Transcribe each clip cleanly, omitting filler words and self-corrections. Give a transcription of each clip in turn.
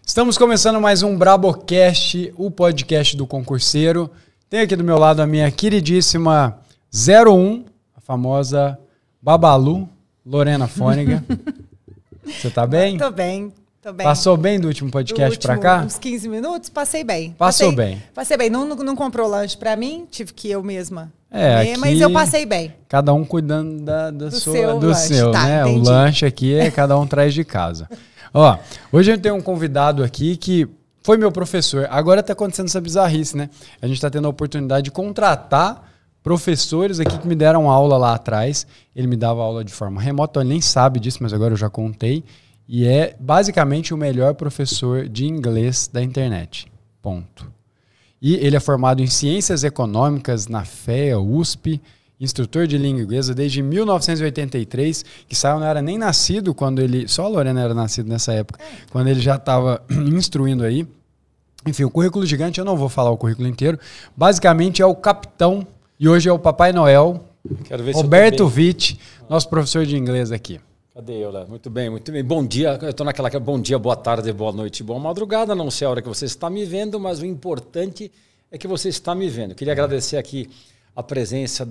Estamos começando mais um Brabocast, o podcast do concurseiro. Tem aqui do meu lado a minha queridíssima 01, a famosa Babalu, Lorena Fôniga. Você tá bem? Tô bem, tô bem. Passou bem do último podcast pra cá? Uns 15 minutos, passei bem. Passou bem. Passei bem. Não comprou lanche pra mim, tive que eu mesma comer, mas eu passei bem. Cada um cuidando do seu, tá, né? Entendi. O lanche aqui é cada um traz de casa. Ó, hoje a gente tem um convidado aqui que foi meu professor. Agora tá acontecendo essa bizarrice, né? A gente tá tendo a oportunidade de contratar professores aqui que me deram aula lá atrás. Ele me dava aula de forma remota, ele nem sabe disso, mas agora eu já contei. E é basicamente o melhor professor de inglês da internet. Ponto. E ele é formado em Ciências Econômicas na FEA, USP, instrutor de língua inglesa desde 1983, que Saio não era nem nascido quando ele... Só a Lorena era nascida nessa época, quando ele já estava instruindo aí. Enfim, o currículo gigante, eu não vou falar o currículo inteiro. Basicamente é o capitão, e hoje é o Papai Noel, Roberto Witt, nosso professor de inglês aqui. Cadê eu lá? Muito bem, muito bem. Bom dia, eu estou naquela bom dia, boa tarde, boa noite, boa madrugada. Não sei a hora que você está me vendo, mas o importante é que você está me vendo. Queria agradecer aqui a presença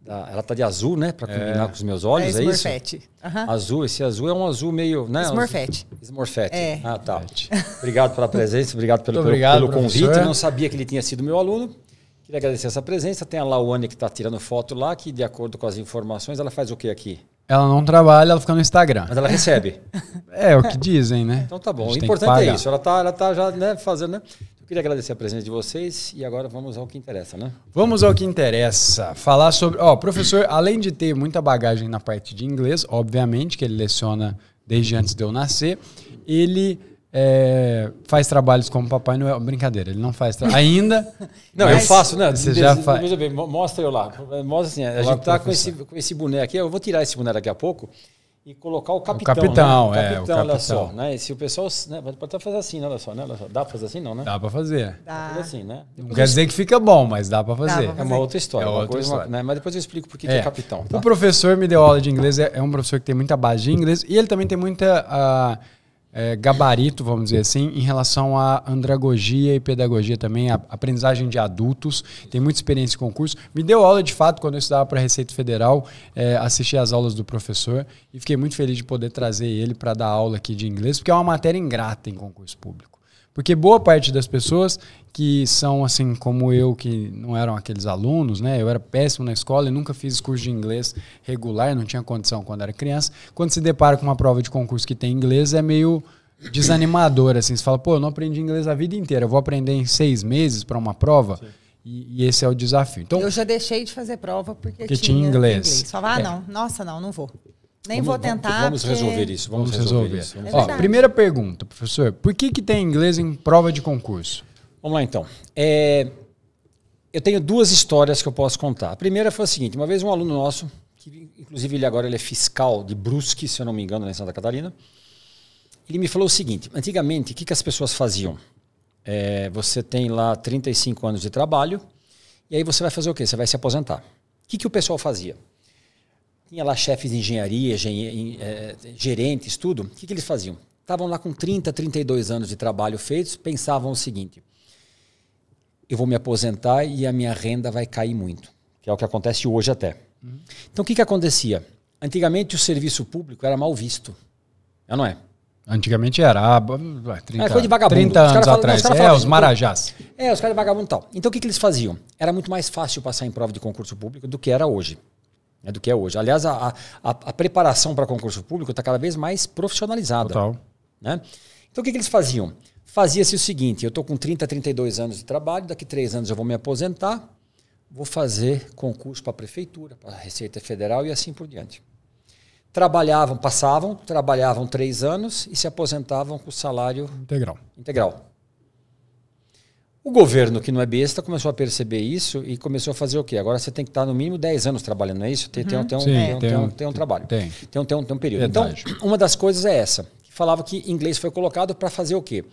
ela está de azul, né? Para combinar com os meus olhos, é isso? Smurfette. Azul, esse azul é um azul meio... Né? Smurfette. Smurfette. É. Ah, tá. Obrigado pela presença, obrigado pelo convite. Eu não sabia que ele tinha sido meu aluno. Queria agradecer essa presença. Tem a Lawane que está tirando foto lá, que de acordo com as informações, ela faz o que aqui? Ela não trabalha, ela fica no Instagram. Mas ela recebe. É o que dizem, né? Então tá bom. O importante é isso. Ela tá já, né, fazendo, né? Eu queria agradecer a presença de vocês e agora vamos ao que interessa, né? Vamos ao que interessa. Falar sobre... Ó, professor, além de ter muita bagagem na parte de inglês, obviamente, que ele leciona desde antes de eu nascer, ele faz trabalhos como Papai Noel. Brincadeira, ele não faz ainda. Não, eu faço, né? Você já faz. Veja bem, mostra eu lá. Mostra assim, a gente tá com esse boneco aqui. Eu vou tirar esse boneco daqui a pouco e colocar o capitão. O capitão, né? o capitão. Olha só, né? Se o pessoal, né? Pode até fazer assim, né? Olha só, né? Dá pra fazer assim, não, né? Dá pra fazer. Dá. Fazer assim, né? Não quer dizer que fica bom, mas dá pra fazer. É uma outra história. História. Né? Mas depois eu explico por que é capitão. Tá? O professor me deu aula de inglês, é um professor que tem muita base de inglês e ele também tem muita gabarito, vamos dizer assim, em relação à andragogia e pedagogia também, a aprendizagem de adultos, tem muita experiência em concurso. Me deu aula de fato quando eu estudava para a Receita Federal, assisti às aulas do professor e fiquei muito feliz de poder trazer ele para dar aula aqui de inglês, porque é uma matéria ingrata em concurso público. Porque boa parte das pessoas que são assim como eu, que não eram aqueles alunos, né? Eu era péssimo na escola e nunca fiz curso de inglês regular, não tinha condição quando era criança. Quando se depara com uma prova de concurso que tem inglês, é meio desanimador, assim. Você fala, pô, eu não aprendi inglês a vida inteira, eu vou aprender em 6 meses para uma prova? E esse é o desafio. Então, eu já deixei de fazer prova porque tinha inglês. Falava, não vou. Nem vou tentar. Vamos resolver isso. Vamos resolver isso. Ó, primeira pergunta, professor. Por que tem inglês em prova de concurso? Vamos lá, então. Eu tenho 2 histórias que eu posso contar. A primeira foi a seguinte. Uma vez um aluno nosso, que inclusive ele agora é fiscal de Brusque, se eu não me engano, lá em Santa Catarina, ele me falou o seguinte. Antigamente, o que as pessoas faziam? Você tem lá 35 anos de trabalho e aí você vai fazer o quê? Você vai se aposentar. O que o pessoal fazia? Tinha lá chefes de engenharia, gerentes, tudo. O que eles faziam? Estavam lá com 30, 32 anos de trabalho feitos, pensavam o seguinte: eu vou me aposentar e a minha renda vai cair muito, que é o que acontece hoje até. Então o que acontecia? Antigamente o serviço público era mal visto, não é? Antigamente era 30, coisa de vagabundo. 30 anos atrás, os marajás. Os caras de vagabundo e tal. Então o que eles faziam? Era muito mais fácil passar em prova de concurso público do que era hoje. Do que é hoje. Aliás, a preparação para concurso público está cada vez mais profissionalizada. Total. Né? Então, o que eles faziam? Fazia-se o seguinte: eu estou com 30, 32 anos de trabalho, daqui 3 anos eu vou me aposentar, vou fazer concurso para a Prefeitura, para a Receita Federal e assim por diante. Trabalhavam 3 anos e se aposentavam com o salário integral. O governo, que não é besta, começou a perceber isso e começou a fazer o quê? Agora você tem que estar no mínimo 10 anos trabalhando, não é isso? Tem um trabalho. Tem um período. Verdade. Então, uma das coisas é essa, que falava que inglês foi colocado para fazer o quê?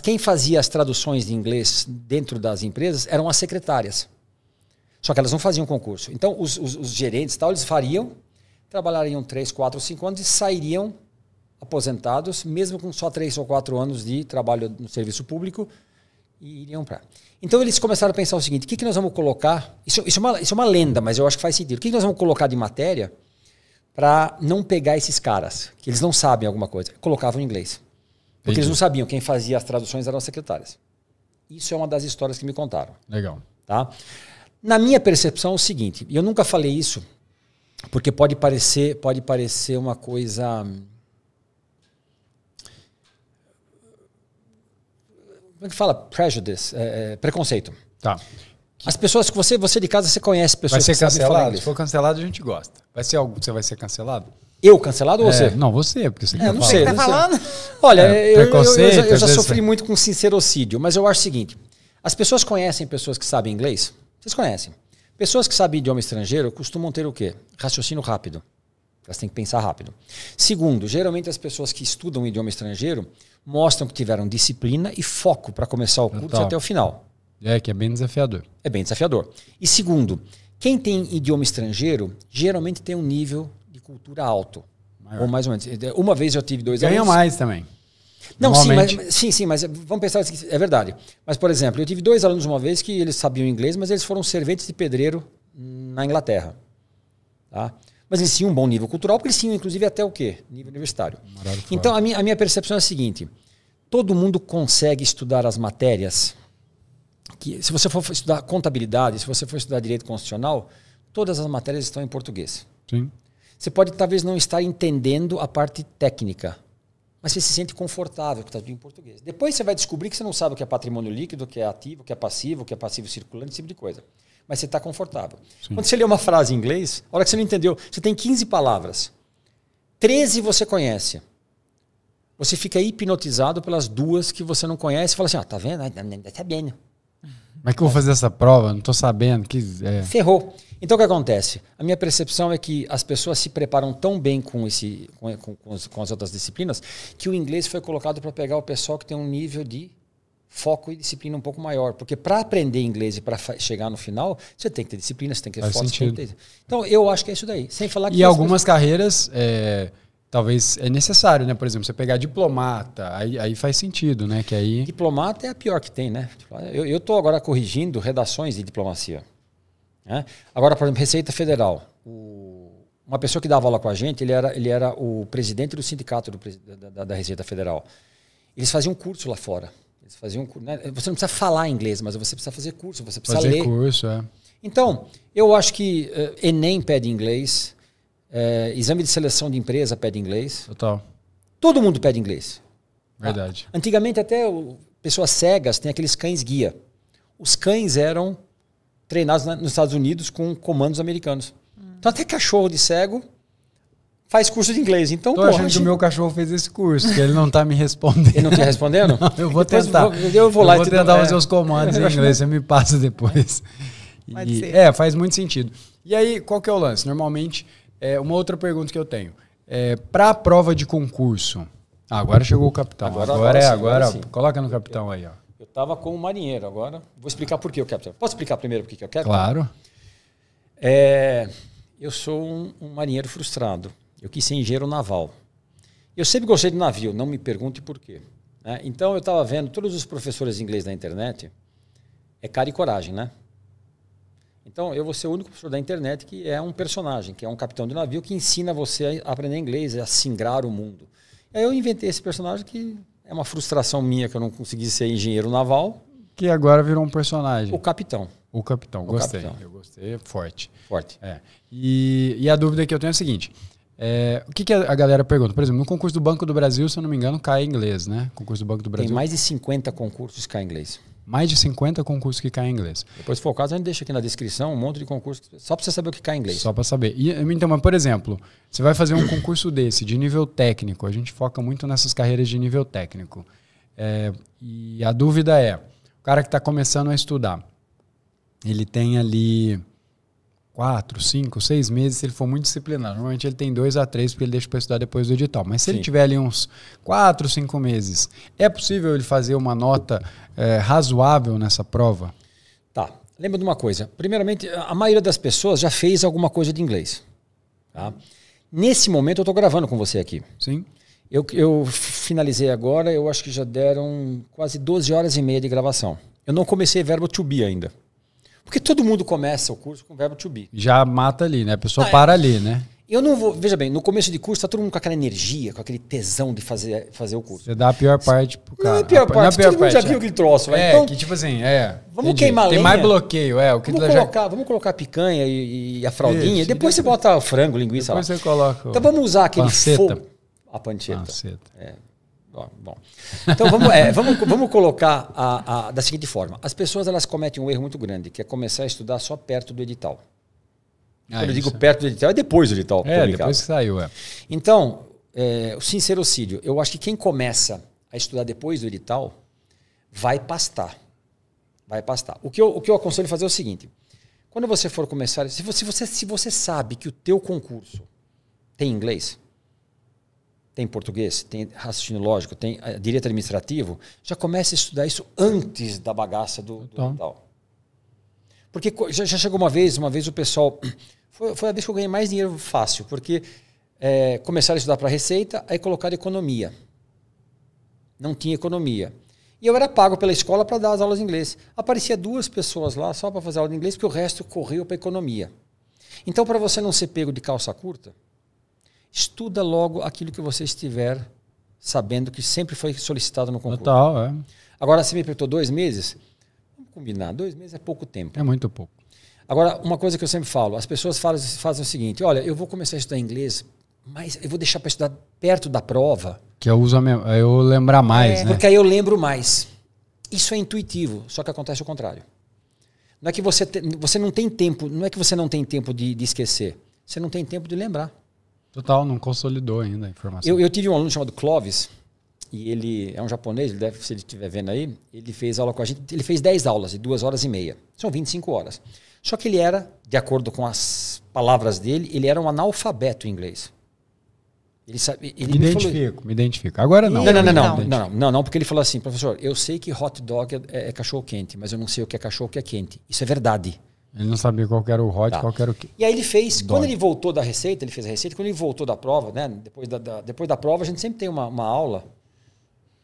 Quem fazia as traduções de inglês dentro das empresas eram as secretárias. Só que elas não faziam concurso. Então, os gerentes, tal, eles trabalhariam 3, 4, 5 anos e sairiam aposentados, mesmo com só 3 ou 4 anos de trabalho no serviço público, e iriam para. Então eles começaram a pensar o seguinte: o que nós vamos colocar? Isso é uma lenda, mas eu acho que faz sentido. O que nós vamos colocar de matéria para não pegar esses caras, que eles não sabem alguma coisa? Colocavam em inglês. Porque Entendi. eles não sabiam, quem fazia as traduções eram as secretárias. Isso é uma das histórias que me contaram. Legal. Tá? Na minha percepção é o seguinte, e eu nunca falei isso, porque pode parecer uma coisa... Como é que fala? Prejudice, preconceito. Tá. As pessoas que você de casa, você conhece Vai pessoas ser que sabem falar cancelado? inglês. Se for cancelado, a gente gosta. Vai ser algo que você vai ser cancelado? Eu cancelado ou você? Não, você, porque você não sei. Tá falando? Olha, preconceito, eu já às vezes- sofri muito com sincerocídio, mas eu acho o seguinte: as pessoas conhecem pessoas que sabem inglês? Vocês conhecem. Pessoas que sabem idioma estrangeiro costumam ter o quê? Raciocínio rápido. Elas têm que pensar rápido. Segundo, geralmente as pessoas que estudam idioma estrangeiro mostram que tiveram disciplina e foco para começar o curso Total. até o final. Que é bem desafiador. É bem desafiador. E segundo, quem tem idioma estrangeiro geralmente tem um nível de cultura alto. Maior. Ou mais ou menos. Uma vez eu tive 2 Ganha alunos... mais também. Não, sim, Normalmente- mas vamos pensar assim, é verdade. Mas, por exemplo, eu tive 2 alunos uma vez que eles sabiam inglês, mas eles foram serventes de pedreiro na Inglaterra. Tá? Mas eles tinham um bom nível cultural, porque eles tinham, inclusive, até o quê? Nível universitário. Moraram fora. Então, a minha percepção é a seguinte: todo mundo consegue estudar as matérias. Que, se você for estudar contabilidade, se você for estudar direito constitucional, todas as matérias estão em português. Sim. Você pode talvez não estar entendendo a parte técnica, mas você se sente confortável que está tudo em português. Depois você vai descobrir que você não sabe o que é patrimônio líquido, o que é ativo, o que é passivo circulante, esse tipo de coisa. Mas você está confortável. Sim. Quando você lê uma frase em inglês, a hora que você não entendeu, você tem 15 palavras. 13 você conhece. Você fica hipnotizado pelas 2 que você não conhece e fala assim: tá vendo? Tá sabendo. Como é que eu vou fazer essa prova? Não tô sabendo. Ferrou. Então o que acontece? A minha percepção é que as pessoas se preparam tão bem com as outras disciplinas que o inglês foi colocado para pegar o pessoal que tem um nível de foco e disciplina um pouco maior. Porque para aprender inglês e para chegar no final, você tem que ter disciplina, você tem que ter Faz foco. sentido. Então eu acho que é isso daí. Sem falar que E algumas carreiras, talvez é necessário, né? Por exemplo, você pegar diplomata, aí faz sentido, né? Que aí... Diplomata é a pior que tem, né? Eu estou agora corrigindo redações de diplomacia. Né? Agora, por exemplo, Receita Federal. Uma pessoa que dava aula com a gente, ele era o presidente do sindicato da Receita Federal. Eles faziam curso lá fora. Eles faziam, né? Você não precisa falar inglês, mas você precisa fazer curso, você precisa ler. Fazer curso, Então, eu acho que Enem pede inglês, exame de seleção de empresa pede inglês. Total. Todo mundo pede inglês. Verdade. Antigamente até pessoas cegas têm aqueles cães guia. Os cães eram treinados nos Estados Unidos com comandos americanos. Então até cachorro de cego faz curso de inglês. Então, Tô achando que o meu cachorro fez esse curso, que ele não tá me respondendo. Ele não está respondendo? Não, eu vou Depois tentar. Eu vou lá e te tentar dou- fazer os comandos em inglês, você me passa depois. Pode ser. Faz muito sentido. E aí, qual que é o lance? Normalmente, uma outra pergunta que eu tenho. Para a prova de concurso... agora chegou o capitão. Agora sim. Coloca no capitão aí, ó. Eu estava como marinheiro agora. Vou explicar por que eu quero. Posso explicar primeiro por que eu quero? Claro. Eu sou um marinheiro frustrado. Eu quis ser engenheiro naval. Eu sempre gostei de navio, não me pergunte por quê. Né? Então eu estava vendo todos os professores de inglês na internet. É cara e coragem, né? Então eu vou ser o único professor da internet que é um personagem, que é um capitão de navio que ensina você a aprender inglês, a singrar o mundo. E aí eu inventei esse personagem que é uma frustração minha que eu não consegui ser engenheiro naval. Que agora virou um personagem. O capitão. O capitão. Gostei. capitão. Eu gostei. Forte. Forte. E a dúvida que eu tenho é a seguinte. O que a galera pergunta? Por exemplo, no concurso do Banco do Brasil, se eu não me engano, cai em inglês, né? Concurso do Banco do Brasil. Tem mais de 50 concursos que em inglês. Mais de 50 concursos que caem em inglês. Depois, se for o caso, a gente deixa aqui na descrição um monte de concursos, só para você saber o que cai em inglês. Só para saber. Então, mas, por exemplo, você vai fazer um concurso desse, de nível técnico. A gente foca muito nessas carreiras de nível técnico. E a dúvida é, o cara que está começando a estudar, ele tem ali 4, 5, 6 meses, se ele for muito disciplinado. Normalmente ele tem 2 a 3, porque ele deixa para estudar depois do edital. Mas se ele tiver ali uns 4, 5 meses, é possível ele fazer uma nota razoável nessa prova? Tá. Lembra de uma coisa. Primeiramente, a maioria das pessoas já fez alguma coisa de inglês. Tá? Nesse momento, eu estou gravando com você aqui. Sim. Eu finalizei agora, eu acho que já deram quase 12 horas e meia de gravação. Eu não comecei verbo to be ainda. Porque todo mundo começa o curso com verbo to be. Já mata ali, né? A pessoa para ali, né? Eu não vou... Veja bem, no começo de curso tá todo mundo com aquela energia, com aquele tesão de fazer o curso. Você dá a pior parte pro cara. Não é a pior parte, todo mundo já viu aquele troço. Então, que tipo assim, vamos queimar Tem lenha. mais bloqueio, Vamos colocar a picanha e a fraldinha. Isso, depois você bota o frango, linguiça Depois lá. você coloca Então vamos usar aquele panceta. fogo. A panceta. Panceta. Bom. Então vamos colocar da seguinte forma. As pessoas elas cometem um erro muito grande, que é começar a estudar só perto do edital. Quando eu digo perto do edital, é depois do edital publicado. Depois que saiu, Então, o sincerocídio, eu acho que quem começa a estudar depois do edital vai pastar. Vai pastar. O que eu aconselho fazer é o seguinte. Quando você for começar, se você sabe que o teu concurso tem inglês, tem português, tem raciocínio lógico, tem direito administrativo, já comece a estudar isso antes da bagaça do edital. Porque já chegou uma vez o pessoal... Foi a vez que eu ganhei mais dinheiro fácil, porque começaram a estudar para Receita, aí colocaram economia. Não tinha economia. E eu era pago pela escola para dar as aulas de inglês. Aparecia 2 pessoas lá só para fazer aula de inglês, porque o resto correu para economia. Então, para você não ser pego de calça curta, estuda logo aquilo que você estiver sabendo que sempre foi solicitado no concurso. Total, Agora, você me apertou 2 meses... Vamos combinar, 2 meses é pouco tempo. É muito pouco. Agora, uma coisa que eu sempre falo, as pessoas fazem o seguinte, olha, eu vou começar a estudar inglês, mas eu vou deixar para estudar perto da prova. Que eu uso eu lembrar mais, né? Porque aí eu lembro mais. Isso é intuitivo, só que acontece o contrário. Não é que você não tem tempo, não é que você não tem tempo de esquecer, você não tem tempo de lembrar. Total, não consolidou ainda a informação. Eu tive um aluno chamado Clóvis, e ele é um japonês, se ele estiver vendo aí, ele fez aula com a gente, ele fez 10 aulas de 2 horas e meia. São 25 horas. Só que ele era, de acordo com as palavras dele, ele era um analfabeto em inglês. Ele me identifico. Agora não. Não, porque ele falou assim, professor, eu sei que hot dog é cachorro quente, mas eu não sei o que é cachorro que é quente. Isso é verdade. Ele não sabia qual que era o hot, qual que era o quê. E aí ele fez, quando ele voltou da Receita, ele fez a Receita, quando ele voltou da prova, né, depois da prova, a gente sempre tem uma aula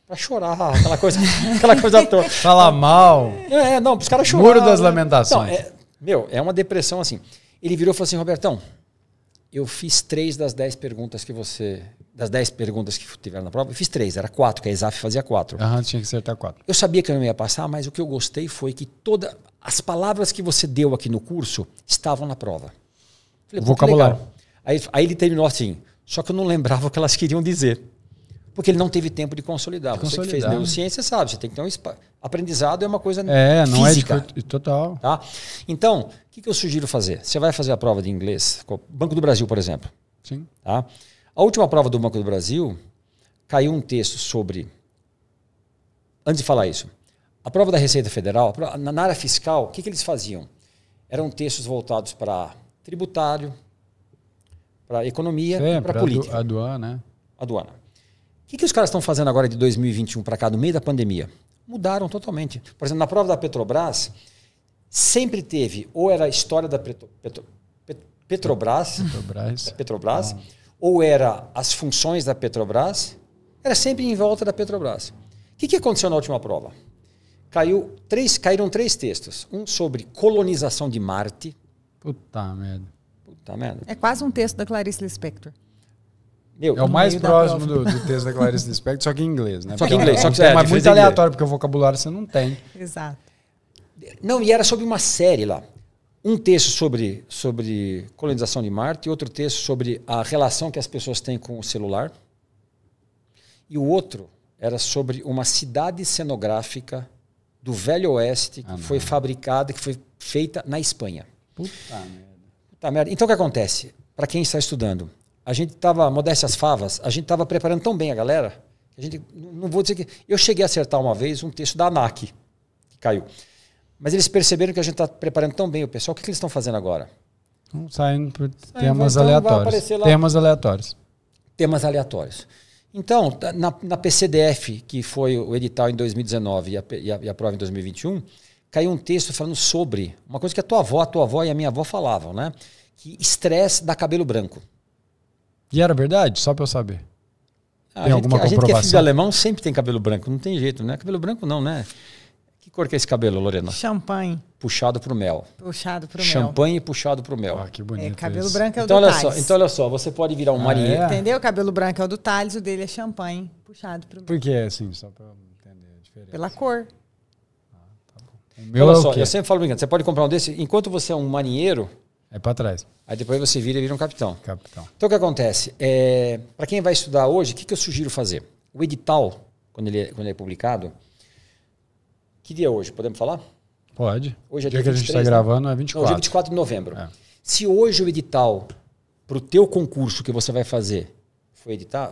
pra chorar, aquela coisa toda. Falar mal. Não, os caras choraram. Muro das Lamentações. É uma depressão assim. Ele virou e falou assim, Robertão, eu fiz 3 das 10 perguntas que das 10 perguntas que tiveram na prova, eu fiz 3, era 4, que a ESAF fazia 4. Tinha que acertar 4. Eu sabia que eu não ia passar, mas o que eu gostei foi que todas as palavras que você deu aqui no curso estavam na prova. Falei, vocabulário. Aí ele terminou assim, só que eu não lembrava o que elas queriam dizer. Porque ele não teve tempo de consolidar. Você que fez neurociência sabe, você tem que ter aprendizado é uma coisa não física. Total. Tá? Então, o que eu sugiro fazer? Você vai fazer a prova de inglês, Banco do Brasil, por exemplo. Sim. Tá? A última prova do Banco do Brasil, caiu um texto sobre... Antes de falar isso, a prova da Receita Federal, na área fiscal, o que eles faziam? Eram textos voltados para tributário, para economia, para política. Aduana. O que os caras estão fazendo agora de 2021 para cá, no meio da pandemia? Mudaram totalmente. Por exemplo, na prova da Petrobras, sempre teve, ou era a história da Petrobras, ou era as funções da Petrobras, era sempre em volta da Petrobras. O que aconteceu na última prova? Caíram 3 textos. Um sobre colonização de Marte. Puta merda. É quase um texto da Clarice Lispector. É o mais próximo do texto da Clarice Lispector, só que em inglês, né? Só que em inglês. Mas muito aleatório, porque o vocabulário você não tem. Exato. Não, e era sobre uma série lá. Um texto sobre colonização de Marte, outro texto sobre a relação que as pessoas têm com o celular. E o outro era sobre uma cidade cenográfica do Velho Oeste que foi fabricada, que foi feita na Espanha. Puta merda. Então o que acontece? Para quem está estudando, a gente estava, modéstias favas, a gente estava preparando tão bem a galera, que a gente, não vou dizer que... Eu cheguei a acertar uma vez um texto da ANAC, que caiu. Mas eles perceberam que a gente está preparando tão bem o pessoal. O que eles estão fazendo agora? Saindo por temas aleatórios. Temas aleatórios. Então, na PCDF, que foi o edital em 2019 e a prova em 2021, caiu um texto falando sobre uma coisa que a tua avó e a minha avó falavam, né? Que estresse dá cabelo branco. E era verdade? Só para eu saber. Tem alguma a gente que é filho de comprovação? alemão sempre tem cabelo branco, não tem jeito, né? Cabelo branco não, né? Que cor que é esse cabelo, Lorena? Champanhe. Puxado pro mel. Puxado pro mel. Champanhe puxado pro mel. Ah, que bonito Cabelo isso. branco é o Então do olha, só, Thales. então olha só, você pode virar um marinheiro. é? Entendeu? Cabelo branco é o do Thales, o dele é champanhe. Puxado pro mel. Por que assim? Só pra eu entender a diferença. Pela cor. O meu Olha é só, o quê? eu sempre falo brincando, você pode comprar um desse, enquanto você é um marinheiro, É pra trás, aí depois você vira um capitão. capitão. Então o que acontece? Para quem vai estudar hoje, o que eu sugiro fazer? O edital, quando ele é publicado, que dia é hoje? Podemos falar? Pode. Hoje é o dia dia que a gente 23, está né? gravando é Não, 24. hoje é 24 de novembro. É. Se hoje o edital para o teu concurso que você vai fazer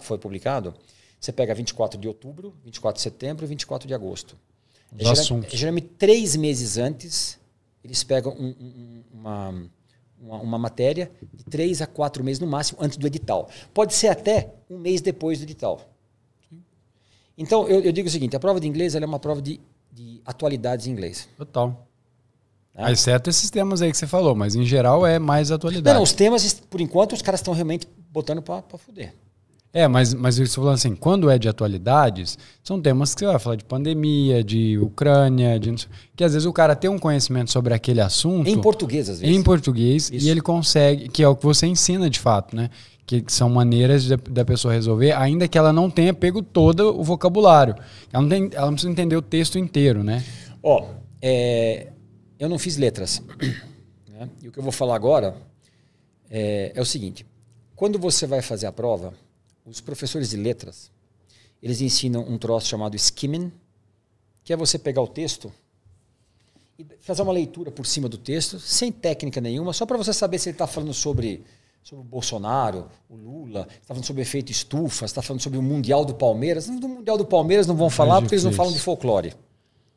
foi publicado, você pega 24 de outubro, 24 de setembro e 24 de agosto. Os assuntos. Geralmente 3 meses antes, eles pegam uma matéria de 3 a 4 meses no máximo antes do edital. Pode ser até um mês depois do edital. Então, eu digo o seguinte, a prova de inglês ela é uma prova de atualidades em inglês. Total. Tá? Exceto esses temas aí que você falou, mas em geral é mais atualidade. Não, os temas, por enquanto, os caras estão realmente botando para fuder. Mas eu estou falando assim, quando é de atualidades, são temas que você vai falar de pandemia, de Ucrânia, que às vezes o cara tem um conhecimento sobre aquele assunto. Em português, às vezes. Em português, Isso. e ele consegue, que é o que você ensina de fato, né? Que são maneiras da pessoa resolver, ainda que ela não tenha pego todo o vocabulário. Ela não precisa entender o texto inteiro, né? Ó, eu não fiz letras. Né? E o que eu vou falar agora é o seguinte. Quando você vai fazer a prova, os professores de letras, eles ensinam um troço chamado skimming, que é você pegar o texto e fazer uma leitura por cima do texto, sem técnica nenhuma, só para você saber se ele está falando sobre o Bolsonaro, o Lula, está falando sobre o efeito estufa, está falando sobre o Mundial do Palmeiras. Do Mundial do Palmeiras não vão falar porque eles não falam de folclore.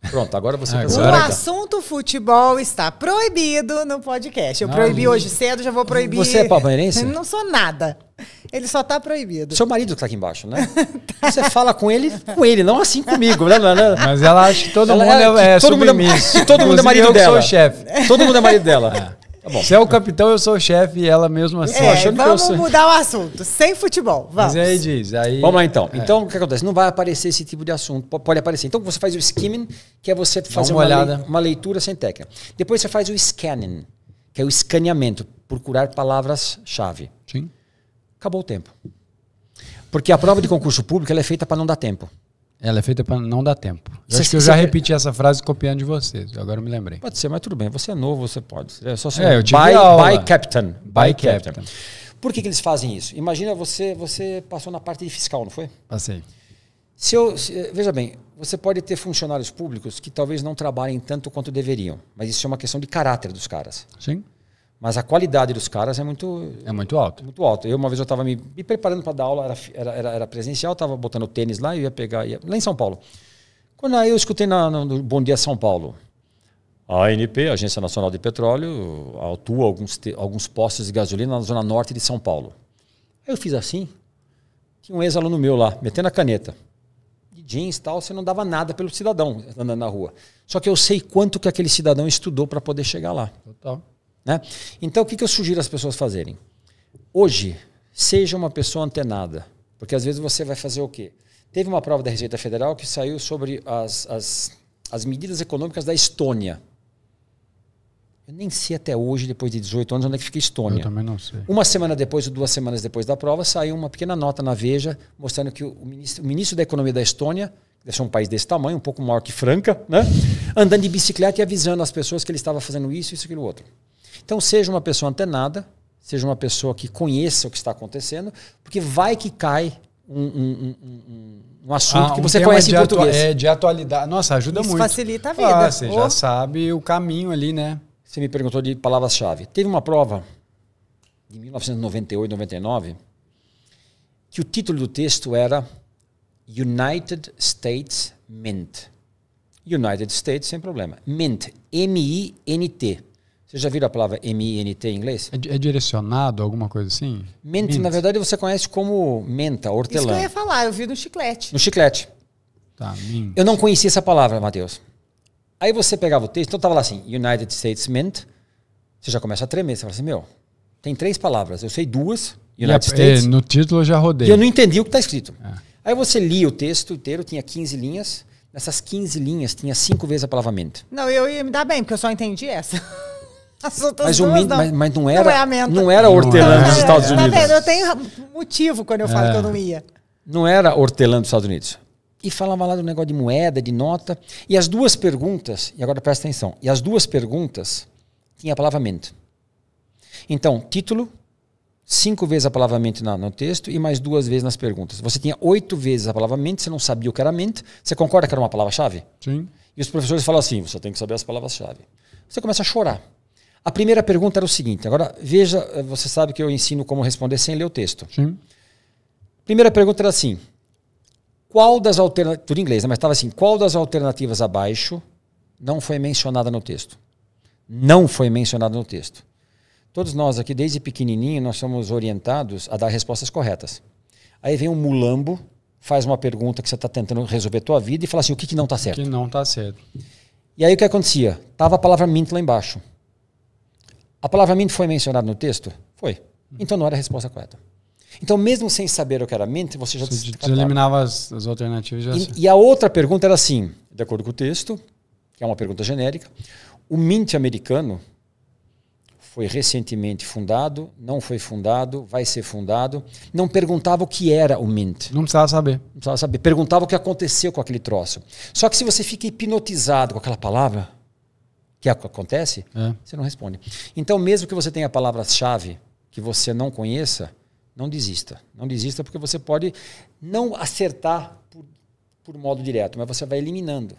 Pronto, agora você Agora percebeu. O tá. assunto futebol está proibido no podcast. Eu proibi hoje cedo, já vou proibir. Você é palmeirense? Não sou nada. Ele só está proibido. Seu marido que está aqui embaixo, né? Você fala com ele, não assim comigo. Né? Mas ela acha que todo Ela- mundo ela- é que todo mundo é- submisso. que todo mundo é Inclusive, marido eu que sou dela. o chefe. Todo mundo é marido dela. Tá bom. Se é o capitão, eu sou o chefe e ela mesmo assim. achando que eu Vamos sou- mudar o assunto. Sem futebol. Vamos. Mas aí diz, aí... Vamos lá então. Então, o que acontece? Não vai aparecer esse tipo de assunto. Pode aparecer. Então, você faz o skimming, que é você fazer uma olhada. uma leitura sem técnica. Depois você faz o scanning, que é o escaneamento, procurar palavras-chave. Sim. Acabou o tempo. Porque a prova de concurso público ela é feita para não dar tempo. Ela é feita para não dar tempo. Eu Você- acho que eu você- já repeti essa frase copiando de vocês. Agora eu me lembrei. Pode ser, mas tudo bem. Você é novo, você pode. É só eu tive by, aula. by captain. By captain. Por que eles fazem isso? Imagina você passou na parte de fiscal, não foi? Passei. Veja bem, você pode ter funcionários públicos que talvez não trabalhem tanto quanto deveriam, mas isso é uma questão de caráter dos caras. Sim. Mas a qualidade dos caras é muito É muito alto. alta. Uma vez eu estava me preparando para dar aula, era presencial, estava botando o tênis lá e ia pegar, lá em São Paulo. Quando aí eu escutei no Bom Dia São Paulo, a ANP, Agência Nacional de Petróleo, atua alguns postos de gasolina na zona norte de São Paulo. Aí eu fiz assim, tinha um ex-aluno meu lá, metendo a caneta. De jeans e tal, você não dava nada pelo cidadão andando na rua. Só que eu sei quanto que aquele cidadão estudou para poder chegar lá. Total. Né? Então, o que eu sugiro as pessoas fazerem? Hoje, seja uma pessoa antenada. Porque às vezes você vai fazer o quê? Teve uma prova da Receita Federal que saiu sobre as medidas econômicas da Estônia. Eu nem sei até hoje, depois de 18 anos, onde é que fica a Estônia. Eu também não sei. Uma semana depois ou 2 semanas depois da prova, saiu uma pequena nota na Veja mostrando que o ministro da Economia da Estônia, deve ser um país desse tamanho, um pouco maior que Franca, né? Andando de bicicleta e avisando as pessoas que ele estava fazendo isso, aquilo, outro. Então, seja uma pessoa antenada, seja uma pessoa que conheça o que está acontecendo, porque vai que cai um assunto que você tema conhece em português. de atualidade. Nossa, ajuda Isso muito. facilita a vida. Você já sabe o caminho ali, né? Você me perguntou de palavras-chave. Teve uma prova de 1998, 99, que o título do texto era United States Mint. United States, sem problema. Mint, M-I-N-T. Você já viu a palavra M-I-N-T em inglês? É direcionado, alguma coisa assim? Mint, na verdade, você conhece como menta, Isso que eu hortelã. ia falar, eu vi no chiclete. No chiclete. Tá, mint. Eu não conhecia essa palavra, Matheus. Aí você pegava o texto, então estava lá assim, United States Mint, você já começa a tremer, você fala assim, meu, tem 3 palavras, eu sei 2, United States, No título eu já rodei. e eu não entendi o que está escrito. Aí você lia o texto inteiro, tinha 15 linhas. Nessas 15 linhas tinha 5 vezes a palavra ment. Não, eu ia me dar bem, porque eu só entendi essa. As outras Mas, duas, mas não Não era, é a menta. não era hortelã dos Estados Tá Unidos. vendo? Eu tenho motivo quando eu falo que eu não ia. Não era hortelã dos Estados Unidos. E falava lá do negócio de moeda, de nota. E as duas perguntas, e agora presta atenção, e as duas perguntas tinha a palavra ment. Então, título, 5 vezes a palavra ment no texto e mais 2 vezes nas perguntas. Você tinha 8 vezes a palavra ment, você não sabia o que era ment. Você concorda que era uma palavra-chave? Sim. E os professores falam assim, você tem que saber as palavras-chave. Você começa a chorar. A primeira pergunta era o seguinte, agora veja, você sabe que eu ensino como responder sem ler o texto. Sim. Primeira pergunta era assim, qual das alternativas, tudo em inglês, né? Mas estava assim, qual das alternativas abaixo não foi mencionada no texto? Não foi mencionada no texto. Todos nós aqui, desde pequenininho, nós somos orientados a dar respostas corretas. Aí vem um mulambo, faz uma pergunta que você está tentando resolver a tua vida e fala assim, o que não está certo? Que não está certo. E aí o que acontecia? Tava a palavra mint lá embaixo. A palavra mint foi mencionada no texto? Foi. Então não era a resposta correta. Então mesmo sem saber o que era mint, você já... Você eliminava as alternativas. Já e a outra pergunta era assim, de acordo com o texto, que é uma pergunta genérica, o mint americano foi recentemente fundado, não foi fundado, vai ser fundado. Não perguntava o que era o mint. Não precisava saber. Não precisava saber. Perguntava o que aconteceu com aquele troço. Só que se você fica hipnotizado com aquela palavra, que acontece, você não responde. Então, mesmo que você tenha palavras-chave que você não conheça, não desista. Não desista porque você pode não acertar por modo direto, mas você vai eliminando.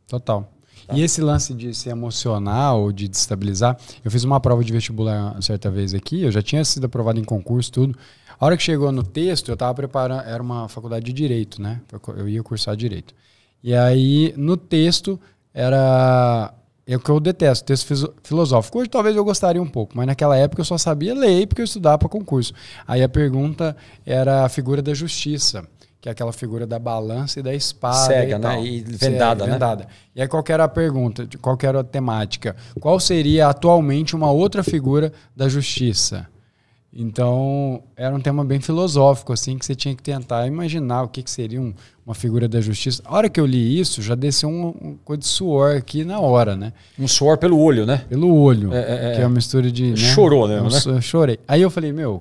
Total. E esse lance de se emocionar ou de destabilizar, eu fiz uma prova de vestibular certa vez aqui, eu já tinha sido aprovado em concurso, tudo. A hora que chegou no texto, eu estava preparando, era uma faculdade de Direito, né? Eu ia cursar Direito. E aí, no texto, era... É o que eu detesto, texto filosófico. Hoje talvez eu gostaria um pouco, mas naquela época eu só sabia ler porque eu estudava para concurso. Aí a pergunta era a figura da justiça, que é aquela figura da balança e da espada. Cega, né? E vendada, vendada. E aí qual que era a pergunta, qual que era a temática? Qual seria atualmente uma outra figura da justiça? Então, era um tema bem filosófico, assim, que você tinha que tentar imaginar o que seria uma figura da justiça. A hora que eu li isso, já desceu uma coisa de suor aqui na hora, né? Um suor pelo olho, né? Pelo olho, que é uma mistura de... Chorou, né? Eu chorei. Aí eu falei, meu,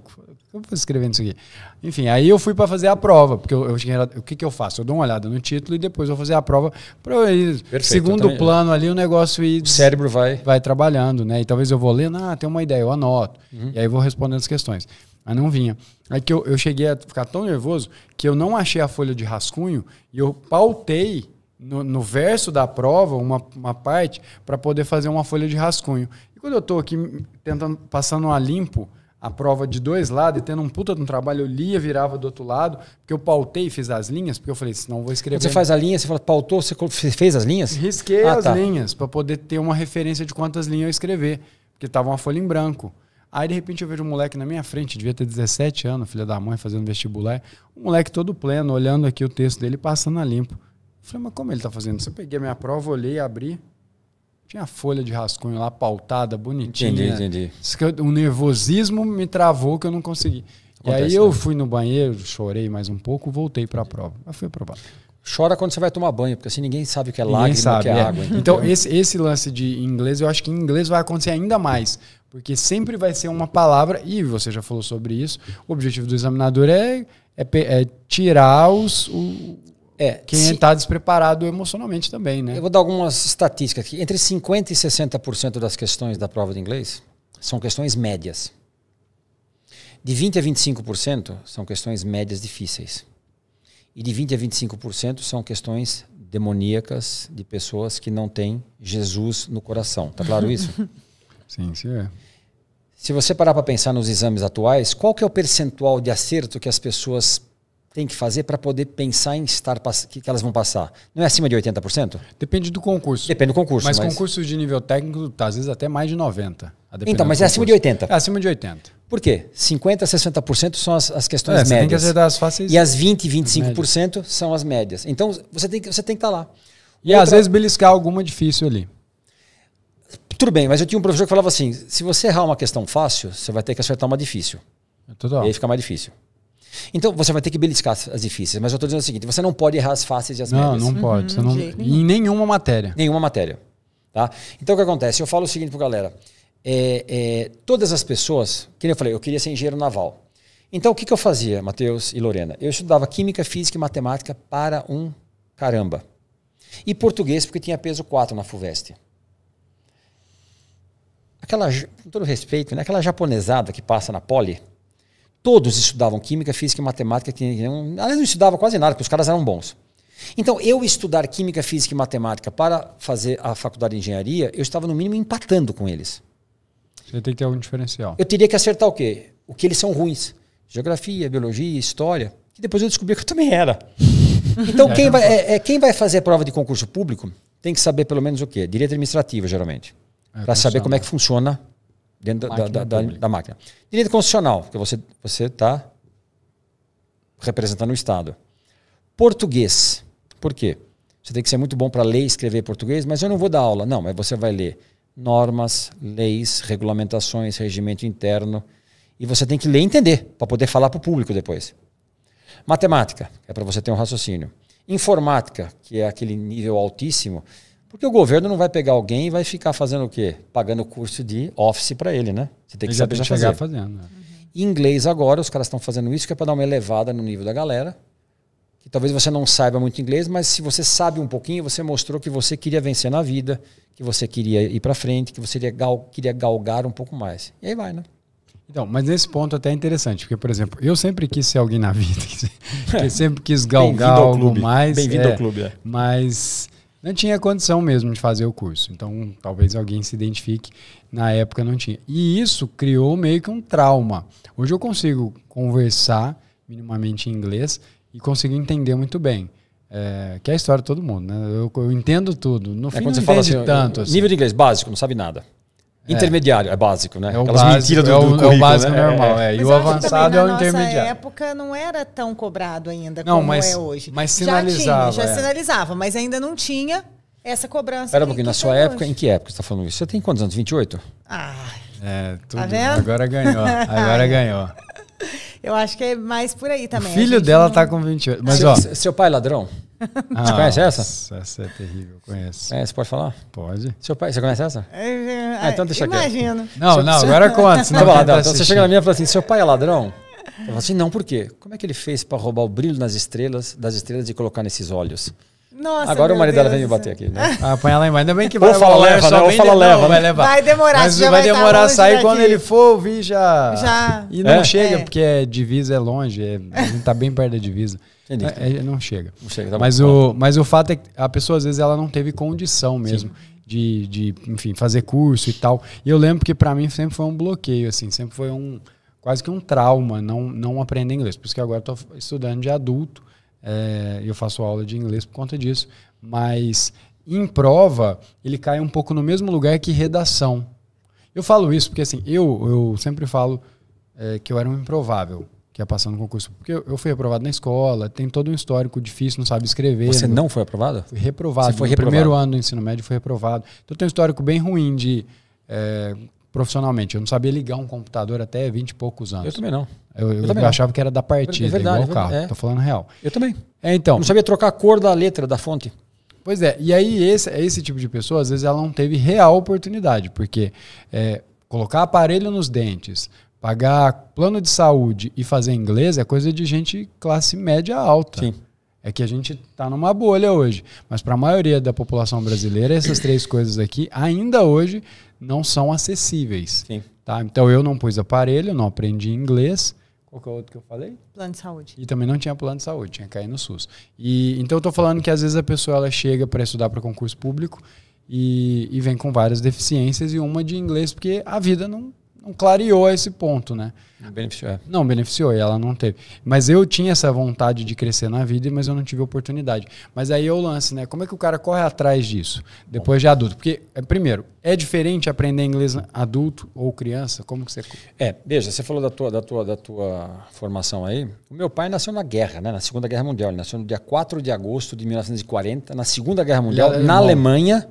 eu vou escrevendo isso aqui. Enfim, aí eu fui para fazer a prova, porque o que eu faço? Eu dou uma olhada no título e depois eu vou fazer a prova para ir segundo plano ali, o negócio ir... O cérebro vai trabalhando, né? E talvez eu vou ler, tem uma ideia, eu anoto. E aí eu vou respondendo as questões. Mas não vinha. Aí que eu cheguei a ficar tão nervoso que eu não achei a folha de rascunho e eu pautei no verso da prova uma parte para poder fazer uma folha de rascunho. E quando eu estou aqui passando a limpo a prova de 2 lados e tendo um puta de um trabalho, eu lia, virava do outro lado, porque eu pautei e fiz as linhas, porque eu falei, senão eu vou escrever. Quando você faz a linha, você fala, pautou, você fez as linhas? Risquei as linhas, para poder ter uma referência de quantas linhas eu escrever, porque estava uma folha em branco. Aí, de repente, eu vejo um moleque na minha frente, devia ter 17 anos, filha da mãe, fazendo vestibular, um moleque todo pleno, olhando aqui o texto dele, passando a limpo. Eu falei, mas como ele tá fazendo isso? Eu peguei a minha prova, olhei, abri, tinha a folha de rascunho lá, pautada, bonitinha. Entendi. O nervosismo me travou que eu não consegui. Acontece, e aí eu fui no banheiro, chorei mais um pouco, voltei para a prova. Mas fui aprovado. Chora quando você vai tomar banho, porque assim ninguém sabe o que é lágrima, o que é água. Então esse lance de inglês, eu acho que em inglês vai acontecer ainda mais. Porque sempre vai ser uma palavra, e você já falou sobre isso, o objetivo do examinador é tirar quem está despreparado emocionalmente também, né? Eu vou dar algumas estatísticas aqui. Entre 50% e 60% das questões da prova de inglês são questões médias. De 20% a 25% são questões médias difíceis. E de 20% a 25% são questões demoníacas de pessoas que não têm Jesus no coração. Tá claro isso? Sim, senhor. Se você parar para pensar nos exames atuais, qual que é o percentual de acerto que as pessoas têm que fazer para poder pensar em que elas vão passar? Não é acima de 80%? Depende do concurso. Depende do concurso. Mas concursos de nível técnico, às vezes até mais de 90%. Então, mas é acima de 80%. É acima de 80%. Por quê? 50% a 60% são as questões médias. Você tem que acertar as fáceis. E as 20% e 25% são as médias. Então, você tem que estar lá. E às vezes beliscar alguma difícil ali. Tudo bem, mas eu tinha um professor que falava assim, se você errar uma questão fácil, você vai ter que acertar uma difícil. Total. E aí fica mais difícil. Então, você vai ter que beliscar as difíceis. Mas eu estou dizendo o seguinte, você não pode errar as fáceis e as médias. Não pode. Você não, em nenhuma matéria. Nenhuma matéria. Tá? Então, o que acontece? Eu falo o seguinte para galera. Todas as pessoas... Que nem eu falei, eu queria ser engenheiro naval. Então, o que eu fazia, Matheus e Lorena? Eu estudava química, física e matemática para um caramba. E português, porque tinha peso 4 na FUVEST. Com todo respeito, né? Aquela japonesada que passa na Poli, todos estudavam química, física e matemática. Aliás, não estudava quase nada, porque os caras eram bons. Então, eu estudar química, física e matemática para fazer a faculdade de engenharia, eu estava no mínimo empatando com eles. Você tem que ter algum diferencial. Eu teria que acertar o quê? O que eles são ruins. Geografia, biologia, história. Que depois eu descobri que eu também era. Então, quem vai fazer a prova de concurso público tem que saber pelo menos o quê? Direito administrativo, geralmente. Para saber como é que funciona dentro da máquina. Direito constitucional, porque você está representando o Estado. Português. Por quê? Você tem que ser muito bom para ler e escrever português, mas eu não vou dar aula. Não, mas você vai ler normas, leis, regulamentações, regimento interno. E você tem que ler e entender, para poder falar para o público depois. Matemática, é para você ter um raciocínio. Informática, que é aquele nível altíssimo, porque o governo não vai pegar alguém e vai ficar fazendo o quê? Pagando curso de Office para ele, né? Você tem que saber já fazer. Fazendo, né? Inglês agora, os caras estão fazendo isso, que é para dar uma elevada no nível da galera. Que talvez você não saiba muito inglês, mas se você sabe um pouquinho, você mostrou que você queria vencer na vida, que você queria ir para frente, que você queria galgar um pouco mais. E aí vai, né? Então, mas nesse ponto até é interessante, porque, por exemplo, eu sempre quis ser alguém na vida, eu sempre quis galgar algo mais. Bem-vindo ao clube. Mas não tinha condição mesmo de fazer o curso. Então, talvez alguém se identifique. Na época não tinha. E isso criou meio que um trauma. Hoje eu consigo conversar minimamente em inglês e consigo entender muito bem. Que é a história de todo mundo, né? Eu entendo tudo. No fim, quando não você fala entende tanto. Assim. Nível de inglês básico, não sabe nada. Intermediário, é básico, né? É o básico, é o básico normal. E o avançado é o intermediário. Na época não era tão cobrado ainda como é hoje. Mas sinalizava. Já sinalizava, mas ainda não tinha essa cobrança. Espera um pouquinho, na sua época, em que época você está falando isso? Você tem quantos anos? 28? Tudo. Tá vendo? Agora ganhou. Eu acho que é mais por aí também. O filho dela tá com 28. Mas, seu pai é ladrão? Você conhece essa? Essa é terrível, conheço. Você pode falar? Pode. Seu pai, você conhece essa? Então deixa aqui. Imagino. Não, agora conta. Então você chega na minha e fala assim, seu pai é ladrão? Eu falo assim, não, por quê? Como é que ele fez para roubar o brilho das estrelas e colocar nesses olhos? Nossa, agora o marido dela vem me bater aqui, né? Põe ela embaixo. Ainda bem que vai leva, né? Ou fala leva. Vai levar. Vai demorar, mas vai demorar a sair quando ele for ouvir já. E não chega, porque divisa é longe, a gente tá bem perto da divisa. Não chega. Não chega, tá mas o fato é que a pessoa, às vezes, ela não teve condição mesmo de enfim, fazer curso e tal. E eu lembro que para mim sempre foi um bloqueio, assim, sempre foi quase que um trauma não aprender inglês. Por isso que agora eu tô estudando de adulto. Eu faço aula de inglês por conta disso, mas em prova ele cai um pouco no mesmo lugar que redação. Eu falo isso porque assim, eu sempre falo que eu era um improvável que ia passando no concurso, porque eu fui reprovado na escola, tem todo um histórico difícil, não sabe escrever. Você não foi aprovado? Fui reprovado. Você foi no primeiro ano do ensino médio fui reprovado. Então eu tenho um histórico bem ruim profissionalmente. Eu não sabia ligar um computador até 20 e poucos anos. Eu também não. Eu achava que era da partida, igual o carro. Tô falando real. Eu também. Então. Eu não sabia trocar a cor da letra, da fonte. Pois é. E aí esse tipo de pessoa, às vezes ela não teve real oportunidade, porque colocar aparelho nos dentes, pagar plano de saúde e fazer inglês é coisa de gente classe média alta. Sim. É que a gente está numa bolha hoje. Mas para a maioria da população brasileira, essas três coisas aqui, ainda hoje, não são acessíveis. Sim. Tá? Então eu não pus aparelho, não aprendi inglês. Qual que é o outro que eu falei? Plano de saúde. E também não tinha plano de saúde, tinha que cair no SUS. Então eu tô falando que às vezes a pessoa ela chega para estudar para concurso público e vem com várias deficiências e uma de inglês, porque a vida não clareou a esse ponto, né? Não beneficiou, e ela não teve. Mas eu tinha essa vontade de crescer na vida, mas eu não tive oportunidade. Mas aí é o lance, né? Como é que o cara corre atrás disso, depois de adulto? Porque, primeiro, é diferente aprender inglês adulto ou criança? Como que você... Veja, você falou da tua formação aí. O meu pai nasceu na guerra, né? Na Segunda Guerra Mundial. Ele nasceu no dia 4 de agosto de 1940, na Segunda Guerra Mundial, na Alemanha,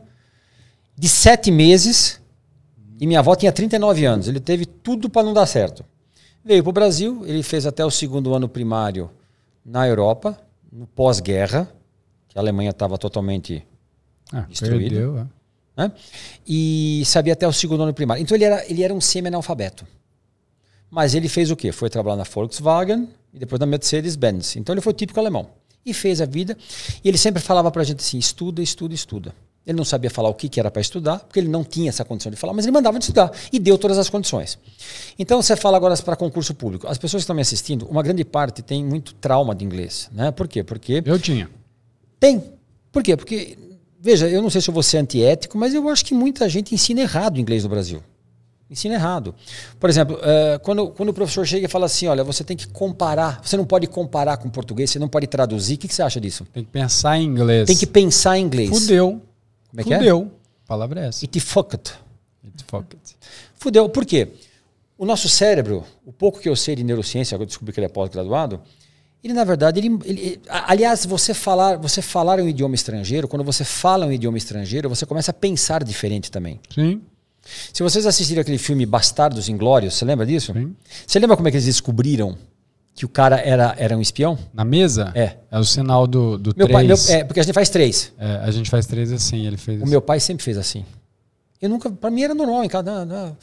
de 7 meses... E minha avó tinha 39 anos. Ele teve tudo para não dar certo. Veio para o Brasil, ele fez até o 2º ano primário na Europa, no pós-guerra, que a Alemanha estava totalmente destruída. Perdeu, né? E sabia até o 2º ano primário. Então ele era um semi-analfabeto. Mas ele fez o quê? Foi trabalhar na Volkswagen e depois na Mercedes-Benz. Então ele foi típico alemão. E fez a vida. E ele sempre falava para a gente assim, estuda, estuda, estuda. Ele não sabia falar o que era para estudar, porque ele não tinha essa condição de falar, mas ele mandava de estudar e deu todas as condições. Então você fala agora para concurso público. As pessoas que estão me assistindo, uma grande parte tem muito trauma de inglês. Né? Por quê? Porque... Eu tinha. Tem. Por quê? Porque, veja, eu não sei se eu vou ser antiético, mas eu acho que muita gente ensina errado inglês no Brasil. Ensina errado. Por exemplo, quando o professor chega e fala assim, olha, você tem que comparar, você não pode comparar com português, você não pode traduzir. O que você acha disso? Tem que pensar em inglês. Tem que pensar em inglês. Fudeu. Como é que Fudeu. A palavra é essa. It fucked. It fucked. Fudeu. Por quê? O nosso cérebro, o pouco que eu sei de neurociência, agora eu descobri que ele é pós-graduado, ele, na verdade, aliás, você falar um idioma estrangeiro, quando você fala um idioma estrangeiro, você começa a pensar diferente também. Sim. Se vocês assistiram aquele filme Bastardos Inglórios, você lembra disso? Sim. Você lembra como é que eles descobriram que o cara era um espião? Na mesa? É. É o sinal do Meu 3. pai, porque a gente faz 3. É, a gente faz 3 assim, ele fez O assim. meu pai sempre fez assim. Eu nunca, para mim era normal em casa.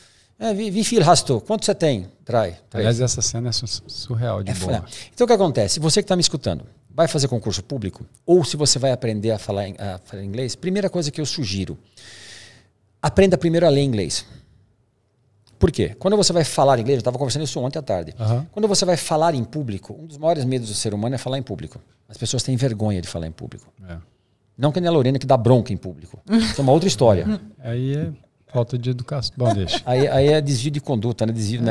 Wie viel hast du? Quanto você tem? Trai. Aliás, essa cena é surreal de boa. Então o que acontece? Você que está me escutando, vai fazer concurso público, ou se você vai aprender a falar inglês, primeira coisa que eu sugiro, aprenda primeiro a ler inglês. Por quê? Quando você vai falar inglês, eu estava conversando isso ontem à tarde. Quando você vai falar em público, um dos maiores medos do ser humano é falar em público. As pessoas têm vergonha de falar em público. Não que nem a Lorena que dá bronca em público. Isso é uma outra história. Aí é falta de educação. Bom, deixa. Aí é desvio de conduta, né? Desvio,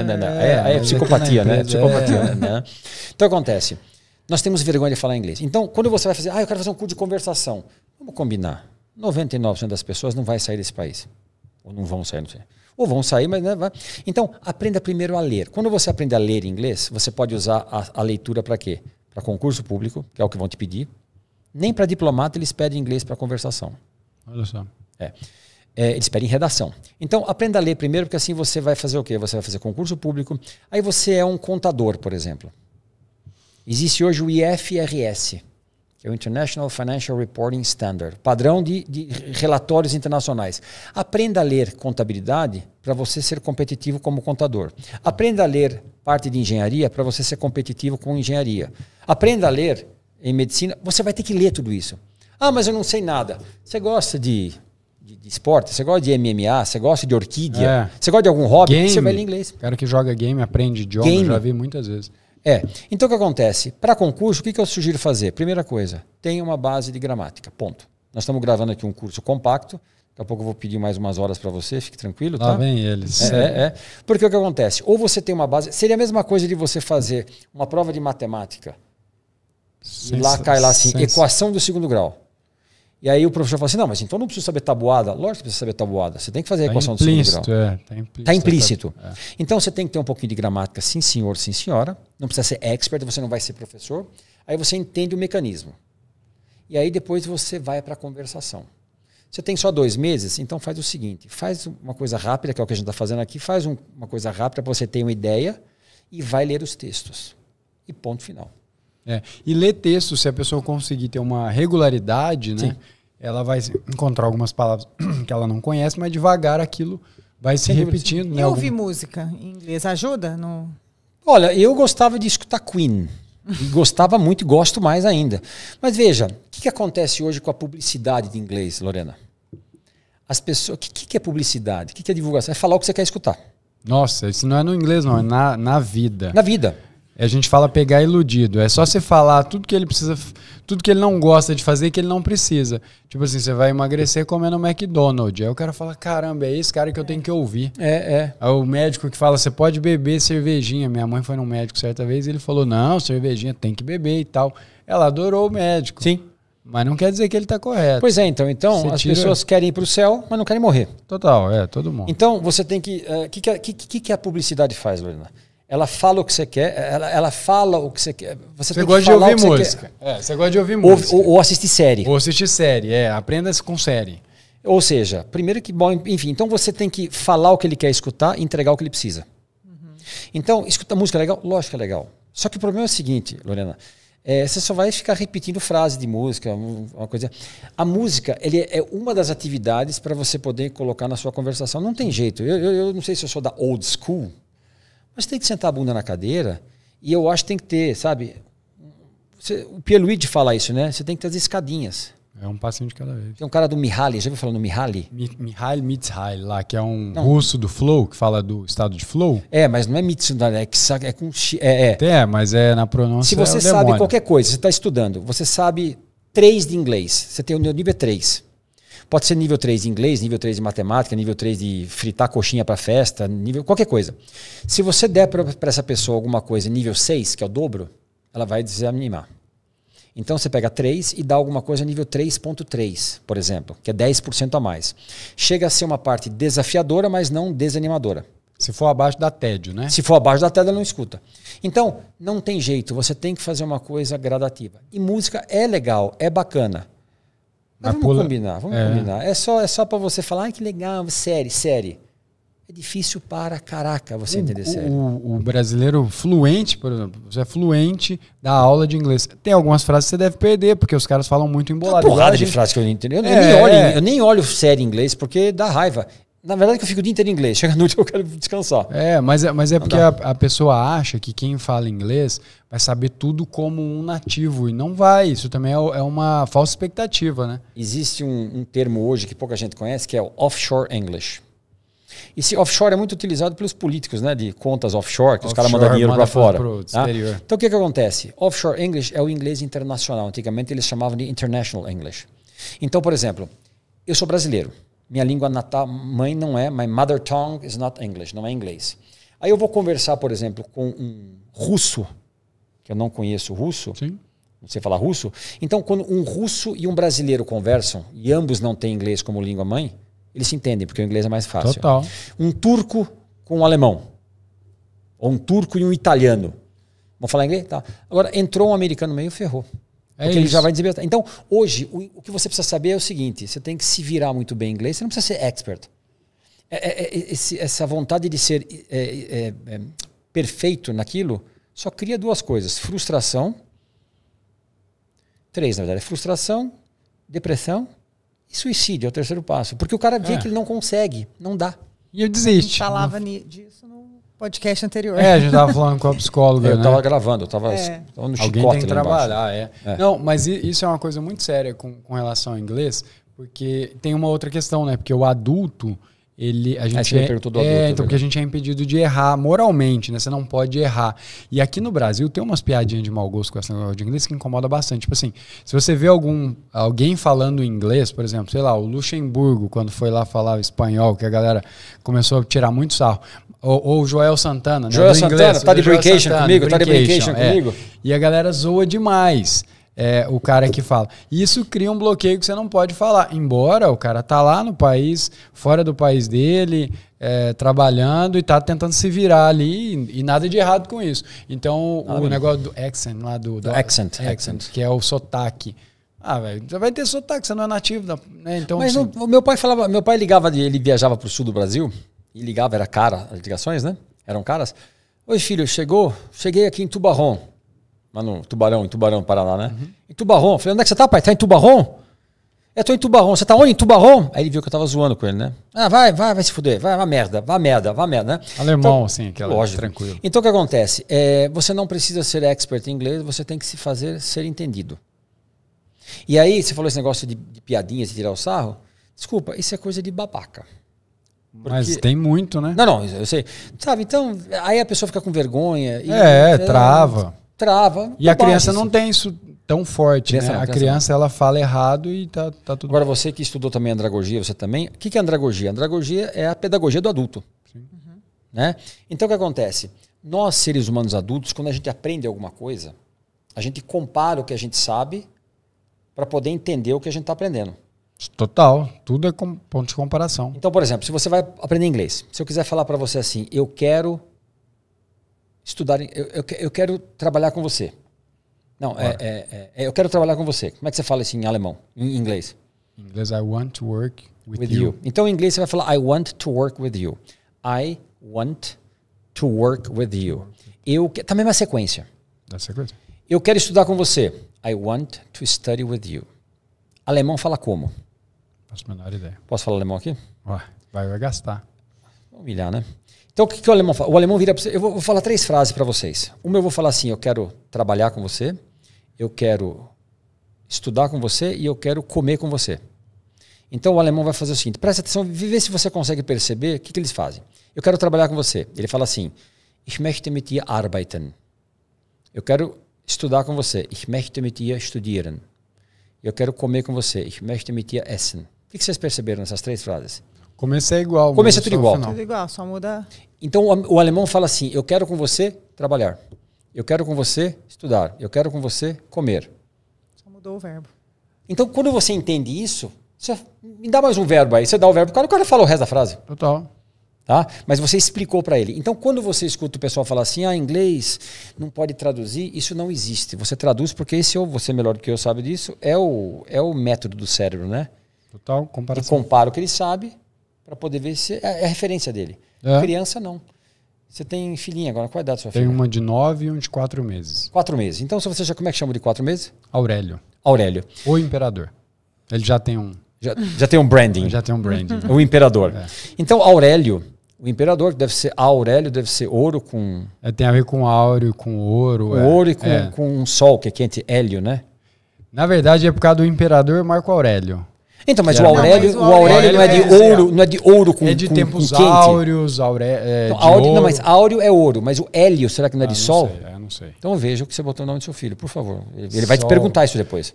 aí é psicopatia, né? Psicopatia, né? Então acontece. Nós temos vergonha de falar inglês. Então, quando você vai fazer, eu quero fazer um curso de conversação. Vamos combinar. 99% das pessoas não vai sair desse país. Ou não vão sair, não sei. Ou vão sair, mas... Né, vai. Então, aprenda primeiro a ler. Quando você aprende a ler inglês, você pode usar a leitura para quê? Para concurso público, que é o que vão te pedir. Nem para diplomata eles pedem inglês para conversação. Olha só. Eles pedem redação. Então, aprenda a ler primeiro, porque assim você vai fazer o quê? Você vai fazer concurso público. Aí você é um contador, por exemplo. Existe hoje o IFRS, que é o International Financial Reporting Standard, padrão de relatórios internacionais. Aprenda a ler contabilidade para você ser competitivo como contador. Aprenda a ler parte de engenharia para você ser competitivo com engenharia. Aprenda a ler em medicina, você vai ter que ler tudo isso. Mas eu não sei nada. Você gosta de esporte? Você gosta de MMA? Você gosta de orquídea? Você gosta de algum hobby? Game. Você vai ler inglês. O cara que joga game aprende idioma, eu já vi muitas vezes. Então o que acontece? Para concurso, o que eu sugiro fazer? Primeira coisa, tenha uma base de gramática, ponto. Nós estamos gravando aqui um curso compacto, daqui a pouco eu vou pedir mais umas horas para você, fique tranquilo, tá? Lá vem eles. Porque o que acontece? Ou você tem uma base, seria a mesma coisa de você fazer uma prova de matemática, e lá cai lá assim, equação do 2º grau. E aí o professor fala assim, não, mas então não precisa saber tabuada. Lógico que precisa saber tabuada. Você tem que fazer a equação do 2º grau. Tá implícito. Então você tem que ter um pouquinho de gramática, sim senhor, sim senhora. Não precisa ser expert, você não vai ser professor. Aí você entende o mecanismo. E aí depois você vai para a conversação. Você tem só 2 meses, então faz o seguinte. Faz uma coisa rápida, que é o que a gente está fazendo aqui. Faz uma coisa rápida para você ter uma ideia e vai ler os textos. E ponto final. E ler texto, se a pessoa conseguir ter uma regularidade, né? Sim. Ela vai encontrar algumas palavras que ela não conhece, mas devagar aquilo vai se repetindo. E ouvir música em inglês ajuda? No... Olha, eu gostava de escutar Queen. E gostava muito e gosto mais ainda. Mas veja, o que acontece hoje com a publicidade de inglês, Lorena? As pessoas, o que é publicidade? O que é divulgação? É falar o que você quer escutar. Nossa, isso não é no inglês, não. É na vida. Na vida. A gente fala pegar iludido. É só você falar tudo que ele precisa, tudo que ele não gosta de fazer que ele não precisa. Tipo assim, você vai emagrecer comendo McDonald's. Aí o cara fala, caramba, é esse cara que eu tenho que ouvir. Aí o médico que fala, você pode beber cervejinha. Minha mãe foi num médico certa vez e ele falou, não, cervejinha tem que beber e tal. Ela adorou o médico. Sim. Mas não quer dizer que ele está correto. Pois é, então as pessoas querem ir para o céu, mas não querem morrer. Total, todo mundo. Então você tem que... O que a publicidade faz, Lorena? Ela fala o que você quer, ela fala o que você quer. Você tem gosta que de falar ouvir o que música. Você gosta de ouvir música. Ou assistir série. Ou assistir série, aprenda-se com série. Ou seja, primeiro que, bom, enfim, então você tem que falar o que ele quer escutar e entregar o que ele precisa. Então, escutar música é legal? Lógico que é legal. Só que o problema é o seguinte, Lorena, você só vai ficar repetindo frase de música, uma coisa. A música ele é uma das atividades para você poder colocar na sua conversação. Não tem jeito. Eu não sei se eu sou da old school, mas tem que sentar a bunda na cadeira e eu acho que tem que ter, sabe? O Pierluigi fala isso, né? Você tem que ter as escadinhas. É um passinho de cada vez. Tem um cara do Mihaly, já ouviu falar no Mihaly? Mihaly Csikszentmihalyi lá, que é um russo do Flow, que fala do estado de Flow. Mas não é Csikszentmihalyi, é com... Mas é na pronúncia. Se você sabe qualquer coisa, você está estudando, você sabe 3 de inglês, você tem o nível 3. Pode ser nível 3 de inglês, nível 3 de matemática, nível 3 de fritar coxinha para festa, nível qualquer coisa. Se você der para essa pessoa alguma coisa nível 6, que é o dobro, ela vai desanimar. Então você pega 3 e dá alguma coisa nível 3.3, por exemplo, que é 10% a mais. Chega a ser uma parte desafiadora, mas não desanimadora. Se for abaixo da tédio, né? Se for abaixo da tédio, ela não escuta. Então, não tem jeito, você tem que fazer uma coisa gradativa. E música é legal, é bacana. Mas vamos combinar. É só para você falar, que legal, série. É difícil para caraca você entender série. O brasileiro fluente, por exemplo, você é fluente da aula de inglês. Tem algumas frases que você deve perder, porque os caras falam muito embolado. Uma porrada de frases que eu não entendo. Eu nem olho série em inglês, porque dá raiva. Na verdade, que eu fico o dia inteiro em inglês. Chega à noite eu quero descansar. Mas é porque a pessoa acha que quem fala inglês vai saber tudo como um nativo. E não vai. Isso também é uma falsa expectativa, né? Existe um termo hoje que pouca gente conhece, que é o offshore English. Esse offshore é muito utilizado pelos políticos, né? De contas offshore, que os caras mandam dinheiro para fora. Tá? Então o que acontece? Offshore English é o inglês internacional. Antigamente eles chamavam de International English. Então, por exemplo, eu sou brasileiro. Minha língua natal, mãe não é, my mother tongue is not English, não é inglês. Aí eu vou conversar, por exemplo, com um russo, que eu não conheço russo, Sim. Não sei falar russo. Então, quando um russo e um brasileiro conversam, e ambos não têm inglês como língua mãe, eles se entendem, porque o inglês é mais fácil. Total. Um turco com um alemão. Ou um turco e um italiano. Vão falar inglês? Tá. Agora, entrou um americano no meio, ferrou. Porque ele já vai desabilitar. Então, hoje, o que você precisa saber é o seguinte: você tem que se virar muito bem em inglês, você não precisa ser expert. Essa vontade de ser perfeito naquilo só cria 2 coisas: frustração. 3, na verdade: frustração, depressão e suicídio é o 3º passo. Porque o cara vê que ele não consegue, não dá. E eu desisto. A gente falava disso no podcast anterior. A gente tava falando com a psicóloga. Eu tava gravando, eu tava no chicote. Alguém tem que trabalhar, Não, mas isso é uma coisa muito séria com relação ao inglês, porque tem uma outra questão, né? Porque o adulto, a gente você me perguntou do adulto. Então, porque a gente é impedido de errar moralmente, né? Você não pode errar. E aqui no Brasil tem umas piadinhas de mau gosto com essa negócio de inglês que incomoda bastante. Tipo assim, se você vê alguém falando inglês, por exemplo, sei lá, o Luxemburgo, quando foi lá falar espanhol, que a galera começou a tirar muito sarro. Ou o Joel Santana, né? Joel Santana, tá de brincation comigo? Tá de brincation comigo? E a galera zoa demais. O cara que fala. Isso cria um bloqueio que você não pode falar. Embora o cara tá lá no país, fora do país dele, trabalhando e tá tentando se virar ali e nada de errado com isso. Então, o negócio do accent lá do accent, que é o sotaque. Velho, você vai ter sotaque, você não é nativo, né? Então, mas assim, meu pai ligava, ele viajava pro sul do Brasil, e ligava, era cara as ligações, né? Eram caras. Oi, filho, cheguei aqui em Tubarão. Lá no Tubarão, Paraná, né? Uhum. Em Tubarão. Falei, onde é que você tá, pai? Tá em Tubarão? Tô em Tubarão. Você tá onde? Em Tubarão? Aí ele viu que eu tava zoando com ele, né? Vai se fuder. Vai merda, né? Alemão, então, assim, aquela lógico. Tranquilo. Então o que acontece? Você não precisa ser expert em inglês, você tem que se fazer ser entendido. E aí, você falou esse negócio de piadinhas e tirar o sarro. Desculpa, isso é coisa de babaca. Mas tem muito, né? Não, eu sei. Sabe, então, aí a pessoa fica com vergonha. Trava. E a criança assim. não tem isso tão forte, né? A criança, ela fala errado e tá tudo... Agora, você que estudou também andragogia, você também... O que é andragogia? Andragogia é a pedagogia do adulto. Sim. Né? Então, o que acontece? Nós, seres humanos adultos, quando a gente aprende alguma coisa, a gente compara o que a gente sabe para poder entender o que a gente está aprendendo. Total. Tudo é ponto de comparação. Então, por exemplo, se você vai aprender inglês, se eu quiser falar para você assim, eu quero estudar, eu quero trabalhar com você. Não, eu quero trabalhar com você. Como é que você fala isso em alemão, em inglês? Em inglês, I want to work with you. Então, em inglês, você vai falar I want to work with you. I want to work with you. Também é uma sequência. Dá sequência. Eu quero estudar com você. I want to study with you. Alemão fala como? Faço a menor ideia. Posso falar alemão aqui? Ué, vai gastar. Vou humilhar, né? Então, o que o alemão fala? O alemão vira para você. Eu vou falar 3 frases para vocês. Uma eu vou falar assim: eu quero trabalhar com você, eu quero estudar com você e eu quero comer com você. Então, o alemão vai fazer o seguinte: presta atenção, vê se você consegue perceber o que eles fazem. Eu quero trabalhar com você. Ele fala assim: ich möchte mit dir arbeiten. Eu quero estudar com você. Ich möchte mit dir studieren. Eu quero comer com você. Ich möchte mit dir essen. O que vocês perceberam nessas 3 frases? Começo é igual. Começo é tudo igual. Tudo igual, só muda. Então o alemão fala assim: eu quero com você trabalhar. Eu quero com você estudar. Eu quero com você comer. Só mudou o verbo. Então quando você entende isso, você me dá mais um verbo aí. Você dá o verbo, o cara fala o resto da frase. Total. Tá? Mas você explicou para ele. Então quando você escuta o pessoal falar assim: inglês não pode traduzir, isso não existe. Você traduz porque esse, ou você melhor do que eu sabe disso, é o método do cérebro, né? Total, E comparação. compara o que ele sabe para poder ver se é a referência dele. Criança, não. Você tem filhinha agora. Qual é a idade da sua filha? Tem uma de 9 e um de 4 meses. 4 meses. Então, se você já, como é que chama de 4 meses? Aurélio. Aurélio. O imperador. Ele já tem um... Já tem um branding. Já tem um branding. O imperador. É. Então, Aurélio, o imperador, deve ser Aurélio, deve ser ouro com... Tem a ver com áureo, com ouro. Com ouro e com um sol, que é quente, hélio, né? Na verdade, é por causa do imperador Marco Aurélio. Então, mas Não, o Aurélio, mas o o Aurélio não é de Aurélio ouro, não é de ouro com É de com, tempos com quente. áureos, Então, de áureo, ouro. não, mas áureo é ouro, mas o hélio, será que não é de sol? Não sei. Então veja o que você botou o nome do seu filho, por favor. Ele vai te Sol. perguntar isso depois.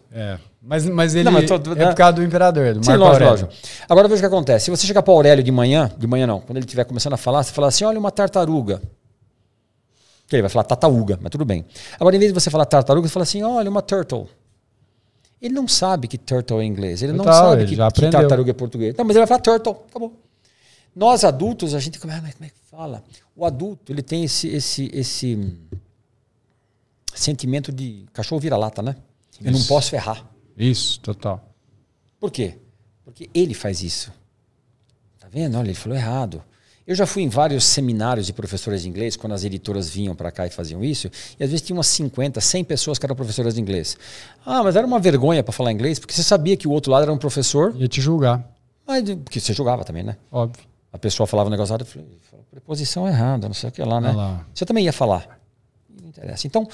Mas ele Não, mas é por causa do imperador, do Sim, Marco lógico, Aurélio. lógico. Agora veja o que acontece. Se você chegar para o Aurélio de manhã não, quando ele estiver começando a falar, você fala assim: olha, uma tartaruga. Que ele vai falar tataúga, mas tudo bem. Agora, em vez de você falar tartaruga, você fala assim: olha, uma turtle. Ele não sabe que turtle é inglês. Ele não sabe que tartaruga é português. Não, mas ele vai falar turtle. Acabou. Nós adultos, a gente... Como é que fala? O adulto, ele tem esse sentimento de cachorro vira-lata, né? Eu não posso errar. Isso, total. Por quê? Porque ele faz isso. Tá vendo? Olha, ele falou errado. Eu já fui em vários seminários de professores de inglês, quando as editoras vinham para cá e faziam isso, e às vezes tinha umas 50, 100 pessoas que eram professoras de inglês. Mas era uma vergonha para falar inglês, porque você sabia que o outro lado era um professor. Ia te julgar. Porque você julgava também, né? Óbvio. A pessoa falava um negócio errado, eu falei, preposição errada, não sei o que lá, né? Lá. Você também ia falar. Não interessa. Então,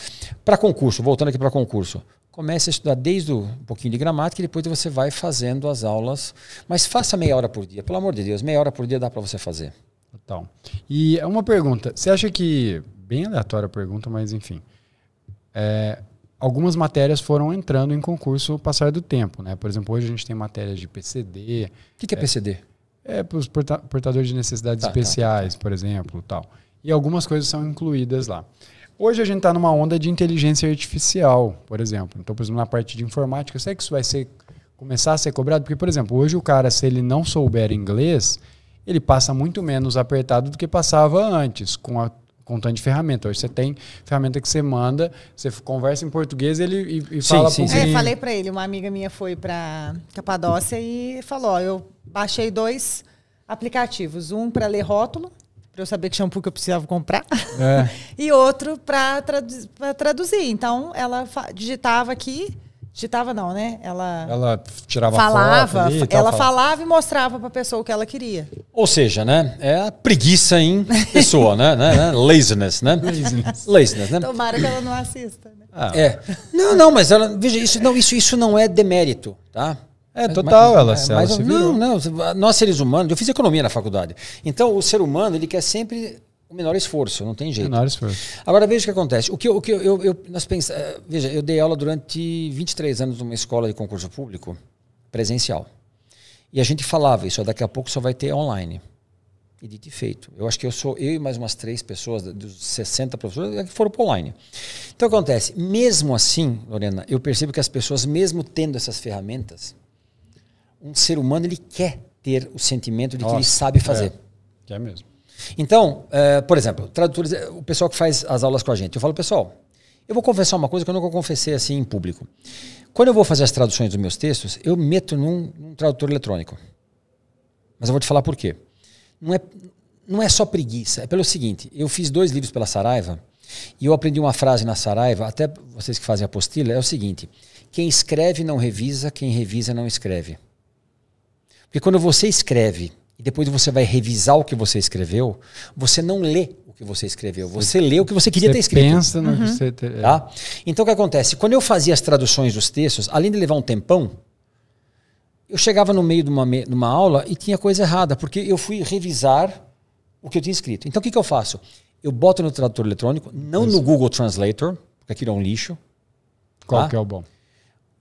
para concurso, voltando aqui para concurso, comece a estudar desde um pouquinho de gramática e depois você vai fazendo as aulas. Mas faça meia hora por dia, pelo amor de Deus, meia hora por dia dá para você fazer. Total. E uma pergunta, você acha que, bem aleatória a pergunta, mas enfim, algumas matérias foram entrando em concurso ao passar do tempo, né? Por exemplo, hoje a gente tem matérias de PCD. O que é PCD? Para os portadores de necessidades especiais, por exemplo, tal. E algumas coisas são incluídas lá. Hoje a gente está numa onda de inteligência artificial, por exemplo. Então, por exemplo, na parte de informática, será que isso vai começar a ser cobrado? Porque, por exemplo, hoje o cara, se ele não souber inglês, ele passa muito menos apertado do que passava antes, com tanto de ferramenta. Hoje você tem ferramenta que você manda, você conversa em português e fala sim. Falei para ele, uma amiga minha foi para Capadócia e falou, eu baixei 2 aplicativos, um para ler rótulo, para eu saber que shampoo que eu precisava comprar, e outro para traduzir. Então, ela digitava aqui, digitava não, né? Ela tirava falava, foto ali, ela falava e mostrava para a pessoa o que ela queria. Ou seja, né? É a preguiça em pessoa, né? Laziness, né? Laziness, né? Tomara que ela não assista, né? Não, mas ela, veja, isso não é demérito, tá? Total, ela se virou. Não, nós seres humanos, eu fiz economia na faculdade. Então, o ser humano, ele quer sempre o menor esforço, não tem jeito. Menor esforço. Agora, veja o que acontece. Veja, eu dei aula durante 23 anos numa escola de concurso público presencial. E a gente falava isso, daqui a pouco só vai ter online. E dito e feito. Eu acho que eu e mais umas 3 pessoas, dos 60 professores, que foram para online. Então, o que acontece? Mesmo assim, Lorena, eu percebo que as pessoas, mesmo tendo essas ferramentas, um ser humano, ele quer ter o sentimento de que ele sabe fazer. Quer mesmo. Então, por exemplo, tradutores, o pessoal que faz as aulas com a gente, eu falo, pessoal, eu vou confessar uma coisa que eu nunca confessei assim em público. Quando eu vou fazer as traduções dos meus textos, eu meto num tradutor eletrônico. Mas eu vou te falar por quê. não é só preguiça. É pelo seguinte, eu fiz 2 livros pela Saraiva e eu aprendi uma frase na Saraiva, até vocês que fazem apostila, é o seguinte: quem escreve não revisa, quem revisa não escreve. Porque quando você escreve e depois você vai revisar o que você escreveu, você não lê o que você escreveu, você lê o que você queria ter escrito. Pensa no que você tá? Então o que acontece? Quando eu fazia as traduções dos textos, além de levar um tempão, eu chegava no meio de uma aula e tinha coisa errada, porque eu fui revisar o que eu tinha escrito. Então o que eu faço? Eu boto no tradutor eletrônico, não no Google Translator, porque aquilo é um lixo. Qual que é o bom?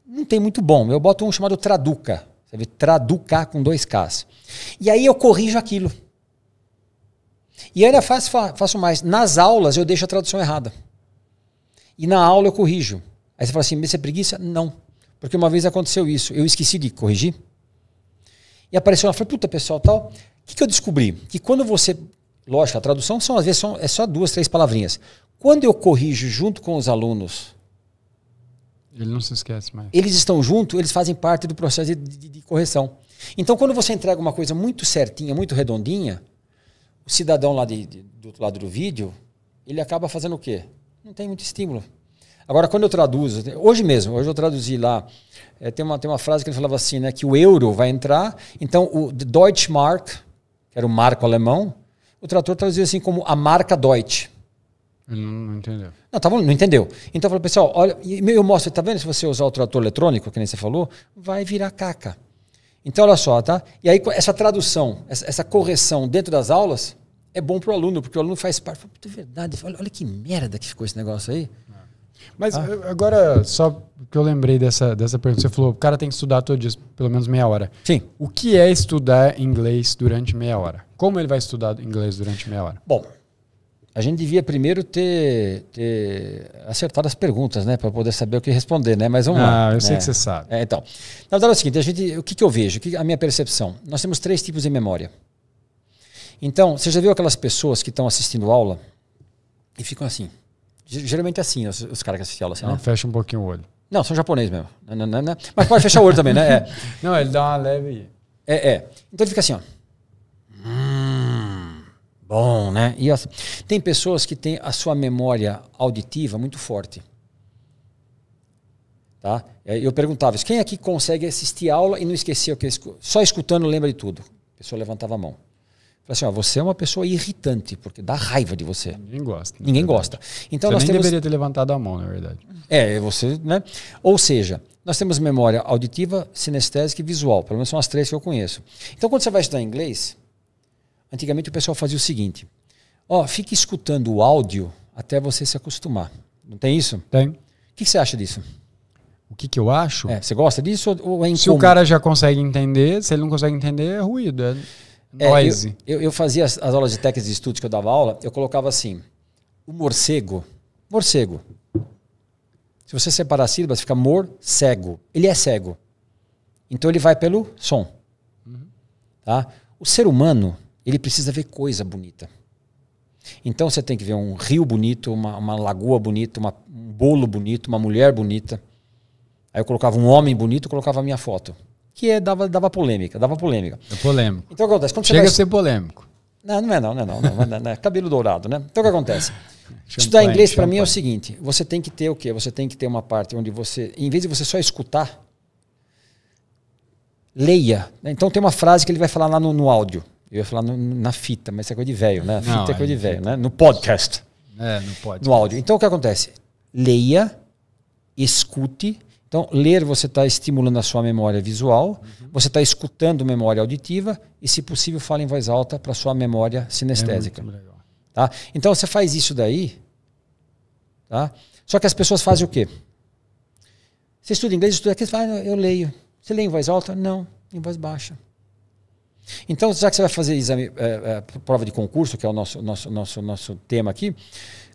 Não tem muito bom. Eu boto um chamado Traduca. Você vê? Traduca com 2 Ks. E aí eu corrijo aquilo. E ainda faço mais. Nas aulas eu deixo a tradução errada. E na aula eu corrijo. Aí você fala assim, isso é preguiça? Não. Porque uma vez aconteceu isso. Eu esqueci de corrigir. E apareceu lá, falei, puta pessoal, tal. O que eu descobri? Que quando você... Lógico, a tradução às vezes é só 2, 3 palavrinhas. Quando eu corrijo junto com os alunos... Ele não se esquece mais. Eles estão juntos, eles fazem parte do processo de correção. Então, quando você entrega uma coisa muito certinha, muito redondinha, o cidadão lá do outro lado do vídeo, ele acaba fazendo o quê? Não tem muito estímulo. Agora, quando eu traduzo, hoje eu traduzi lá, tem uma frase que ele falava assim, né, que o euro vai entrar, então o Deutsche Mark, que era o marco alemão, o tradutor traduziu assim como a marca Deutsche. Ele não entendeu. Não, tá bom, não entendeu. Então eu falei, pessoal, olha, eu mostro, tá vendo? Se você usar o tradutor eletrônico, que nem você falou, vai virar caca. Então olha só, tá? E aí essa tradução, essa correção dentro das aulas é bom pro aluno, porque o aluno faz parte. É verdade, olha que merda que ficou esse negócio aí. Mas agora, só que eu lembrei dessa pergunta, você falou, o cara tem que estudar todo dia, pelo menos meia hora. Sim. O que é estudar inglês durante meia hora? Como ele vai estudar inglês durante meia hora? Bom, a gente devia primeiro ter acertado as perguntas, né? Para poder saber o que responder, né? Mas vamos lá. Eu sei que você sabe. Então, na verdade é o seguinte, o que eu vejo? A minha percepção? Nós temos 3 tipos de memória. Então, você já viu aquelas pessoas que estão assistindo aula e ficam assim? Geralmente é assim, os caras que assistem aula assim, né? Fecha um pouquinho o olho. Não, são japoneses mesmo. Não. Mas pode fechar o olho também, né? Não, ele dá uma leve... Então ele fica assim, ó. Bom, né? E tem pessoas que têm a sua memória auditiva muito forte. Tá? Eu perguntava isso, quem aqui consegue assistir aula e não esquecer o que só escutando lembra de tudo? A pessoa levantava a mão. Falei assim, ó, você é uma pessoa irritante, porque dá raiva de você. Ninguém gosta. Ninguém gosta. Então você nem deveria ter levantado a mão, na verdade. Você, né? Ou seja, nós temos memória auditiva, sinestésica e visual. Pelo menos são as 3 que eu conheço. Então quando você vai estudar inglês, antigamente o pessoal fazia o seguinte, fique escutando o áudio até você se acostumar. Não tem isso? Tem. O que você acha disso? O que eu acho? Você gosta disso ou é incômodo? Se o cara já consegue entender, se ele não consegue entender, é ruído, é noise. Eu fazia as aulas de técnicas de estudos que eu dava aula, eu colocava assim, o morcego, se você separar as sílabas, fica morcego. Ele é cego. Então ele vai pelo som. Tá? O ser humano, ele precisa ver coisa bonita. Então você tem que ver um rio bonito, uma lagoa bonita, um bolo bonito, uma mulher bonita. Aí eu colocava um homem bonito, colocava a minha foto. Que dava polêmica. É polêmico. Então o que acontece? Quando Chega a ser polêmico. Não é cabelo dourado, né? Então o que acontece? Estudar inglês para mim é o seguinte, você tem que ter o quê? Você tem que ter uma parte onde você, em vez de você só escutar, leia. Então tem uma frase que ele vai falar lá no áudio. Eu ia falar na fita, mas isso é coisa de velho, né? Fita é coisa de velho, né? No podcast. No podcast. No áudio. Então o que acontece? Leia, escute. Então, ler você está estimulando a sua memória visual, você está escutando memória auditiva e, se possível, fala em voz alta para a sua memória sinestésica. Muito legal. Tá? Então, você faz isso daí, tá? Só que as pessoas fazem o quê? Você estuda inglês, estuda aqui, você fala, eu leio. Você lê em voz alta? Não, em voz baixa. Então, já que você vai fazer exame, prova de concurso, que é o nosso tema aqui,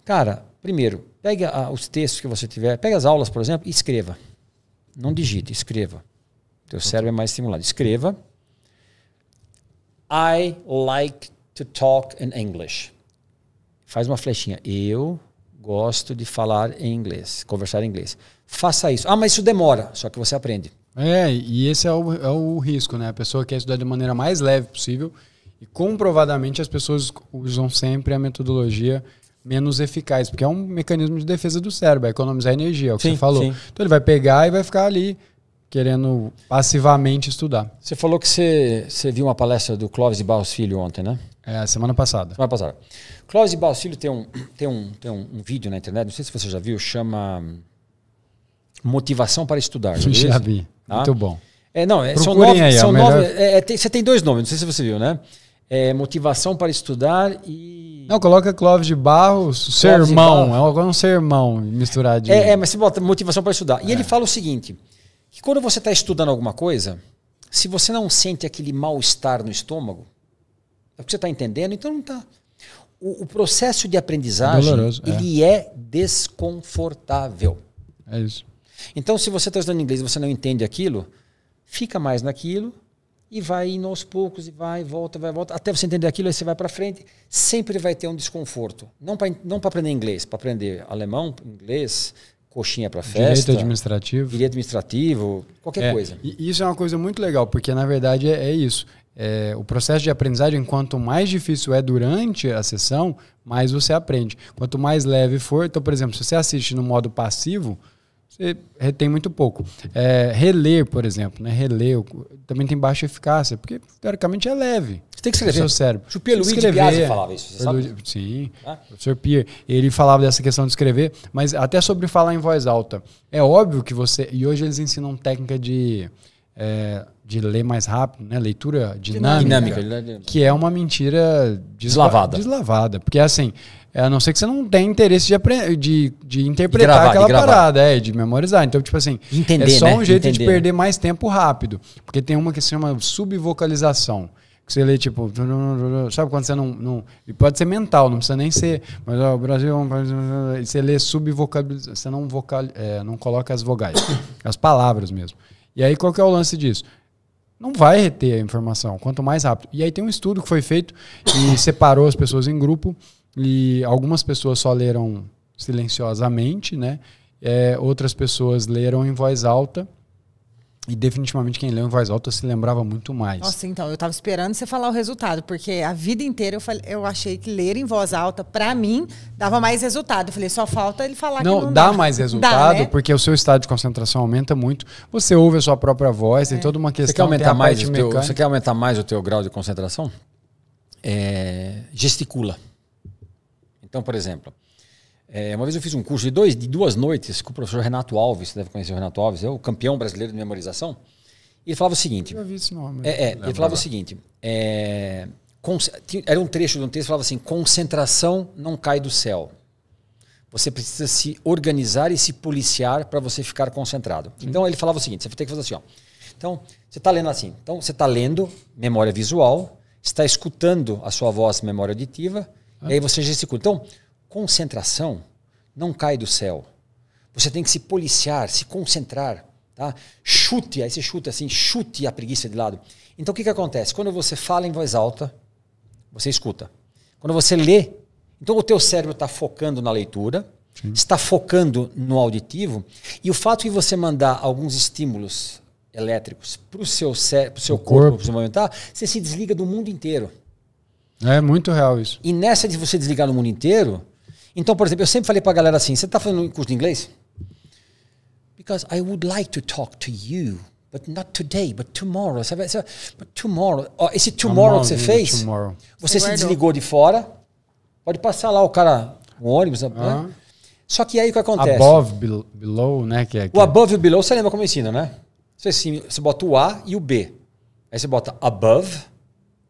cara, primeiro, pega os textos que você tiver, pega as aulas, por exemplo, e escreva. Não digite, escreva. Teu cérebro é mais estimulado. Escreva. I like to talk in English. Faz uma flechinha. Eu gosto de falar em inglês, conversar em inglês. Faça isso. Mas isso demora, só que você aprende. E esse é o risco, né? A pessoa quer estudar de maneira mais leve possível E comprovadamente as pessoas usam sempre a metodologia menos eficaz, porque é um mecanismo de defesa do cérebro, é economizar energia, é o que você falou. Sim. Então ele vai pegar e vai ficar ali querendo passivamente estudar. Você falou que você viu uma palestra do Clóvis de Barros Filho ontem, né? É, semana passada. Semana passada. Clóvis de Barros Filho tem um vídeo na internet, não sei se você já viu, chama Motivação para Estudar. Já vi, muito bom. São nove, você tem 2 nomes, não sei se você viu, né? Motivação para Estudar e... Não, coloca Clóvis de Barros, sermão, é um sermão misturadinho. Mas você bota Motivação para Estudar. E ele fala o seguinte, que quando você está estudando alguma coisa, se você não sente aquele mal-estar no estômago, é porque você está entendendo, então não está. O processo de aprendizagem, ele é desconfortável. É isso. Então, se você está estudando inglês e você não entende aquilo, fica mais naquilo e vai indo aos poucos, e vai, volta, até você entender aquilo, aí você vai para frente. Sempre vai ter um desconforto. Não para aprender inglês, para aprender alemão, inglês, coxinha para festa. Direito administrativo, qualquer coisa. E isso é uma coisa muito legal, porque na verdade é isso. O processo de aprendizagem, quanto mais difícil é durante a sessão, mais você aprende. Quanto mais leve for, então, por exemplo, se você assiste no modo passivo, você retém muito pouco. Reler, por exemplo, né? Reler também tem baixa eficácia, porque teoricamente é leve. Você tem que escrever. O seu cérebro. O Pierluigi de Biasi falava isso, você sabe? Sim, o professor Pierre. Ele falava dessa questão de escrever, mas até sobre falar em voz alta. É óbvio que você... E hoje eles ensinam técnica de ler mais rápido, né? Leitura dinâmica. Que é uma mentira deslavada. Porque assim... A não ser que você não tenha interesse de interpretar aquela parada, de memorizar. Então, tipo assim, entender, é só um jeito de perder mais tempo rápido. Porque tem uma que se chama subvocalização. Que você lê, tipo... Sabe quando você não... E pode ser mental, não precisa nem ser... Mas o Brasil é um país... Você lê subvocalização. Você não coloca as vogais. As palavras mesmo. E aí, qual que é o lance disso? Não vai reter a informação, quanto mais rápido. E aí tem um estudo que foi feito e separou as pessoas em grupo. E algumas pessoas só leram silenciosamente, né? Outras pessoas leram em voz alta. E definitivamente quem leu em voz alta se lembrava muito mais. Nossa, então, eu estava esperando você falar o resultado, porque a vida inteira eu achei que ler em voz alta, para mim, dava mais resultado. Eu falei, só falta ele falar que não dá. Dá mais resultado, né? Porque o seu estado de concentração aumenta muito. Você ouve a sua própria voz, tem toda uma questão... Você quer aumentar mais o teu grau de concentração? Gesticula. Então, por exemplo, uma vez eu fiz um curso de 2 noites com o professor Renato Alves, você deve conhecer o Renato Alves, é o campeão brasileiro de memorização. E ele falava o seguinte... Eu vi esse nome. Ele falava o seguinte, era um trecho de um texto que falava assim, concentração não cai do céu. Você precisa se organizar e se policiar para você ficar concentrado. Então ele falava o seguinte, você tem que fazer assim, ó. Então, você está lendo assim. Então, você está lendo memória visual, está escutando a sua voz, memória auditiva, e aí você gesticula. Então, concentração não cai do céu. Você tem que se policiar, se concentrar. Tá? Chute, aí você chuta assim, chute a preguiça de lado. Então, o que acontece? Quando você fala em voz alta, você escuta. Quando você lê, então o teu cérebro está focando na leitura, está focando no auditivo, e o fato de você mandar alguns estímulos elétricos para o seu corpo, para se movimentar, você se desliga do mundo inteiro. É muito real isso. E nessa de você desligar no mundo inteiro... Então, por exemplo, eu sempre falei pra galera assim, você tá fazendo um curso de inglês? Because I would like to talk to you, but not today, but tomorrow. But tomorrow. Esse tomorrow que você fez, você se desligou de fora, pode passar lá o ônibus. Só que aí o que acontece? Above, below, né? O above e o below, você lembra como ensina, né? Você bota o A e o B. Aí você bota above...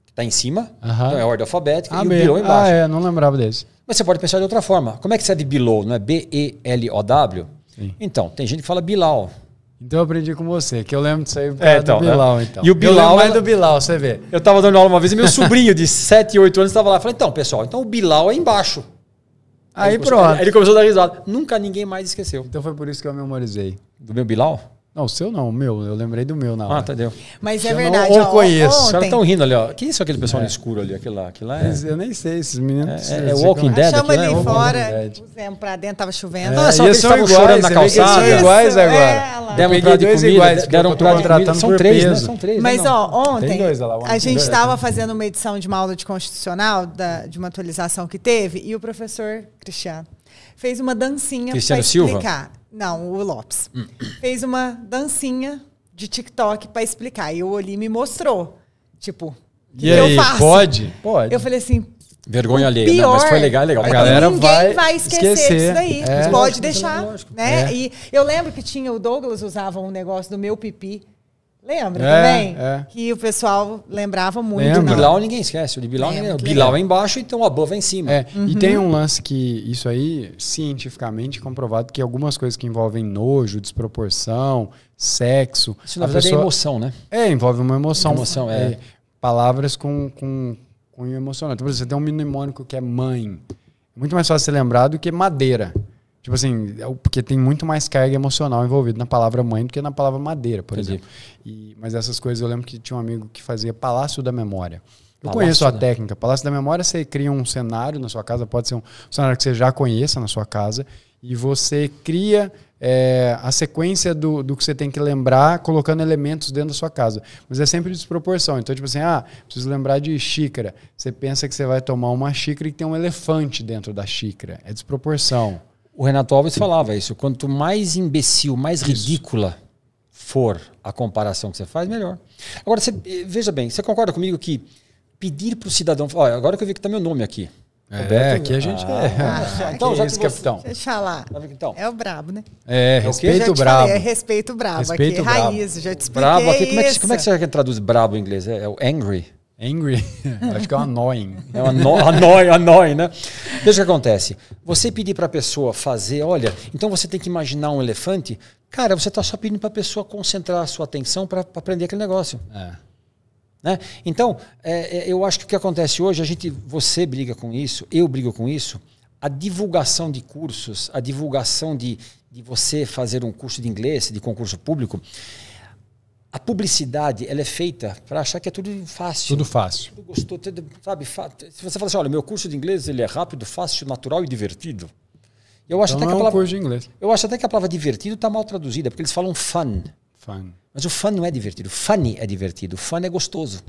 Está em cima, então é a ordem alfabética, e o below embaixo. Não lembrava desse. Mas você pode pensar de outra forma. Como é que serve below? Não é B-E-L-O-W? Sim. Então, tem gente que fala Bilal. Então eu aprendi com você, que eu lembro disso aí do Bilal. Então. E o Bilal, eu lembro mais do Bilal, você vê. Eu estava dando aula uma vez e meu sobrinho de 7, 8 anos estava lá. Eu falei, então, pessoal, o Bilal é embaixo. Aí pronto. Aí ele começou a dar risada. Nunca ninguém mais esqueceu. Então foi por isso que eu memorizei. Do meu Bilal? Não, o seu não, o meu. Eu lembrei do meu na hora. Tá, deu. Mas é verdade. Eu conheço. Os caras estão rindo ali, ó. Que isso aquele pessoal no escuro ali? Aquilo lá Eu nem sei, esses meninos... É Walking Dead? Chama ali né? fora, pusemos pra dentro, tava chovendo. Só eles estavam chorando na calçada. São iguais agora. Deram um prato de comida, iguais, deram um prato de comida. São três, né? São três. Mas, ó, ontem, lá, a gente estava fazendo uma edição de uma aula de constitucional, de uma atualização que teve, e o professor Cristiano fez uma dancinha para explicar. Silva? Não, o Lopes. Fez uma dancinha de TikTok para explicar. E o Oli me mostrou. Tipo, o que aí, eu faço? Pode? Pode. Eu falei assim... Vergonha alheia. Não, mas foi legal, legal. A galera ninguém vai esquecer disso daí. Pode deixar. Lógico. Né? E eu lembro que tinha o Douglas usava um negócio do meu pipi. Lembra também? Que o pessoal lembrava muito. O Bilal ninguém esquece. O de Bilal, Bilal é embaixo, então o above é em cima. E tem um lance que isso aí, cientificamente comprovado, que algumas coisas que envolvem nojo, desproporção, sexo... Isso na verdade é emoção, né? Envolve uma emoção. Emoção, palavras com emocionante. Por exemplo, você tem um mnemônico que é mãe. É muito mais fácil ser lembrado do que madeira. Tipo assim, porque tem muito mais carga emocional envolvida na palavra mãe do que na palavra madeira, por exemplo. Mas essas coisas, eu lembro que tinha um amigo que fazia Palácio da Memória. Eu conheço a técnica. Palácio da Memória, você cria um cenário na sua casa, pode ser um cenário que você já conheça na sua casa, e você cria a sequência do que você tem que lembrar, colocando elementos dentro da sua casa. Mas é sempre desproporção. Então, tipo assim, preciso lembrar de xícara. Você pensa que você vai tomar uma xícara e tem um elefante dentro da xícara. É desproporção. O Renato Alves falava isso. Quanto mais imbecil, mais ridícula for a comparação que você faz, melhor. Agora, veja bem, você concorda comigo que pedir para o cidadão... Olha, agora que eu vi que está meu nome aqui. Roberto, aqui a gente então, já esse capitão. Deixa eu falar. Então. É o brabo, né? Respeito brabo. Respeito brabo. Respeito aqui, brabo. Raiz, já te expliquei brabo aqui. isso. Como é que você traduz brabo em inglês? É o angry? Angry? Acho que é o annoying. É o annoying, né? Veja o que acontece. Você pedir para a pessoa fazer, olha, então você tem que imaginar um elefante, cara, você está só pedindo para a pessoa concentrar a sua atenção para aprender aquele negócio. Né? Então, eu acho que o que acontece hoje, você briga com isso, eu brigo com isso, a divulgação de cursos, a divulgação de você fazer um curso de inglês, de concurso público, a publicidade, ela é feita para achar que é tudo fácil. Tudo fácil. Tudo gostoso, sabe? Se você fala assim, olha, meu curso de inglês ele é rápido, fácil, natural e divertido. Eu acho então até que é um curso de inglês. Eu acho até que a palavra divertido está mal traduzida, porque eles falam fun. Mas o fun não é divertido. Funny é divertido. Fun é gostoso.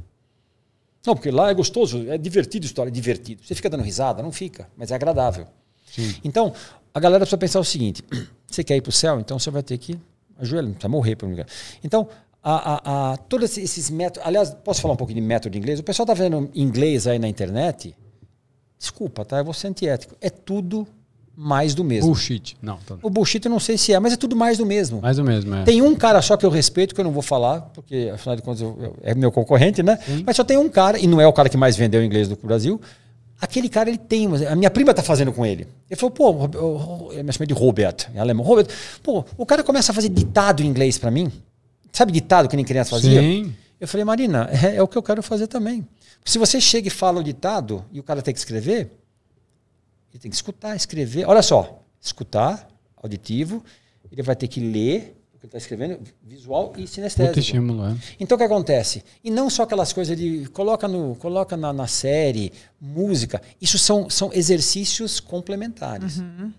Não, porque lá é gostoso, é divertido, história é divertido. Você fica dando risada? Não fica, mas é agradável. Sim. Então, a galera precisa pensar o seguinte, você quer ir para o céu? Então você vai ter que ajoelhar, não precisa morrer. Então, todos esses métodos... Aliás, posso falar um pouquinho de método de inglês? O pessoal está vendo inglês aí na internet. Desculpa, tá? Eu vou ser antiético. É tudo mais do mesmo. Bullshit. Não, o bullshit eu não sei se mas é tudo mais do mesmo. Mais do mesmo, é. Tem um cara só que eu respeito, que eu não vou falar, porque afinal de contas é meu concorrente, né? Sim. Mas só tem um cara, e não é o cara que mais vendeu inglês do Brasil. Aquele cara, ele tem... A minha prima tá fazendo com ele. Ele falou, eu me chamei de Robert, em alemão. Robert, o cara começa a fazer ditado em inglês para mim. Sabe ditado que nem criança fazia? Sim. Eu falei, Marina, é o que eu quero fazer também. Se você chega e fala o ditado e o cara tem que escrever, ele tem que escutar, escrever. Olha só, escutar, auditivo, ele vai ter que ler o que ele está escrevendo, visual e sinestésico. Muito estímulo, é. Então o que acontece? E não só aquelas coisas de coloca na série, música. Isso são exercícios complementares. Uhum.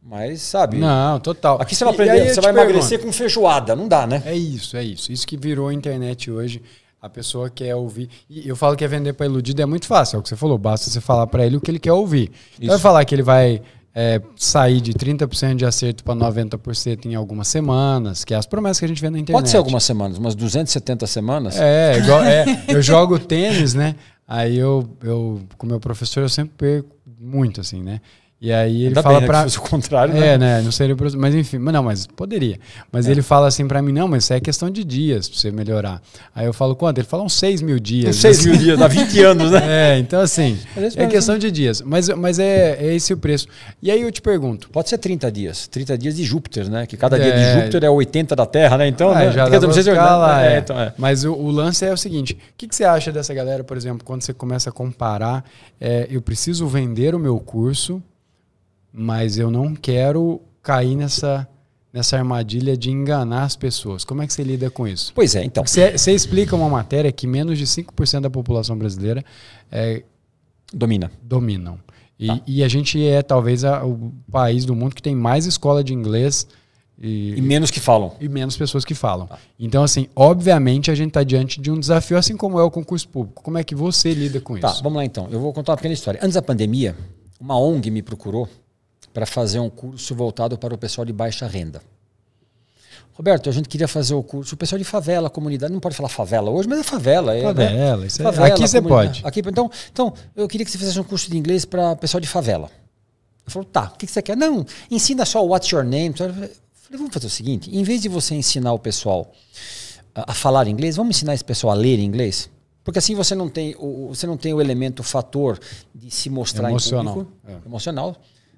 Mas, sabe... Não, total. Aqui você vai aprender, você vai emagrecer com feijoada, não dá, né? É isso. Isso que virou a internet hoje. A pessoa quer ouvir. E eu falo que é vender para iludido é muito fácil. É o que você falou. Basta você falar para ele o que ele quer ouvir. Então vai falar que ele vai sair de 30% de acerto para 90% em algumas semanas, que é as promessas que a gente vê na internet. Pode ser algumas semanas, umas 270 semanas. Eu jogo tênis, né? Aí eu com o meu professor, eu sempre perco muito, assim, né? E aí ele fala para o contrário, né? Né? Não seria, mas enfim, mas poderia. Mas ele fala assim para mim, não, mas isso é questão de dias para você melhorar. Aí eu falo quanto? Ele fala uns 6 mil dias. Uns 6 mil dias, dá 20 anos, né? Então assim, é questão de dias. Mas é esse o preço. E aí eu te pergunto. Pode ser 30 dias. 30 dias de Júpiter, né? Que cada dia de Júpiter é 80 da Terra, né? Então, né? Já dá lá, Mas o lance é o seguinte, o que você acha dessa galera, por exemplo, quando você começa a comparar, eu preciso vender o meu curso, mas eu não quero cair nessa armadilha de enganar as pessoas? Como é que você lida com isso? Pois é, então. Você explica uma matéria que menos de 5% da população brasileira dominam. E a gente é talvez o país do mundo que tem mais escola de inglês e menos que falam. E menos pessoas que falam. Tá. Então, assim, obviamente a gente está diante de um desafio, assim como é o concurso público. Como é que você lida com isso? Tá, vamos lá então. Eu vou contar uma pequena história. Antes da pandemia, uma ONG me procurou para fazer um curso voltado para o pessoal de baixa renda. Roberto, a gente queria fazer o curso, o pessoal de favela, comunidade, não pode falar favela hoje, mas é favela. Favela, né? Isso é, favela, aqui você pode. Aqui, então, eu queria que você fizesse um curso de inglês para o pessoal de favela. Eu falei, tá, o que você quer? Não, ensina só what's your name. Eu falei, vamos fazer o seguinte, em vez de você ensinar o pessoal a falar inglês, vamos ensinar esse pessoal a ler inglês? Porque assim você não tem o elemento, o fator de se mostrar emocional. Em público, emocional.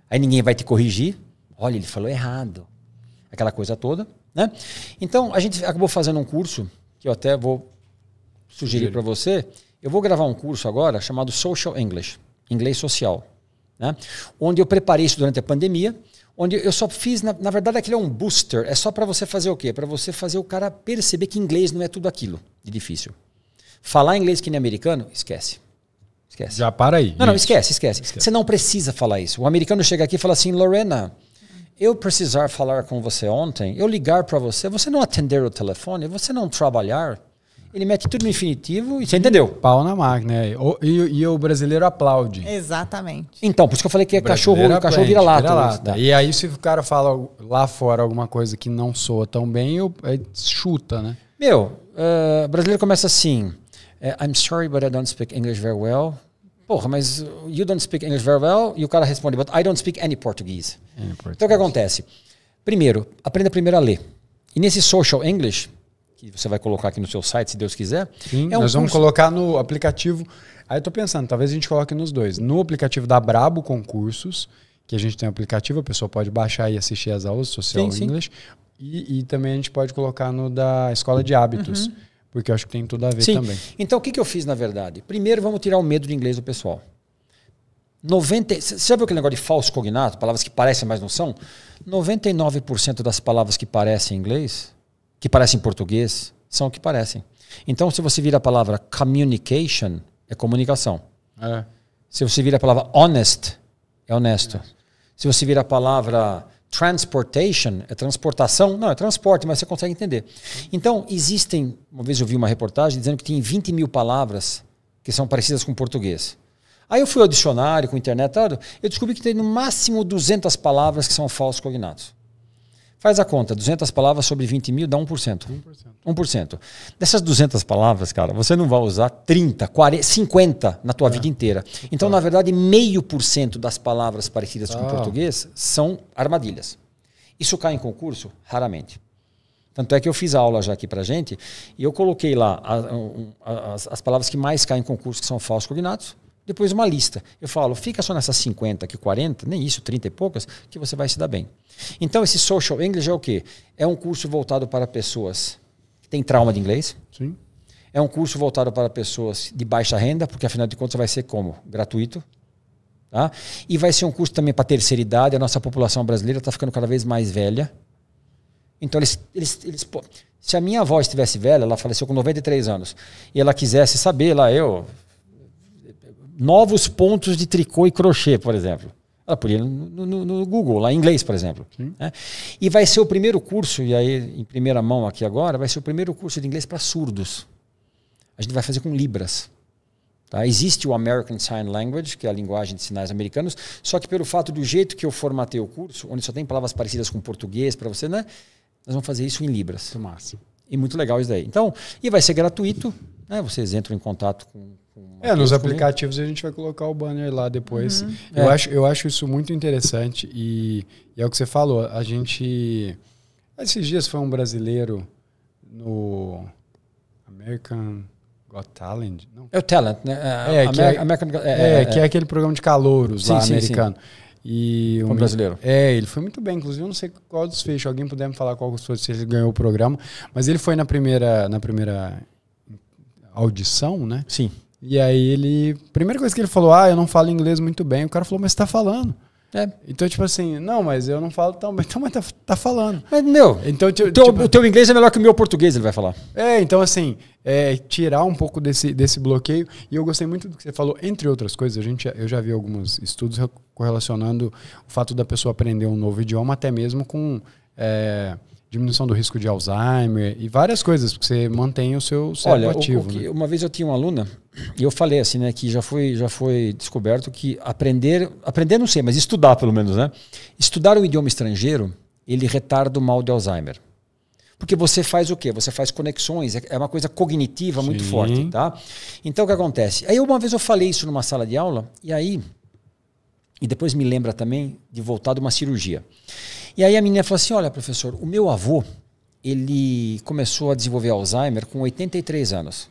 Aí ninguém vai te corrigir. Olha, ele falou errado. Aquela coisa toda. Né? Então, a gente acabou fazendo um curso, que eu até vou sugerir para você. Eu vou gravar um curso agora chamado Social English, inglês social. Né? Onde eu preparei isso durante a pandemia, onde eu só fiz, na verdade aquilo é um booster, é só para você fazer o quê? Para você fazer o cara perceber que inglês não é tudo aquilo de difícil. Falar inglês que nem americano, esquece. Já para aí. Não, esquece. Você não precisa falar isso. O americano chega aqui e fala assim, Lorena, eu precisar falar com você ontem, eu ligar para você, você não atender o telefone, você não trabalhar, ele mete tudo no infinitivo e você entendeu? Pau na máquina. E o brasileiro aplaude. Exatamente. Então, por isso que eu falei que é cachorro vira lata. E aí se o cara fala lá fora alguma coisa que não soa tão bem, chuta, né? Brasileiro começa assim, I'm sorry, but I don't speak English very well. Porra, mas you don't speak English very well? E o cara responde, but I don't speak any Portuguese. Então o que acontece? Primeiro, aprenda primeiro a ler. E nesse Social English, que você vai colocar aqui no seu site, se Deus quiser. Sim, nós vamos colocar no aplicativo. Aí eu tô pensando, talvez a gente coloque nos dois. No aplicativo da Brabo Concursos, que a gente tem um aplicativo, a pessoa pode baixar e assistir as aulas Social English. E também a gente pode colocar no da Escola de Hábitos. Porque eu acho que tem tudo a ver também. Então, o que eu fiz, na verdade? Primeiro, vamos tirar o medo de inglês do pessoal. Você já viu aquele negócio de falso cognato? Palavras que parecem, mas não são? 99% das palavras que parecem em inglês, que parecem em português, são o que parecem. Então, se você vira a palavra communication, é comunicação. Se você vira a palavra honest, é honesto. Se você vira a palavra transportation, é transportação? Não, é transporte, mas você consegue entender. Então, uma vez eu vi uma reportagem dizendo que tem 20 mil palavras que são parecidas com português. Aí eu fui ao dicionário, com a internet, eu descobri que tem no máximo 200 palavras que são falsos cognatos. Faz a conta, 200 palavras sobre 20 mil dá 1%. 1%. Dessas 200 palavras, cara, você não vai usar 30, 40, 50 na tua vida inteira. Então, na verdade, 0,5% das palavras parecidas com português são armadilhas. Isso cai em concurso? Raramente. Tanto é que eu fiz a aula já aqui pra gente e eu coloquei lá as palavras que mais caem em concurso, que são falsos cognatos. Depois uma lista. Eu falo, fica só nessas 50 aqui, 40, nem isso, 30 e poucas, que você vai se dar bem. Então esse Social English é o quê? É um curso voltado para pessoas que têm trauma de inglês. Sim. É um curso voltado para pessoas de baixa renda, porque afinal de contas vai ser como? Gratuito. Tá? E vai ser um curso também para terceira idade. A nossa população brasileira está ficando cada vez mais velha. Então se a minha avó estivesse velha, ela faleceu com 93 anos, e ela quisesse saber novos pontos de tricô e crochê, por exemplo. Ela podia ir no Google, lá em inglês, por exemplo. Né? E vai ser o primeiro curso, e aí em primeira mão aqui agora, vai ser o primeiro curso de inglês para surdos. A gente vai fazer com libras. Tá? Existe o American Sign Language, que é a linguagem de sinais americanos, só que pelo fato do jeito que eu formatei o curso, onde só tem palavras parecidas com português para você, né? Nós vamos fazer isso em libras. Massa. E muito legal isso daí. Então, e vai ser gratuito, né? Vocês entram em contato com nos aplicativos a gente vai colocar o banner lá depois. Eu acho isso muito interessante e é o que você falou. A gente... Esses dias foi um brasileiro no American Got Talent. Não. É o Talent, né? Que é aquele programa de calouros lá, americano. Sim. E um brasileiro. Ele foi muito bem. Inclusive, eu não sei qual dos fechos. Alguém puder me falar qual foi, se ele ganhou o programa. Mas ele foi na primeira audição, né? Sim. E aí primeira coisa que ele falou, eu não falo inglês muito bem. O cara falou, mas você tá falando. Então, tipo assim, não, mas eu não falo tão bem. Então, mas tá falando. Mas, meu, então, o teu inglês é melhor que o meu português, ele vai falar. Então, assim, tirar um pouco desse bloqueio. E eu gostei muito do que você falou, entre outras coisas. Eu já vi alguns estudos correlacionando o fato da pessoa aprender um novo idioma, até mesmo com diminuição do risco de Alzheimer e várias coisas, porque você mantém o seu cérebro ativo. Né? Uma vez eu tinha uma aluna, e eu falei assim, né, que já foi descoberto que aprender não sei, mas estudar pelo menos, né? Estudar um idioma estrangeiro, ele retarda o mal de Alzheimer. Porque você faz o quê? Você faz conexões, é uma coisa cognitiva muito forte, tá? Então o que acontece? Aí uma vez eu falei isso numa sala de aula, e depois me lembra também de voltar de uma cirurgia. E aí a menina falou assim, olha, professor, o meu avô, ele começou a desenvolver Alzheimer com 83 anos.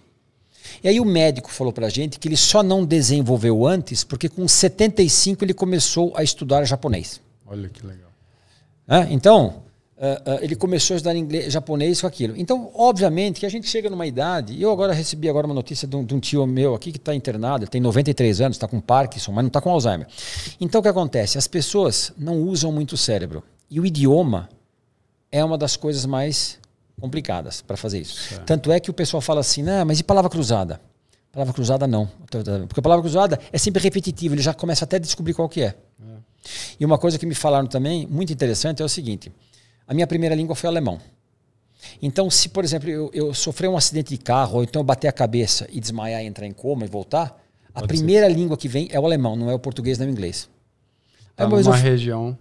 E aí o médico falou pra gente que ele só não desenvolveu antes porque com 75 ele começou a estudar japonês. Olha que legal. Então, ele começou a estudar inglês, japonês com aquilo. Então, obviamente, que a gente chega numa idade... Eu recebi agora uma notícia de um tio meu aqui que está internado, ele tem 93 anos, está com Parkinson, mas não está com Alzheimer. Então, o que acontece? As pessoas não usam muito o cérebro. E o idioma é uma das coisas mais complicadas para fazer isso. Tanto é que o pessoal fala assim, mas e palavra cruzada? Palavra cruzada não. Porque a palavra cruzada é sempre repetitiva, ele já começa até a descobrir qual que é. E uma coisa que me falaram também, muito interessante, é o seguinte... A minha primeira língua foi alemão. Então, se, por exemplo, eu sofrer um acidente de carro, ou então eu bater a cabeça e desmaiar, entrar em coma e voltar, a primeira língua que vem é o alemão, não é o português nem o inglês. Tá numa região,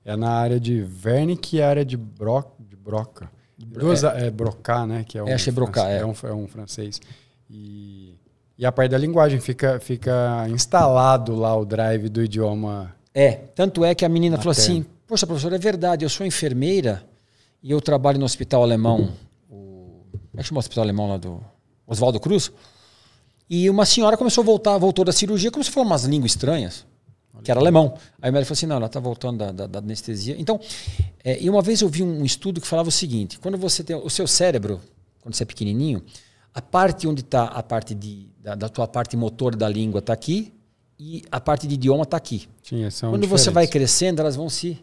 na área de Wernicke e a área de Broca. Broca, né? Que é um francês. E a parte da linguagem fica instalado lá o drive do idioma. Tanto é que a menina falou assim, poxa, professor, é verdade, eu sou enfermeira e eu trabalho no hospital alemão, como é que chama o hospital alemão lá do Oswaldo Cruz? E uma senhora voltou da cirurgia, começou a falar umas línguas estranhas, que era alemão. Aí o médico falou assim, não, ela está voltando da anestesia. Então, e uma vez eu vi um estudo que falava o seguinte, quando você tem o seu cérebro, quando você é pequenininho, a parte onde está a parte da tua parte motor da língua está aqui e a parte de idioma está aqui. Quando você vai crescendo, elas vão se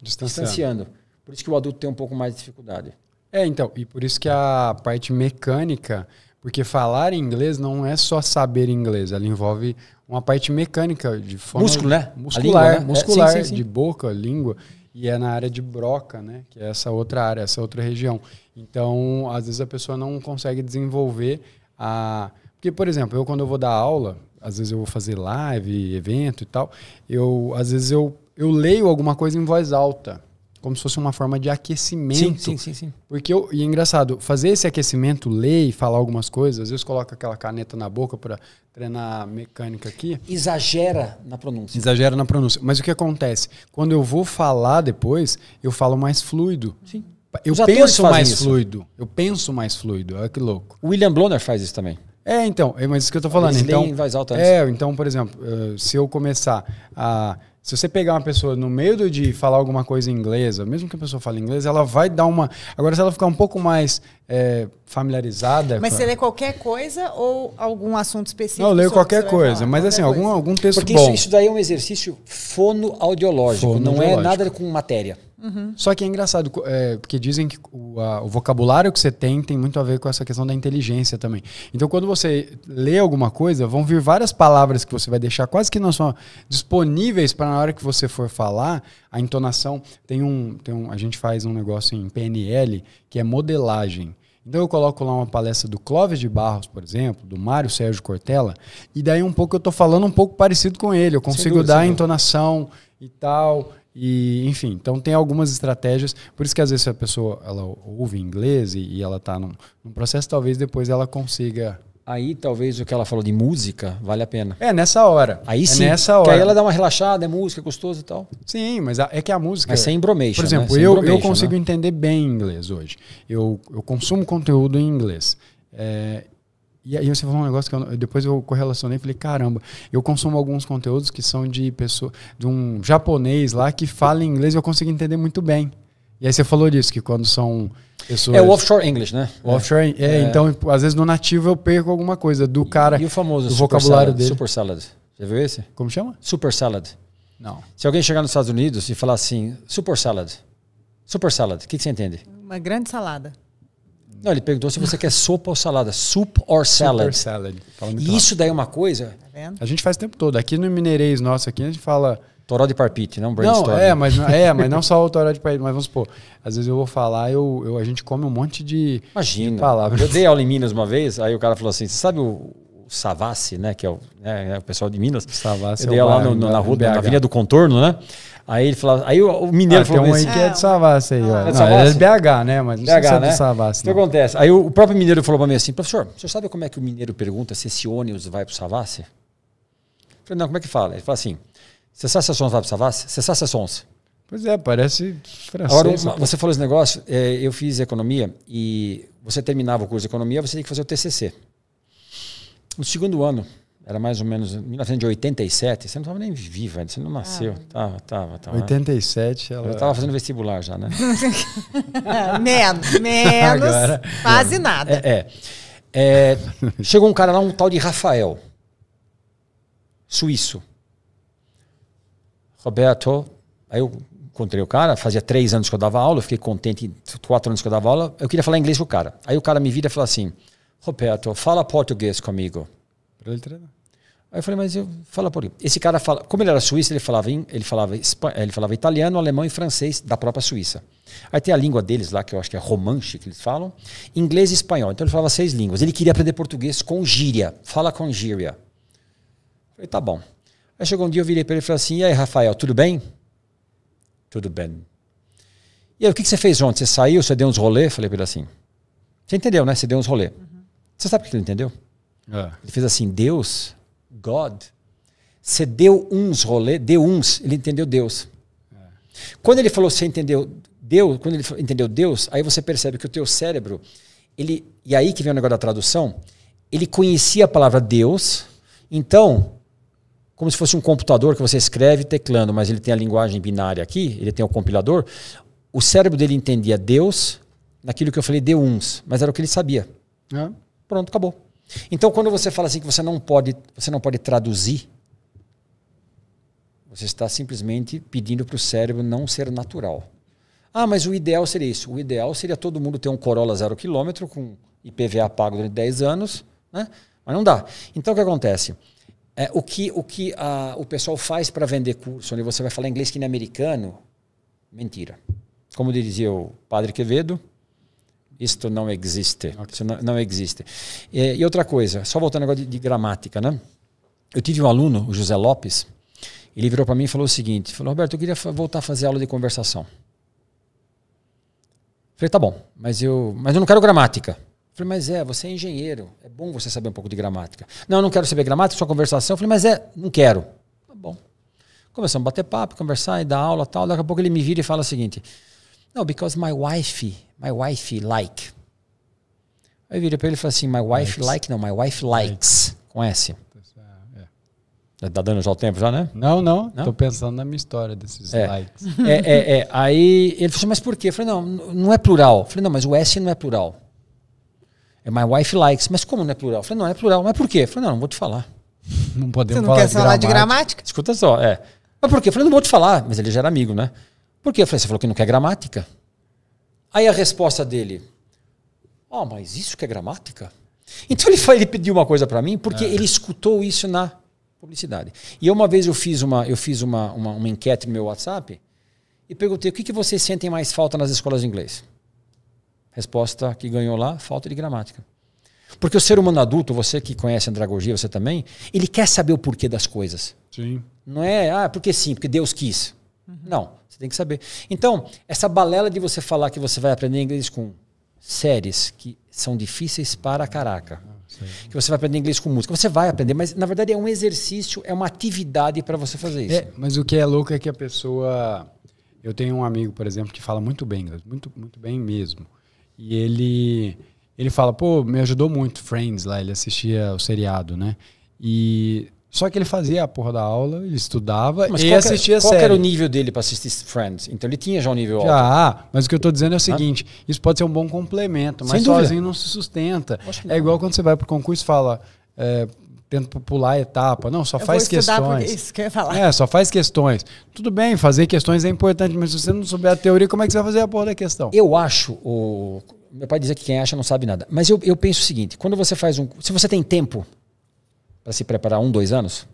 distanciando. Por isso que o adulto tem um pouco mais de dificuldade. Então, e por isso que a parte mecânica, porque falar inglês não é só saber inglês, ela envolve uma parte mecânica de músculo, né? Muscular, sim. De boca, língua, e é na área de Broca, né? Que é essa outra área, essa outra região. Então, às vezes a pessoa não consegue desenvolver porque, por exemplo, quando eu vou dar aula, às vezes eu vou fazer live, evento e tal, às vezes eu leio alguma coisa em voz alta, como se fosse uma forma de aquecimento. Sim. Porque e é engraçado, fazer esse aquecimento, ler e falar algumas coisas, às vezes coloca aquela caneta na boca para treinar mecânica aqui. Exagera na pronúncia. Mas o que acontece? Quando eu vou falar depois, eu falo mais fluido. Sim. Eu penso mais fluido. Olha que louco. O William Bloner faz isso também. Então, mas isso que eu tô falando. Então, em voz alta então, por exemplo, se eu começar se você pegar uma pessoa no meio de falar alguma coisa em inglês, mesmo que a pessoa fale inglês, ela vai dar uma... Agora, se ela ficar um pouco mais familiarizada... Mas você lê qualquer coisa ou algum assunto específico? Não, eu leio qualquer coisa, mas assim, algum texto porque bom. Porque isso daí é um exercício fonoaudiológico, não é nada com matéria. Uhum. Só que é engraçado, porque dizem que o vocabulário que você tem muito a ver com essa questão da inteligência também. Então, quando você lê alguma coisa, vão vir várias palavras que você vai deixar quase que não são disponíveis para na hora que você for falar, a entonação. A gente faz um negócio em PNL que é modelagem. Então eu coloco lá uma palestra do Clóvis de Barros, por exemplo, do Mário Sérgio Cortella, e daí eu tô falando um pouco parecido com ele. Eu consigo dar a entonação e tal... E, enfim, então tem algumas estratégias, por isso que às vezes a pessoa ela ouve inglês e ela está num processo, talvez depois ela consiga... Aí talvez o que ela falou de música vale a pena. Nessa hora. Aí sim, nessa hora. Que aí ela dá uma relaxada, é música, é gostoso e tal. Sim, mas é que a música... Mas sem embromation, por exemplo, né? eu consigo entender bem inglês hoje. Eu consumo conteúdo em inglês. E aí você falou um negócio que depois eu correlacionei e falei, caramba, eu consumo alguns conteúdos que são de um japonês lá que fala inglês e eu consigo entender muito bem. E aí você falou disso, que quando são pessoas... É o offshore English, né? O offshore, então às vezes no nativo eu perco alguma coisa do cara, e o famoso do vocabulário dele. Super Salad, já viu esse? Como chama? Super Salad. Não. Se alguém chegar nos Estados Unidos e falar assim, super salad, o que você entende? Uma grande salada. Não, ele perguntou se você quer sopa ou salada. Soup or salad. Super salad. E isso daí é uma coisa... Tá vendo? A gente faz o tempo todo. Aqui no Mineirês nosso, aqui a gente fala... Toró de parpite, não Não, brainstorm. mas não só o toró de parpite. Mas vamos supor, às vezes eu vou falar, a gente come um monte de palavras. Eu dei aula em Minas uma vez, aí o cara falou assim, você sabe o Savassi, né, que é o pessoal de Minas? Savassi eu dei aula lá na rua, na Avenida do Contorno, né? Aí ele falava, aí o mineiro falou tem um assim, aí que é de Savassi aí, ó. É de Não, Savassi? é de BH, né? Mas não sei se é né? de Savassi. O que acontece? Aí o próprio mineiro falou pra mim assim, professor, o senhor sabe como é que o mineiro pergunta se esse ônibus vai pro Savassi? Eu falei, não, como é que fala? Ele fala assim, você sabe se a Sons vai pro Savassi? Você sabe se a Sons? Pois é, parece francês. Agora, você falou esse negócio, eu fiz economia e você terminava o curso de economia, você tinha que fazer o TCC. No segundo ano, era mais ou menos 1987, você não estava nem viva, você não nasceu. Tava. 87, ela... Eu estava fazendo vestibular já, né? Menos. Agora, quase nada. Chegou um cara lá, um tal de Rafael, suíço. Roberto, aí eu encontrei o cara, fazia 3 anos que eu dava aula, eu fiquei contente, 4 anos que eu dava aula, eu queria falar inglês com o cara. Aí o cara me vira e fala assim, Roberto, fala português comigo. Pra ele treinar. Aí eu falei, mas eu falo português. Esse cara fala, como ele era suíço, ele falava italiano, alemão e francês da própria Suíça. Aí tem a língua deles lá, que eu acho que é romanche, que eles falam, inglês e espanhol. Então ele falava 6 línguas. Ele queria aprender português com gíria. Fala com gíria. Eu falei, tá bom. Aí chegou um dia, eu virei para ele e falei assim, e aí, Rafael, tudo bem? Tudo bem. E aí, o que você fez ontem? Você saiu, você deu uns rolê? Falei para ele assim. Você entendeu, né? Você deu uns rolê. Uhum. Você sabe o que ele entendeu? Ele fez assim, Deus, God, você deu uns rolê, deu uns, ele entendeu Deus. Quando ele falou, você entendeu Deus, quando ele entendeu Deus, aí você percebe que o teu cérebro, e aí que vem o negócio da tradução, ele conhecia a palavra Deus, então, como se fosse um computador que você escreve teclando, mas ele tem a linguagem binária aqui, ele tem o compilador, o cérebro dele entendia Deus naquilo que eu falei, deu uns, mas era o que ele sabia. Pronto, acabou. Então, quando você fala assim que você não pode traduzir, você está simplesmente pedindo para o cérebro não ser natural. Ah, mas o ideal seria isso. O ideal seria todo mundo ter um Corolla 0 km com IPVA pago durante 10 anos, né? Mas não dá. Então, o que acontece? O que o pessoal faz para vender curso, onde você vai falar inglês que nem americano, mentira. Como dizia o Padre Quevedo, isto não existe. Isso não existe. E outra coisa, só voltando agora de gramática, né? Eu tive um aluno, o José Lopes, ele virou para mim e falou o seguinte, falou, Roberto, eu queria voltar a fazer aula de conversação. Falei, tá bom, mas eu não quero gramática. Falei, mas você é engenheiro, é bom você saber um pouco de gramática. Não, eu não quero saber gramática, só conversação. Falei, mas não quero. Tá bom. Começamos a bater papo, conversar e dar aula e tal. Daqui a pouco ele me vira e fala o seguinte, no, because my wife like. Aí eu virei para ele e falei assim, my wife like, não, my wife likes, com S. Tá dando já o tempo já, né? Não? Tô pensando na minha história desses likes. Aí ele falou assim, mas por quê? Eu falei, não é plural. Eu falei, não, mas o S não é plural. É my wife likes. Mas como não é plural? Eu falei, não é plural. Mas por quê? Eu falei, não vou te falar. Não podemos falar. Você não quer falar de gramática? Escuta só, Mas por quê? Eu falei, não vou te falar. Mas ele já era amigo, né? Por quê? Eu falei, você falou que não quer gramática. Aí a resposta dele, mas isso que é gramática? Então ele pediu uma coisa para mim, porque ele escutou isso na publicidade. E uma vez eu fiz uma enquete no meu WhatsApp e perguntei, o que vocês sentem mais falta nas escolas de inglês? Resposta que ganhou lá, falta de gramática. Porque o ser humano adulto, você que conhece a andragogia, você também, ele quer saber o porquê das coisas. Sim. Não é, porque sim, porque Deus quis. Não, você tem que saber. Então, essa balela de você falar que você vai aprender inglês com séries que são difíceis para caraca, que você vai aprender inglês com música, você vai aprender, mas na verdade é um exercício, é uma atividade para você fazer isso. Mas o que é louco é que a pessoa... Eu tenho um amigo, por exemplo, que fala muito bem inglês, muito, muito bem mesmo. E ele fala, me ajudou muito Friends lá, ele assistia o seriado, né? Só que ele fazia a porra da aula, ele estudava e assistia a série. Qual era o nível dele para assistir Friends? Então ele tinha já um nível alto. Mas o que eu tô dizendo é o seguinte, isso pode ser um bom complemento, mas sozinho não se sustenta. É igual quando você vai pro concurso e fala, tento pular a etapa. Não, só faz questões. Isso que eu ia falar. Só faz questões. Tudo bem, fazer questões é importante, mas se você não souber a teoria, como é que você vai fazer a porra da questão? Eu acho, meu pai dizia que quem acha não sabe nada, mas eu penso o seguinte, quando você faz se você tem tempo para se preparar 1, 2 anos,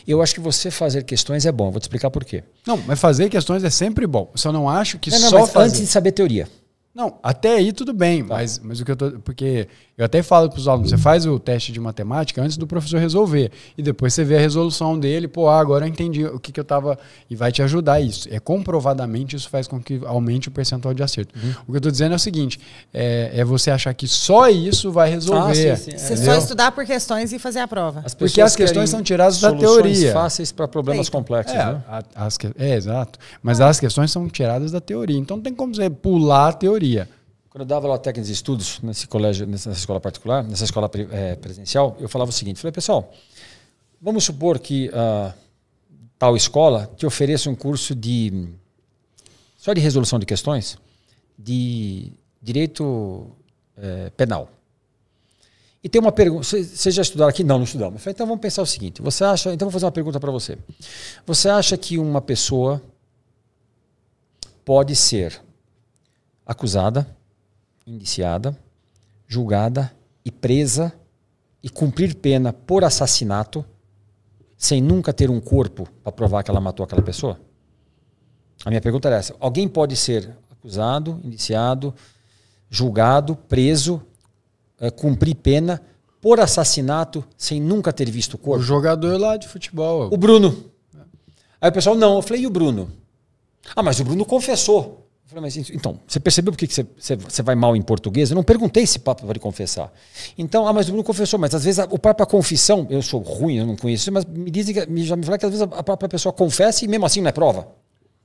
eu acho que você fazer questões é bom. Eu vou te explicar por quê. Não, mas fazer questões é sempre bom. Eu só não acho que mas fazer... antes de saber teoria. Não, até aí tudo bem, tá. mas o que eu tô... Porque eu até falo para os alunos, você faz o teste de matemática antes do professor resolver. E depois você vê a resolução dele, agora eu entendi o que eu tava... E vai te ajudar isso. Comprovadamente isso faz com que aumente o percentual de acerto. O que eu tô dizendo é o seguinte, é você achar que só isso vai resolver. Sim. Você só estudar por questões e fazer a prova. Porque as questões são tiradas da teoria. Fáceis para problemas complexos. Né? Exato. Mas as questões são tiradas da teoria. Então não tem como você pular a teoria. Quando eu dava lá técnicos de estudos nesse colégio, nessa escola particular, nessa escola presencial, eu falava o seguinte, falei, pessoal, vamos supor que tal escola te ofereça um curso só de resolução de questões de direito penal. E tem uma pergunta, vocês já estudaram aqui? Não estudamos. Eu falei, então vamos pensar o seguinte, então vou fazer uma pergunta para você. Você acha que uma pessoa pode ser acusada, indiciada, julgada e presa e cumprir pena por assassinato sem nunca ter um corpo para provar que ela matou aquela pessoa? A minha pergunta era essa. Alguém pode ser acusado, indiciado, julgado, preso, cumprir pena por assassinato sem nunca ter visto o corpo? O jogador lá de futebol. O Bruno. Aí o pessoal, não. Eu falei, e o Bruno? Mas o Bruno confessou. Eu falei, mas então, você percebeu por que você vai mal em português? Eu não perguntei se papo para ele confessar. Então, mas o Bruno confessou, mas às vezes a própria confissão, eu sou ruim, eu não conheço, mas já me falaram que às vezes a própria pessoa confessa e mesmo assim não é prova.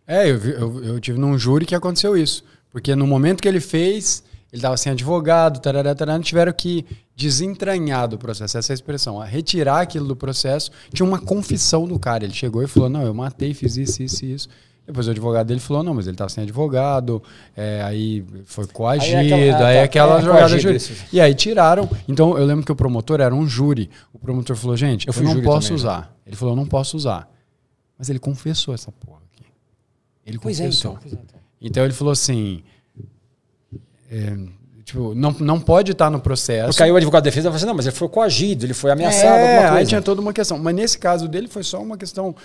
Eu tive num júri que aconteceu isso. Porque no momento que ele fez, ele estava sem advogado, tiveram que desentranhar do processo, essa é a expressão, retirar aquilo do processo. Tinha uma confissão do cara, ele chegou e falou, não, eu matei, fiz isso, isso e isso. Depois o advogado dele falou, não, mas ele estava sem advogado, aí foi coagido, aí aquela jogada jurídica. E aí tiraram. Então eu lembro que o promotor era um júri. O promotor falou, gente, eu não posso usar. Né? Ele falou, eu não posso usar. Mas ele confessou essa porra aqui. Ele confessou. Então ele falou assim, não pode estar no processo. Porque aí o advogado de defesa falou assim, não, mas ele foi coagido, ele foi ameaçado, alguma coisa. Aí tinha toda uma questão. Mas nesse caso dele foi só uma questão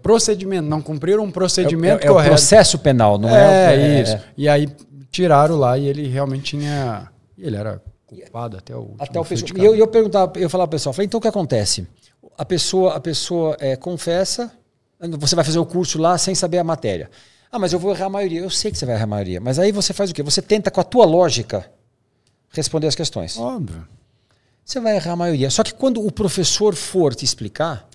procedimento, não cumpriram um procedimento correto. É o processo penal, não é? Isso. E aí tiraram lá e ele realmente tinha... E ele era culpado até o pessoal. E eu perguntava, eu falava pro pessoal, falei, então o que acontece? A pessoa confessa, você vai fazer o curso lá sem saber a matéria. Mas eu vou errar a maioria. Eu sei que você vai errar a maioria. Mas aí você faz o quê? Você tenta, com a tua lógica, responder as questões. Óbvio. Você vai errar a maioria. Só que quando o professor for te explicar,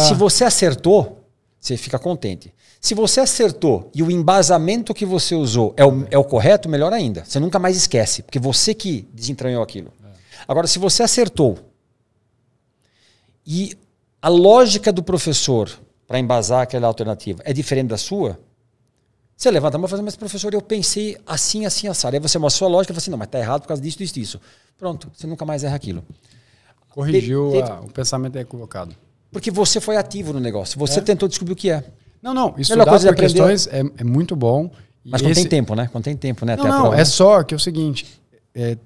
se você acertou, você fica contente. Se você acertou e o embasamento que você usou é o correto, melhor ainda. Você nunca mais esquece, porque você que desentranhou aquilo. Agora, se você acertou e a lógica do professor para embasar aquela alternativa é diferente da sua, você levanta a mão e fala, mas professor, eu pensei assim, assim, assado. Aí você mostra a sua lógica e fala assim, não, mas está errado por causa disso, disso, disso. Pronto, você nunca mais erra aquilo. Corrigiu o pensamento equivocado. Porque você foi ativo no negócio, você tentou descobrir o que é. Não, estudar por questões é muito bom. Mas quando tem tempo, né? Quando tem tempo, né? É só que é o seguinte,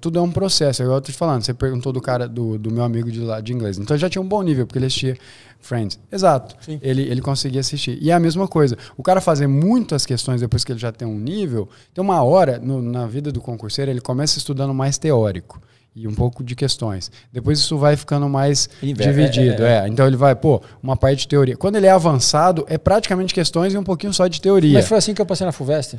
tudo é um processo. Igual eu tô te falando, você perguntou do cara, do meu amigo de inglês. Então ele já tinha um bom nível, porque ele assistia Friends. Exato. Ele conseguia assistir. E é a mesma coisa. O cara fazer muitas questões depois que ele já tem um nível, tem uma hora na vida do concurseiro, ele começa estudando mais teórico e um pouco de questões. Depois isso vai ficando mais dividido. Então ele vai, uma parte de teoria. Quando ele é avançado, é praticamente questões e um pouquinho só de teoria. Mas foi assim que eu passei na FUVEST.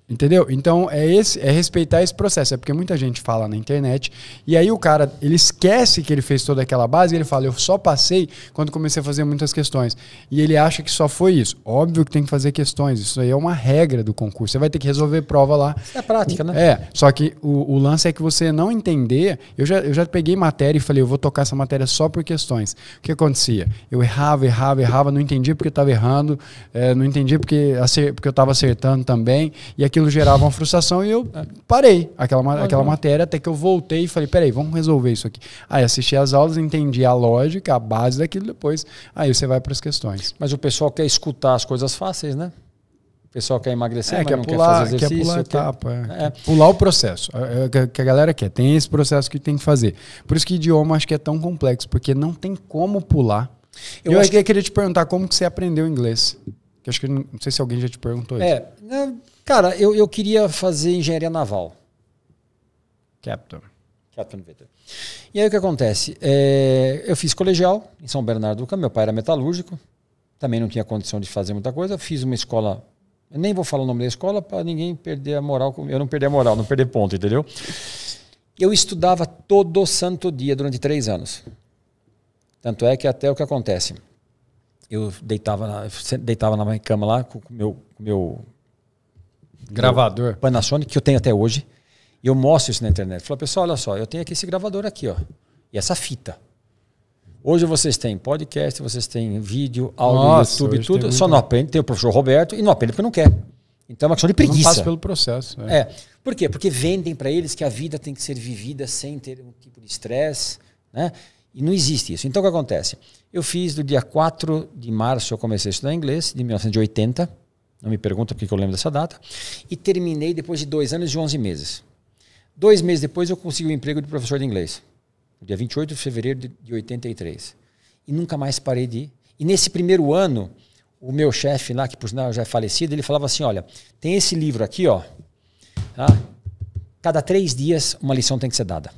Entendeu? Então é respeitar esse processo. É porque muita gente fala na internet e aí o cara, ele esquece que ele fez toda aquela base e ele fala, eu só passei quando comecei a fazer muitas questões. E ele acha que só foi isso. Óbvio que tem que fazer questões. Isso aí é uma regra do concurso. Você vai ter que resolver prova lá. Isso é prática, né? Só que o lance é que você não entender... Eu já peguei matéria e falei, eu vou tocar essa matéria só por questões. O que acontecia? Eu errava, não entendia porque eu estava errando, não entendia porque eu estava acertando também. E aquilo aquilo gerava uma frustração e eu parei aquela matéria, até que eu voltei e falei, peraí, vamos resolver isso aqui. Aí assisti as aulas, entendi a lógica, a base daquilo, depois aí você vai para as questões. Mas o pessoal quer escutar as coisas fáceis, né? O pessoal quer emagrecer, mas quer não pular, quer fazer exercício. Quer pular a etapa, quer pular o processo. Que a galera quer. Tem esse processo que tem que fazer. Por isso que idioma acho que é tão complexo, porque não tem como pular. Eu acho que eu queria te perguntar como que você aprendeu inglês. Que acho que não sei se alguém já te perguntou isso. Cara, eu queria fazer engenharia naval. Captain Victor. E aí o que acontece? Eu fiz colegial em São Bernardo do Campo. Meu pai era metalúrgico. Também não tinha condição de fazer muita coisa. Fiz uma escola... Eu nem vou falar o nome da escola para ninguém perder a moral. Eu não perder a moral, não perder ponto, entendeu? Eu estudava todo santo dia durante 3 anos. Tanto é que até o que acontece. Eu deitava na minha cama lá com o meu gravador Panasonic, que eu tenho até hoje. E eu mostro isso na internet. Falei, pessoal, olha só, eu tenho aqui esse gravador aqui, ó. E essa fita. Hoje vocês têm podcast, vocês têm vídeo, áudio, YouTube, tudo. Só não aprende, tem o professor Roberto e não aprende porque não quer. Então é uma questão de preguiça. Não passa pelo processo. Por quê? Porque vendem para eles que a vida tem que ser vivida sem ter um tipo de estresse, né? E não existe isso. Então o que acontece? Eu fiz do dia 4 de março, eu comecei a estudar inglês, de 1980. Não me pergunta porque eu lembro dessa data. E terminei depois de 2 anos e 11 meses. 2 meses depois eu consegui o emprego de professor de inglês. Dia 28 de fevereiro de 83. E nunca mais parei de ir. E nesse primeiro ano, o meu chefe lá, que por sinal já é falecido, ele falava assim, olha, tem esse livro aqui, ó. Tá? Cada 3 dias uma lição tem que ser dada.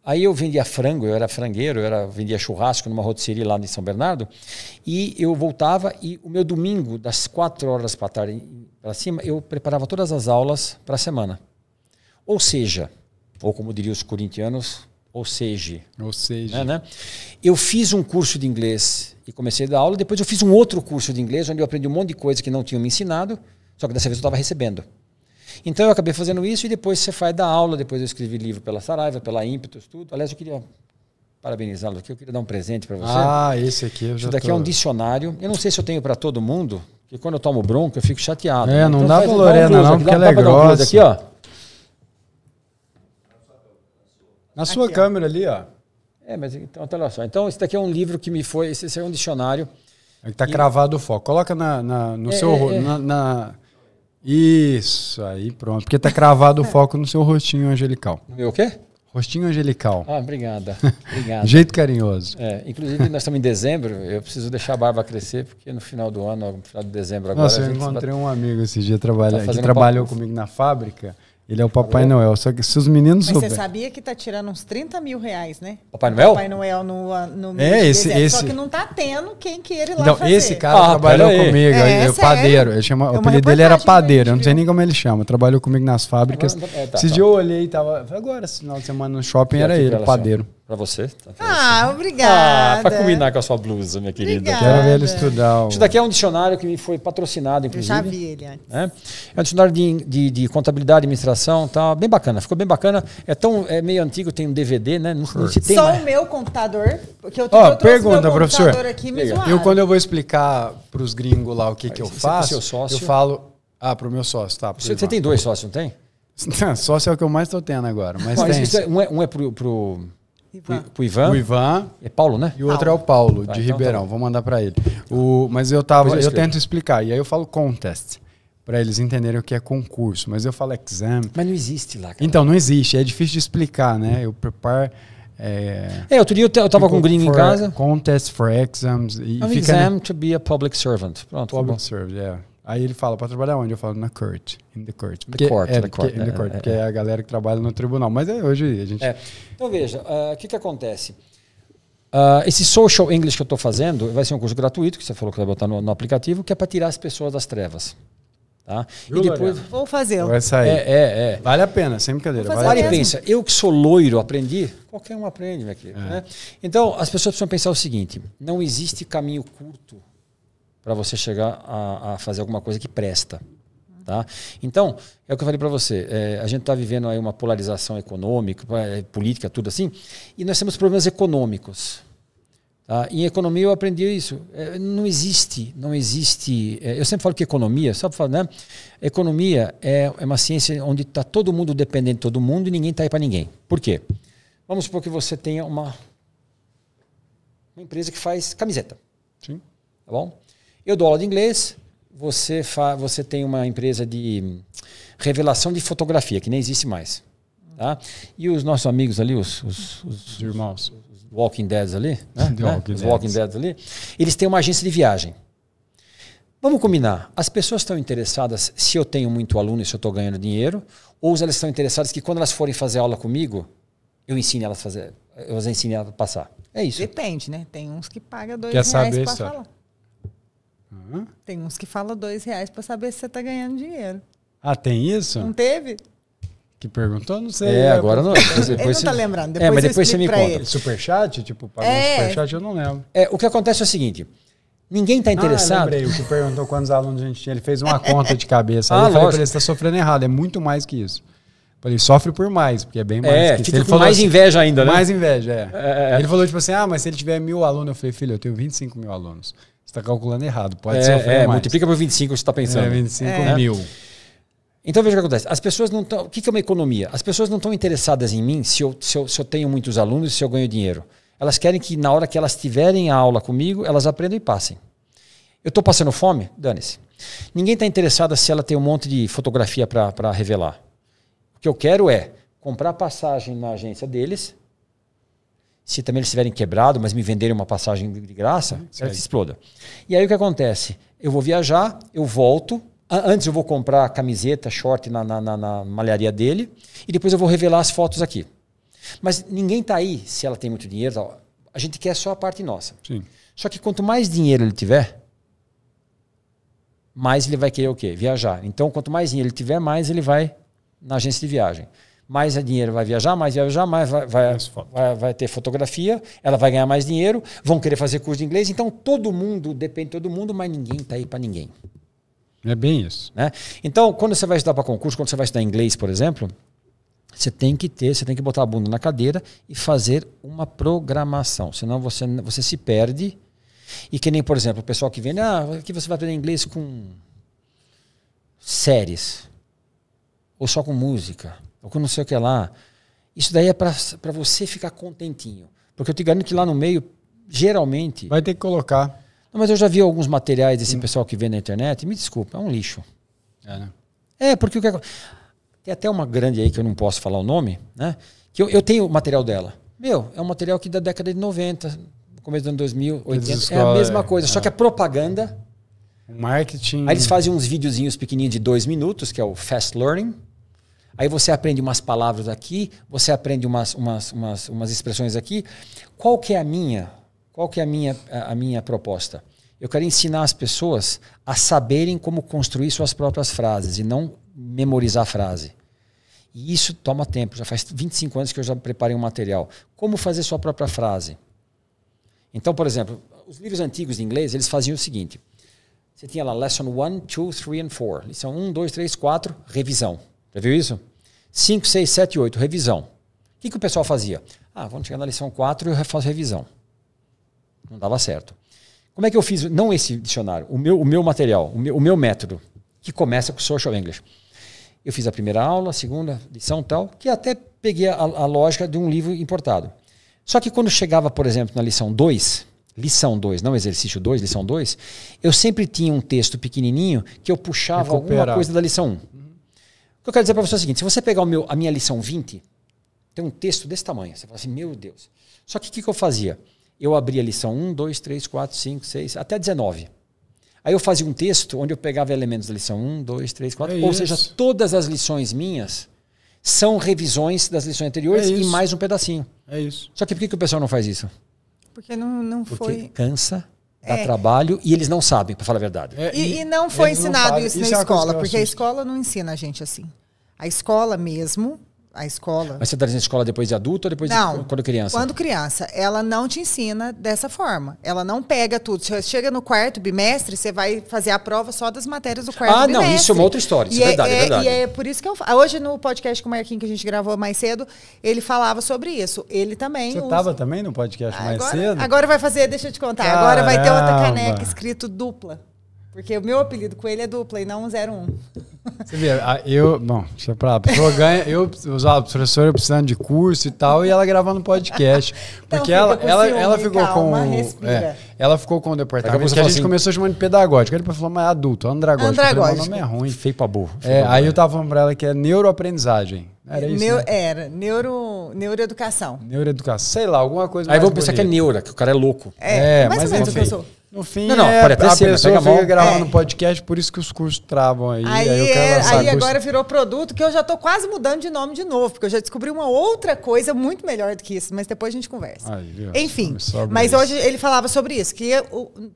Aí eu vendia frango, eu era frangueiro, vendia churrasco numa rotisserie lá em São Bernardo. E eu voltava e o meu domingo, das 4 horas para tarde para cima, eu preparava todas as aulas para a semana. Ou seja... ou como diriam os corintianos, ou seja. Né? Eu fiz um curso de inglês e comecei a dar aula, depois eu fiz um outro curso de inglês, onde eu aprendi um monte de coisa que não tinham me ensinado, só que dessa vez eu estava recebendo. Então eu acabei fazendo isso e depois você faz dar aula, depois eu escrevi livro pela Saraiva, pela Ímpetus, tudo. Aliás, eu queria parabenizá-lo aqui, eu queria dar um presente para você. Esse aqui eu já Isso daqui é um dicionário, eu não sei se eu tenho para todo mundo, porque quando eu tomo bronca eu fico chateado. Não então, dá pra Lorena não, porque ela é grossa. Aqui, ó. Na sua câmera ali, ó. Mas então, olha só. Então, esse daqui é um livro que me foi... Esse é um dicionário. Está cravado o foco. Coloca no seu... Isso, aí pronto. Porque está cravado o foco no seu rostinho angelical. No meu o quê? Rostinho angelical. Obrigada. Jeito carinhoso. Inclusive, nós estamos em dezembro. Eu preciso deixar a barba crescer, porque no final do ano, no final de dezembro agora... Nossa, eu encontrei um amigo esse dia que trabalhou comigo na fábrica. Ele é o Papai Noel. Só que se os meninos souberem... Mas você sabia que tá tirando uns 30 mil reais, né? Papai Noel? Papai Noel no mês de dezembro. Só que não tá tendo quem queira ir lá fazer. Esse cara trabalhou comigo. Ele é padeiro. O apelido dele era padeiro. Eu não sei nem como ele chama. Trabalhou comigo nas fábricas. Esse dia eu olhei e tava... Agora, esse final de semana no shopping, era ele, o padeiro. Pra você. Obrigada. Pra combinar com a sua blusa, minha querida. Obrigada. Quero ver ele estudar. Isso daqui é um dicionário que me foi patrocinado, inclusive. Eu já vi ele antes. É um dicionário de contabilidade, administração, tá bem bacana. Ficou bem bacana. É meio antigo, tem um DVD, né? Não se tem só mais. O meu computador. Porque eu trouxe pergunta, meu professor. Aqui, Quando eu vou explicar pros gringos lá o que eu faço, eu falo... pro meu sócio, tá? Você tem 2 sócios, não tem? Sócio é o que eu mais tô tendo agora. Mas tem. Um é pro Ivan. O Ivan. É Paulo, né? E o outro é o Paulo, de Ribeirão. Tá. Vou mandar para ele. Mas eu tento explicar. E aí eu falo contest, para eles entenderem o que é concurso. Mas eu falo exam. Mas não existe lá, cara. Então, não existe. É difícil de explicar, né? Eu preparo... outro dia eu tava com um gringo em casa. Contest for exams. Exam to be a public servant. Pronto. Public servant, Aí ele fala, para trabalhar onde? Eu falo, na court. In the court. Porque é a galera que trabalha no tribunal. Mas hoje a gente... Então veja, o que acontece? Esse Social English que eu estou fazendo vai ser um curso gratuito, que você falou que vai botar no aplicativo, que é para tirar as pessoas das trevas. Tá? E depois... Vou fazer. Vai sair. Vale a pena, sem brincadeira. Vale a pena. Eu que sou loiro, aprendi. Qualquer um aprende, minha querida. Né? Então, as pessoas precisam pensar o seguinte, não existe caminho curto para você chegar a fazer alguma coisa que presta. Tá? Então, é o que eu falei para você, a gente está vivendo aí uma polarização econômica, política, tudo assim, e nós temos problemas econômicos. Tá? Em economia eu aprendi isso. Não existe. Eu sempre falo que economia, só para falar, né? Economia é uma ciência onde está todo mundo dependendo de todo mundo e ninguém está aí para ninguém. Por quê? Vamos supor que você tenha uma empresa que faz camiseta. Sim. Tá bom? Eu dou aula de inglês, você tem uma empresa de revelação de fotografia, que nem existe mais. Tá? E os nossos amigos ali, os irmãos. Walking Deads ali, né? Os Walking Deads ali, eles têm uma agência de viagem. Vamos combinar. As pessoas estão interessadas se eu tenho muito aluno e se eu estou ganhando dinheiro, ou elas estão interessadas que quando elas forem fazer aula comigo, eu ensine elas a fazer, eu as ensine a passar. É isso. Depende, né? Tem uns que pagam R$2 para falar. Tem uns que falam R$2 para saber se você está ganhando dinheiro. Ah, tem isso? Não teve? Que perguntou? Não sei. Agora não. Depois ele não está lembrando. Depois mas depois você me conta. Ele. Superchat? Tipo, pagou um superchat, eu não lembro. O que acontece é o seguinte. Ninguém está interessado. Lembrei, o que perguntou quantos alunos a gente tinha. Ele fez uma conta de cabeça. Aí eu falei pra ele, você está sofrendo errado. É muito mais que isso. Ele sofre por mais, porque é bem mais que isso. Fica ele com mais assim, inveja ainda, né? Mais inveja, Ele falou tipo assim, mas se ele tiver 1000 alunos, eu falei, filho, eu tenho 25 mil alunos. Você está calculando errado, pode sofrer mais. Multiplica por 25 que você está pensando. 25 mil. Então veja o que acontece. As pessoas não estão... O que é uma economia? As pessoas não estão interessadas em mim se eu tenho muitos alunos e se eu ganho dinheiro. Elas querem que na hora que elas tiverem a aula comigo, elas aprendam e passem. Eu estou passando fome? Dane-se. Ninguém está interessado se ela tem um monte de fotografia para revelar. O que eu quero é comprar passagem na agência deles. Se também eles estiverem quebrado, mas me venderem uma passagem de graça, quero que exploda. E aí o que acontece? Eu vou viajar, eu volto. Antes eu vou comprar camiseta, short na malharia dele. E depois eu vou revelar as fotos aqui. Mas ninguém está aí se ela tem muito dinheiro. A gente quer só a parte nossa. Sim. Só que quanto mais dinheiro ele tiver, mais ele vai querer o quê? Viajar. Então quanto mais dinheiro ele tiver, mais ele vai na agência de viagem. Mais dinheiro vai viajar, mais vai ter fotografia, ela vai ganhar mais dinheiro, vão querer fazer curso de inglês. Então todo mundo, depende de todo mundo, mas ninguém está aí para ninguém. É bem isso. Né? Então, quando você vai estudar para concurso, quando você vai estudar inglês, por exemplo, você tem que botar a bunda na cadeira e fazer uma programação. Senão você se perde. E que nem, por exemplo, o pessoal que vem, aqui você vai aprender inglês com séries. Ou só com música. Ou com não sei o que lá. Isso daí é para você ficar contentinho. Porque eu te garanto que lá no meio, geralmente... Vai ter que colocar. Não, mas eu já vi alguns materiais desse pessoal que vê na internet. Me desculpa, é um lixo. Né? Porque tem até uma grande aí que eu não posso falar o nome, né? Que eu tenho o material dela. É um material que da década de 90, começo do ano 2000, 80. É a mesma coisa, só que a propaganda... O marketing... Aí eles fazem uns videozinhos pequenininhos de 2 minutos, que é o Fast Learning. Aí você aprende umas palavras aqui, você aprende umas expressões aqui. Qual que é a minha proposta? Eu quero ensinar as pessoas a saberem como construir suas próprias frases e não memorizar a frase. E isso toma tempo. Já faz 25 anos que eu já preparei um material. Como fazer sua própria frase? Então, por exemplo, os livros antigos de inglês, eles faziam o seguinte. Você tinha lá Lesson 1, 2, 3 and 4. Lição 1, 2, 3, 4, revisão. Já viu isso? 5, 6, 7, 8, revisão. O que o pessoal fazia? Vamos chegar na lição 4 e eu faço revisão. Não dava certo. Como é que eu fiz? Não esse dicionário, o meu material, o meu método, que começa com Social English. Eu fiz a primeira aula, a segunda lição tal, que até peguei a lógica de um livro importado. Só que quando chegava, por exemplo, na lição 2, não exercício 2, lição 2, eu sempre tinha um texto pequenininho que eu puxava alguma coisa da lição 1. O que eu quero dizer para você é o seguinte, se você pegar a minha lição 20, tem um texto desse tamanho, você fala assim, meu Deus. Só que o que eu fazia? Eu abria a lição 1, 2, 3, 4, 5, 6, até 19. Aí eu fazia um texto onde eu pegava elementos da lição 1, 2, 3, 4, ou seja, todas as lições minhas são revisões das lições anteriores e mais um pedacinho. É isso. Só que por que o pessoal não faz isso? Porque não Porque foi... cansa, dá trabalho e eles não sabem, para falar a verdade. E não foi ensinado isso na escola, porque a escola não ensina a gente assim. A escola mesmo, a escola. Mas você está dizendo escola depois de adulto ou depois não, de quando criança? Quando criança. Ela não te ensina dessa forma. Ela não pega tudo. Você chega no quarto bimestre, você vai fazer a prova só das matérias do quarto bimestre. Não, isso é uma outra história. Isso é verdade, é verdade. E é por isso que hoje no podcast com o Marquinhos, que a gente gravou mais cedo, ele falava sobre isso. Ele também... Você estava também no podcast mais cedo? Agora vai fazer, deixa eu te contar. Caramba. Agora vai ter outra caneca escrito dupla. Porque o meu apelido com ele é dupla e não 01. Você vê, deixa eu falar, a pessoa ganha, a professora precisando de curso e tal, e ela gravando podcast. Porque então, ela ficou ela ficou com o departamento que a gente começou chamando de pedagógico. Aí depois falou, mas é adulto, andragógico. O nome é ruim. Feio pra burro. Aí eu tava falando pra ela que é neuroaprendizagem. Era isso, né? Era, neuroeducação. Neuroeducação, sei lá, alguma coisa mais. Aí vamos pensar que é neura, que o cara é louco. Mas enfim. No fim, pode até a ser, pessoa fica gravando podcast, por isso que os cursos travam aí. Aí agora virou produto, que eu já tô quase mudando de nome de novo, porque eu já descobri uma outra coisa muito melhor do que isso, mas depois a gente conversa. Enfim, mas hoje ele falava sobre isso, que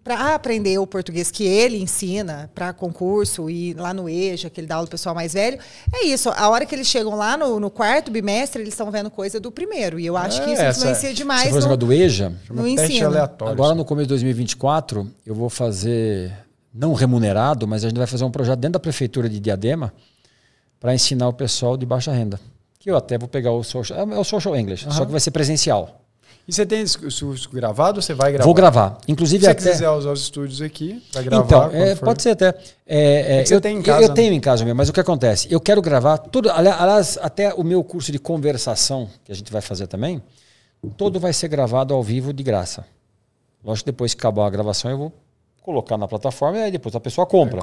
para aprender o português que ele ensina para concurso e lá no EJA, que ele dá aula pro pessoal mais velho, é isso. A hora que eles chegam lá no quarto bimestre, eles estão vendo coisa do primeiro. E eu acho que isso influencia demais do EJA, no ensino. Aleatório. Agora, no começo de 2024, eu vou fazer, não remunerado, mas a gente vai fazer um projeto dentro da prefeitura de Diadema para ensinar o pessoal de baixa renda. Que eu até vou pegar o Social English, só que vai ser presencial. E você tem isso gravado ou você vai gravar? Vou gravar. Inclusive, se você quiser usar os estúdios aqui para gravar. Então, pode ser até. Você tem em casa, eu tenho em casa mesmo, mas o que acontece? Eu quero gravar tudo. Aliás, até o meu curso de conversação, que a gente vai fazer também, todo vai ser gravado ao vivo de graça. Lógico que depois que acabar a gravação eu vou colocar na plataforma e aí depois a pessoa compra.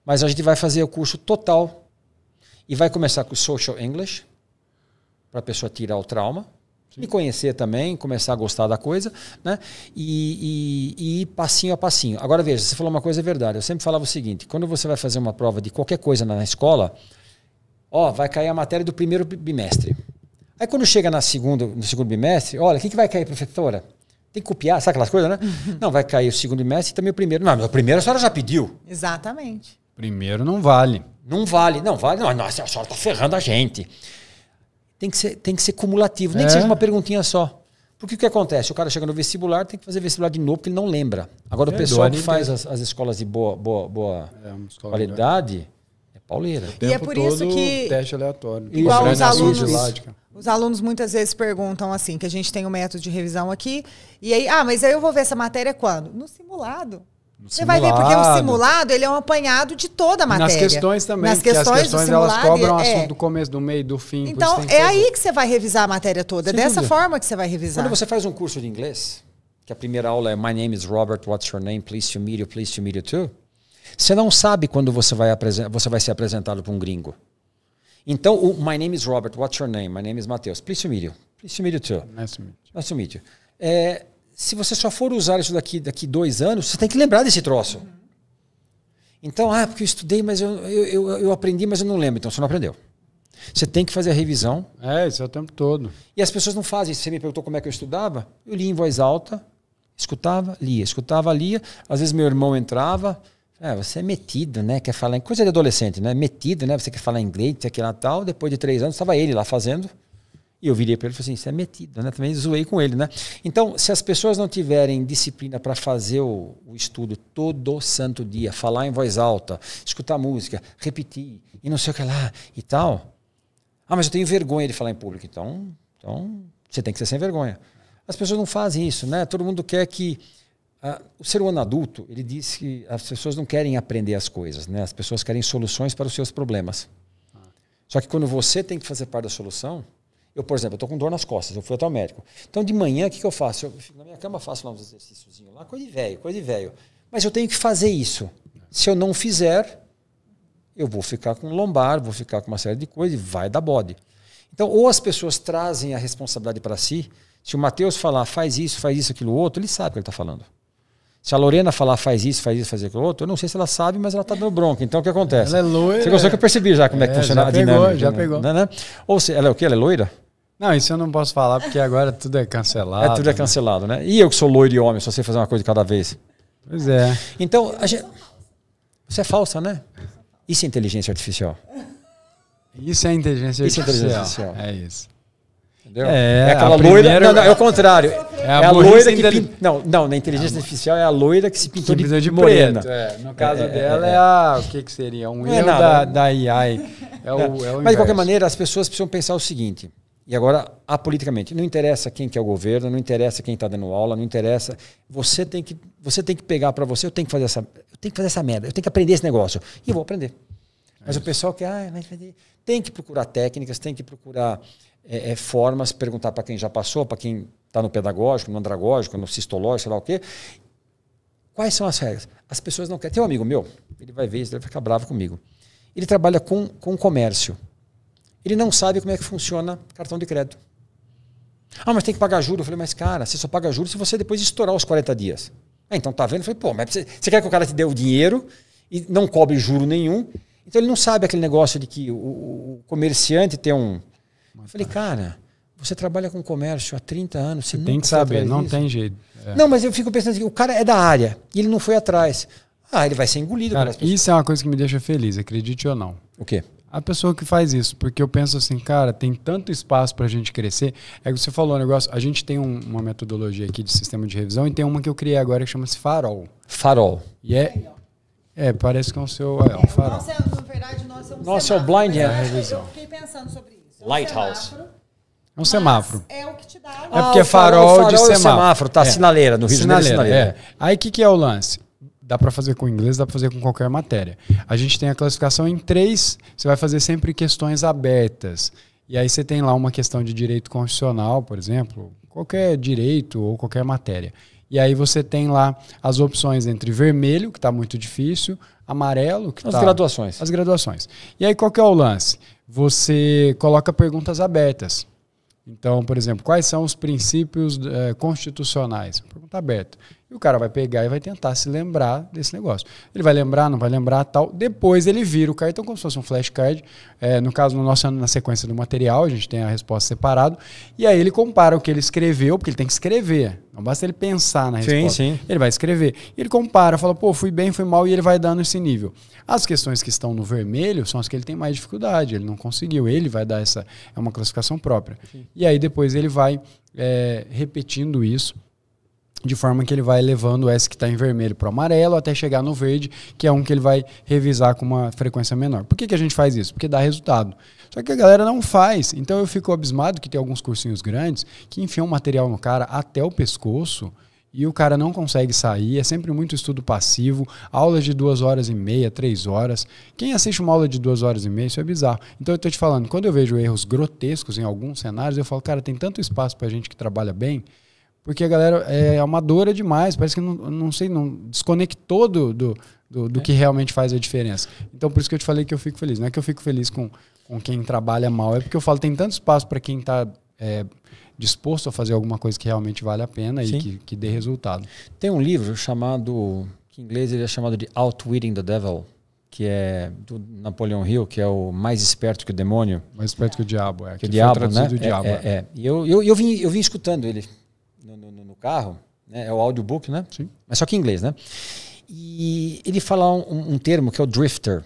Mas a gente vai fazer o curso total e vai começar com o Social English para a pessoa tirar o trauma e conhecer também, começar a gostar da coisa, né? E ir passinho a passinho. Agora veja, você falou uma coisa, é verdade. Eu sempre falava o seguinte, quando você vai fazer uma prova de qualquer coisa na escola, vai cair a matéria do primeiro bimestre. Aí quando chega no segundo bimestre, olha, o que vai cair, professora? Tem que copiar, sabe aquelas coisas, né? Não, vai cair o segundo bimestre e também o primeiro. Não, o primeiro a senhora já pediu. Exatamente. Primeiro não vale. Não vale. Não, nossa, a senhora está ferrando a gente. Tem que ser cumulativo, nem que seja uma perguntinha só. Porque o que acontece? O cara chega no vestibular, tem que fazer vestibular de novo, porque ele não lembra. Agora, o pessoal que faz as escolas de boa qualidade é pauleira. E é por isso que... Teste aleatório. Igual os alunos... Os alunos muitas vezes perguntam assim, que a gente tem um método de revisão aqui, e aí, mas aí eu vou ver essa matéria quando? No simulado. Você vai ver, porque o simulado ele é um apanhado de toda a matéria. Nas questões também, as questões elas cobram assunto do começo, do meio, do fim. Então, aí que você vai revisar a matéria toda. É dessa forma que você vai revisar. Quando você faz um curso de inglês, que a primeira aula é My name is Robert, what's your name? Pleased to meet you too. Você não sabe quando você vai ser apresentado para um gringo. Então, o My name is Robert, what's your name? My name is Matheus. Pleased to meet you. Pleased to meet you too. Nice to meet you. Nice to meet you. Se você só for usar isso daqui 2 anos, você tem que lembrar desse troço. Então, porque eu estudei, mas eu aprendi, mas eu não lembro. Então, você não aprendeu. Você tem que fazer a revisão. Isso é o tempo todo. E as pessoas não fazem isso. Você me perguntou como é que eu estudava. Eu lia em voz alta, escutava, lia. Às vezes meu irmão entrava... você é metido, né? Quer falar em coisa de adolescente, né? Metido, né? Você quer falar inglês, você quer lá tal. Depois de 3 anos, estava ele lá fazendo. E eu virei para ele e falei assim, você é metido, né? Também zoei com ele, né? Então, se as pessoas não tiverem disciplina para fazer o estudo todo santo dia, falar em voz alta, escutar música, repetir, e não sei o que lá e tal. Mas eu tenho vergonha de falar em público. Então você tem que ser sem vergonha. As pessoas não fazem isso, né? Todo mundo quer que... o ser humano adulto, ele diz que as pessoas não querem aprender as coisas, né? As pessoas querem soluções para os seus problemas. Só que quando você tem que fazer parte da solução... Eu, por exemplo, estou com dor nas costas, eu fui até o médico. Então, de manhã, o que eu faço? Eu fico na minha cama, faço lá uns exercícios lá, coisa de velho. Mas eu tenho que fazer isso. Se eu não fizer, eu vou ficar com lombar, vou ficar com uma série de coisas e vai dar bode. Então, ou as pessoas trazem a responsabilidade para si. Se o Matheus falar, faz isso, aquilo outro, ele sabe o que ele está falando. Se a Lorena falar, faz isso, faz aquilo outro, eu não sei se ela sabe, mas ela está dando bronca. Então, o que acontece? Ela é loira. Você gostou que eu percebi já como é que funciona a dinâmica. Já pegou. Né? Ou seja, ela é o quê? Ela é loira? Não, isso eu não posso falar, porque agora tudo é cancelado. Tudo é cancelado, né? E eu que sou loiro e homem, só sei fazer uma coisa de cada vez. Pois é. Então, você é falsa, né? Isso é inteligência artificial. Isso é inteligência artificial. É isso. Entendeu? É aquela loira. Não, é o contrário. É a loira que Não, na inteligência artificial é a loira que se pintou de morena. No caso dela, o que seria? Um erro da AI. Mas de qualquer maneira, as pessoas precisam pensar o seguinte. E agora, apoliticamente, não interessa quem que é o governo, não interessa quem está dando aula, não interessa. Você tem que pegar para você, eu tenho que fazer essa merda, eu tenho que aprender esse negócio. E eu vou aprender. Mas o pessoal que tem que procurar técnicas, tem que procurar formas, perguntar para quem já passou, para quem está no pedagógico, no andragógico, no cistológico, sei lá o quê. Quais são as regras? As pessoas não querem. Tem um amigo meu, ele vai ver isso, ele vai ficar bravo comigo. Ele trabalha com comércio. Ele não sabe como é que funciona cartão de crédito. Mas tem que pagar juros. Eu falei, mas cara, você só paga juros se você depois estourar os 40 dias. Então tá vendo? Eu falei, mas você quer que o cara te dê o dinheiro e não cobre juro nenhum? Então ele não sabe aquele negócio de que o comerciante tem um... Eu falei, cara, você trabalha com comércio há 30 anos. Você tem que saber, não tem jeito. Não, mas eu fico pensando assim, o cara é da área e ele não foi atrás. Ele vai ser engolido. Cara, isso é uma coisa que me deixa feliz, acredite ou não. O quê? A pessoa que faz isso, porque eu penso assim, cara, tem tanto espaço pra gente crescer. É que você falou um negócio, a gente tem uma metodologia aqui de sistema de revisão e tem uma que eu criei agora que chama-se Farol. Farol. E parece que é o seu... um farol. Na verdade, o nosso é o blind revisão. Eu fiquei pensando sobre isso. Lighthouse. É um semáforo. É o que te dá... É porque é farol de semáforo. Tá, sinaleira, no Rio de Janeiro sinaleira. Aí o que é o lance? Dá para fazer com inglês, dá para fazer com qualquer matéria. A gente tem a classificação em 3, você vai fazer sempre questões abertas. E aí você tem lá uma questão de direito constitucional, por exemplo, qualquer direito ou qualquer matéria. E aí você tem lá as opções entre vermelho, que está muito difícil, amarelo, que está... graduações. As graduações. E aí qual que é o lance? Você coloca perguntas abertas. Então, por exemplo, quais são os princípios constitucionais? Pergunta aberta. E o cara vai pegar e vai tentar se lembrar desse negócio. Ele vai lembrar, não vai lembrar, tal. Depois ele vira o cartão como se fosse um flashcard. No caso, na sequência do material, a gente tem a resposta separado. E aí ele compara o que ele escreveu, porque ele tem que escrever. Não basta ele pensar na resposta. Sim. Ele vai escrever. Ele compara, fala, fui bem, fui mal, e ele vai dando esse nível. As questões que estão no vermelho são as que ele tem mais dificuldade. Ele não conseguiu. Ele vai dar é uma classificação própria. Sim. E aí depois ele vai repetindo isso, de forma que ele vai levando esse que está em vermelho para o amarelo até chegar no verde, que é um que ele vai revisar com uma frequência menor. Por que a gente faz isso? Porque dá resultado. Só que a galera não faz. Então eu fico abismado que tem alguns cursinhos grandes que enfiam material no cara até o pescoço e o cara não consegue sair. É sempre muito estudo passivo, aulas de 2h30, 3 horas. Quem assiste uma aula de 2h30, isso é bizarro. Então eu estou te falando, quando eu vejo erros grotescos em alguns cenários, eu falo, cara, tem tanto espaço para gente que trabalha bem, porque a galera é amadora demais, parece que não desconectou do que realmente faz a diferença. Então por isso que eu te falei que eu fico feliz. Não é que eu fico feliz com quem trabalha mal, é porque eu falo tem tanto espaço para quem está disposto a fazer alguma coisa que realmente vale a pena e que dê resultado. Tem um livro chamado, que em inglês ele é chamado de Outwitting the Devil, que é do Napoleon Hill, que é o Mais Esperto que o Demônio. Mais Esperto que o Diabo. Que o Diabo, né? E eu vim escutando ele no carro, né? É o audiobook, né? Sim. Mas só que em inglês, né? E ele fala um termo que é o drifter. O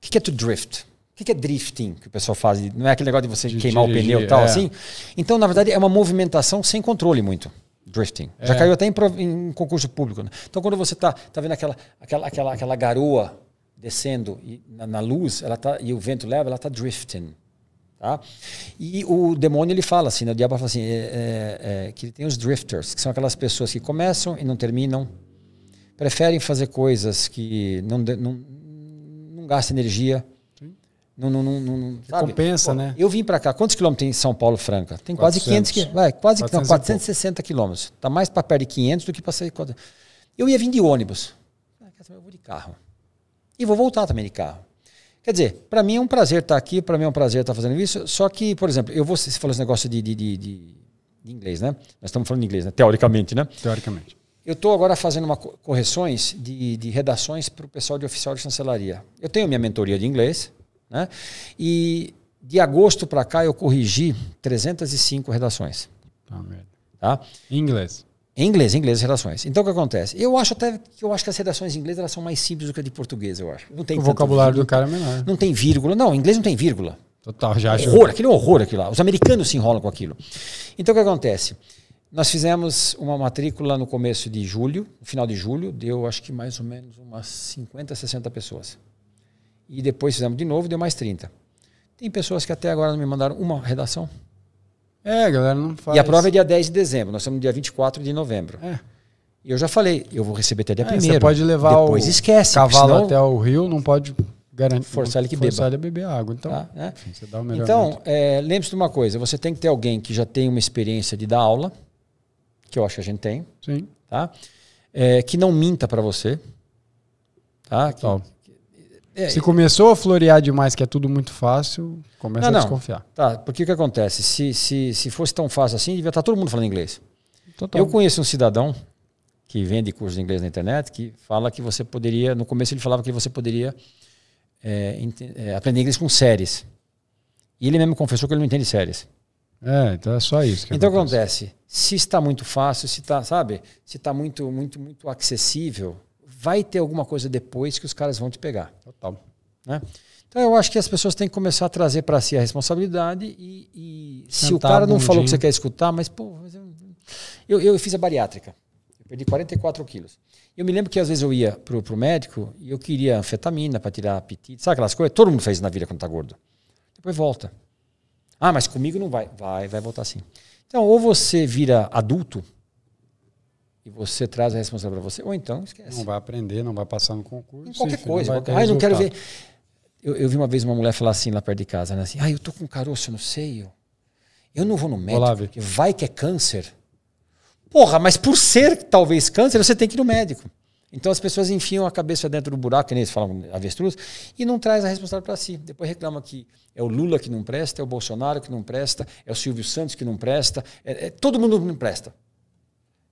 que é to drift? O que é drifting que o pessoal faz? Não é aquele negócio de você queimar o pneu e tal, assim? Então, na verdade, é uma movimentação sem controle muito. Drifting. Já caiu até em concurso público, né? Então, quando você tá vendo aquela garoa descendo e na luz, e o vento leva, ela está drifting. Tá? E o demônio ele fala assim, né? O diabo fala assim, que ele tem os drifters, que são aquelas pessoas que começam e não terminam, preferem fazer coisas que não gastam energia, não sabe? Compensa, né? Eu vim para cá, quantos quilômetros tem em São Paulo Franca? Tem quase 500 quilômetros, 460 quilômetros. Tá mais para perto de 500 do que para sair. Eu ia vir de ônibus, eu vou de carro e vou voltar também de carro. Quer dizer, para mim é um prazer estar aqui, para mim é um prazer estar fazendo isso, só que, por exemplo, você falou esse negócio de inglês, né? Nós estamos falando de inglês, né? Teoricamente, né? Teoricamente. Eu estou agora fazendo correções de redações para o pessoal de oficial de chancelaria. Eu tenho minha mentoria de inglês, né? E de agosto para cá eu corrigi 305 redações. Tá? Em inglês. Em inglês, as redações. Então o que acontece? Eu acho que as redações em inglês elas são mais simples do que a de português, eu acho. Não tem o vocabulário do cara é menor. Não tem vírgula. Não, em inglês não tem vírgula. Total, já acho. Horror, aquele horror aquilo lá. Os americanos se enrolam com aquilo. Então o que acontece? Nós fizemos uma matrícula no começo de julho, no final de julho, deu acho que mais ou menos umas 50, 60 pessoas. E depois fizemos de novo, deu mais 30. Tem pessoas que até agora não me mandaram uma redação. A galera não faz. E a prova é dia 10 de dezembro, nós estamos no dia 24 de novembro. E eu já falei, eu vou receber até dia 1º. Você pode levar depois esquece, cavalo senão... até o rio, não pode garantir, forçar ele a beber água. Então, tá, né? Enfim, você dá o melhor. Então, lembre-se de uma coisa, você tem que ter alguém que já tem uma experiência de dar aula, que eu acho que a gente tem. Sim. Tá? Que não minta para você. Tá? Se começou a florear demais, que é tudo muito fácil, começa a desconfiar. Tá, porque o que acontece? Se fosse tão fácil assim, devia estar todo mundo falando inglês. Total. Eu conheço um cidadão que vende curso de inglês na internet, que fala que você poderia, no começo ele falava que você poderia aprender inglês com séries. E ele mesmo confessou que ele não entende séries. Então é só isso. Então o que acontece? Se está muito fácil, se está muito acessível, vai ter alguma coisa depois que os caras vão te pegar. Total. Né? Então eu acho que as pessoas têm que começar a trazer para si a responsabilidade e se o cara não falou que você quer escutar, mas pô, eu fiz a bariátrica. Eu perdi 44 quilos. Eu me lembro que às vezes eu ia pro médico e eu queria anfetamina para tirar apetite. Sabe aquelas coisas? Todo mundo faz isso na vida quando tá gordo. Depois volta. Ah, mas comigo não vai. Vai voltar sim. Então, ou você vira adulto e você traz a responsabilidade para você, ou então esquece. Não vai aprender, não vai passar no concurso. Em qualquer coisa. Não quero ver. Eu vi uma vez uma mulher falar assim lá perto de casa, né? Assim, eu tô com caroço no seio. Eu não vou no médico, porque vai que é câncer. Porra, mas por ser talvez câncer, você tem que ir no médico. Então as pessoas enfiam a cabeça dentro do buraco, que nem eles falam avestruz, e não traz a responsabilidade para si. Depois reclama que é o Lula que não presta, é o Bolsonaro que não presta, é o Silvio Santos que não presta, todo mundo não presta.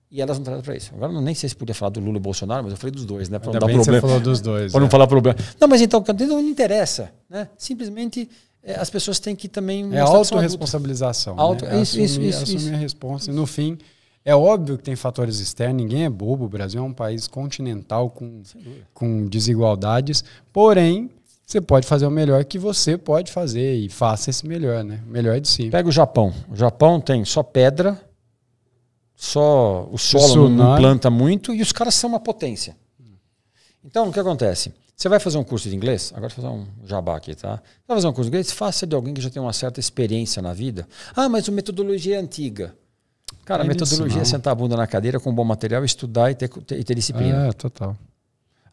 E elas não trazem para isso. Agora nem sei se podia falar do Lula e Bolsonaro, mas eu falei dos dois, né? Para não dar problema. Você falou dos dois. Para não falar problema. Não, mas então, não interessa. Né? Simplesmente as pessoas têm que também... É autorresponsabilização. Né? Assumir a responsa. E no fim... É óbvio que tem fatores externos, ninguém é bobo, o Brasil é um país continental com desigualdades, porém, você pode fazer o melhor que você pode fazer e faça esse melhor, né? O melhor de si. Pega o Japão. O Japão tem só pedra, só o solo não planta muito e os caras são uma potência. Então, o que acontece? Você vai fazer um curso de inglês, agora vou fazer um jabá aqui, tá? Vai fazer um curso de inglês, faça de alguém que já tem uma certa experiência na vida. Ah, mas a metodologia é antiga. Cara, a metodologia é sentar a bunda na cadeira com um bom material, estudar e ter disciplina. Total.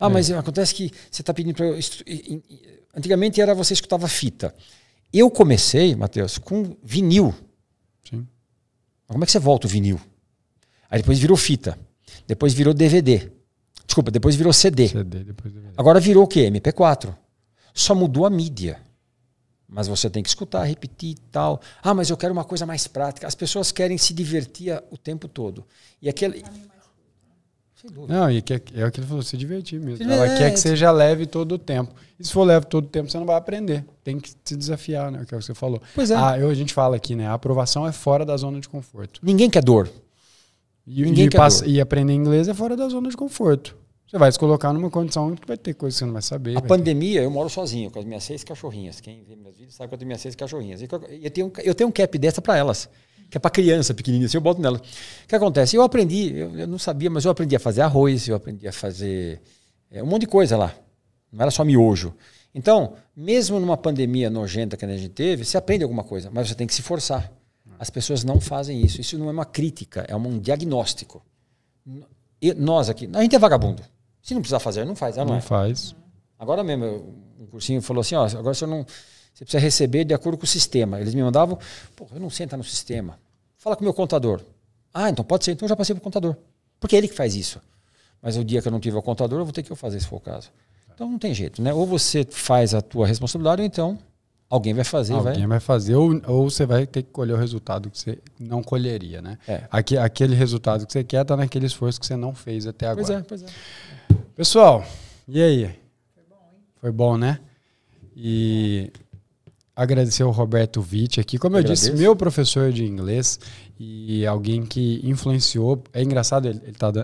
Mas acontece que você está pedindo para... Antigamente você escutava fita. Eu comecei, Matheus, com vinil. Sim. Como é que você volta o vinil? Aí depois virou fita. Depois virou DVD. Desculpa, depois virou CD. Depois DVD. Agora virou o quê? MP4. Só mudou a mídia. Mas você tem que escutar, repetir e tal. Ah, mas eu quero uma coisa mais prática. As pessoas querem se divertir o tempo todo. E aquele... Não, e é o que ele falou, se divertir mesmo. Ela quer que seja leve todo o tempo. E se for leve todo o tempo, você não vai aprender. Tem que se desafiar, né? Que é o que você falou. Pois é. A gente fala aqui, né? A aprovação é fora da zona de conforto. Ninguém quer dor. E aprender inglês é fora da zona de conforto. Você vai se colocar numa condição que vai ter coisas que você não vai saber. A pandemia, eu moro sozinho com as minhas 6 cachorrinhas. Quem vê meus vídeos sabe que eu tenho minhas 6 cachorrinhas. E eu tenho um cap dessa para elas, que é para criança pequenininha, assim, eu boto nela. O que acontece? Eu aprendi, eu não sabia, mas eu aprendi a fazer arroz, eu aprendi a fazer um monte de coisa lá. Não era só miojo. Então, mesmo numa pandemia nojenta que a gente teve, você aprende alguma coisa, mas você tem que se forçar. As pessoas não fazem isso. Isso não é uma crítica, é um diagnóstico. Nós aqui, a gente é vagabundo. Se não precisar fazer, não faz. Não faz. Agora mesmo, um cursinho falou assim, agora você precisa receber de acordo com o sistema. Eles me mandavam, eu não sei entrar no sistema. Fala com o meu contador. Ah, então pode ser. Então eu já passei para o contador. Porque é ele que faz isso. Mas o dia que eu não tiver o contador, eu vou ter que fazer, se for o caso. Então não tem jeito, né? Ou você faz a tua responsabilidade, ou então alguém vai fazer. Alguém vai fazer, ou você vai ter que colher o resultado que você não colheria, né? Aquele resultado que você quer está naquele esforço que você não fez até agora. Pois é. Pessoal, e aí? Foi bom, hein? Foi bom, né? E agradecer ao Roberto Vitti aqui. Como eu disse, meu professor de inglês e alguém que influenciou. É engraçado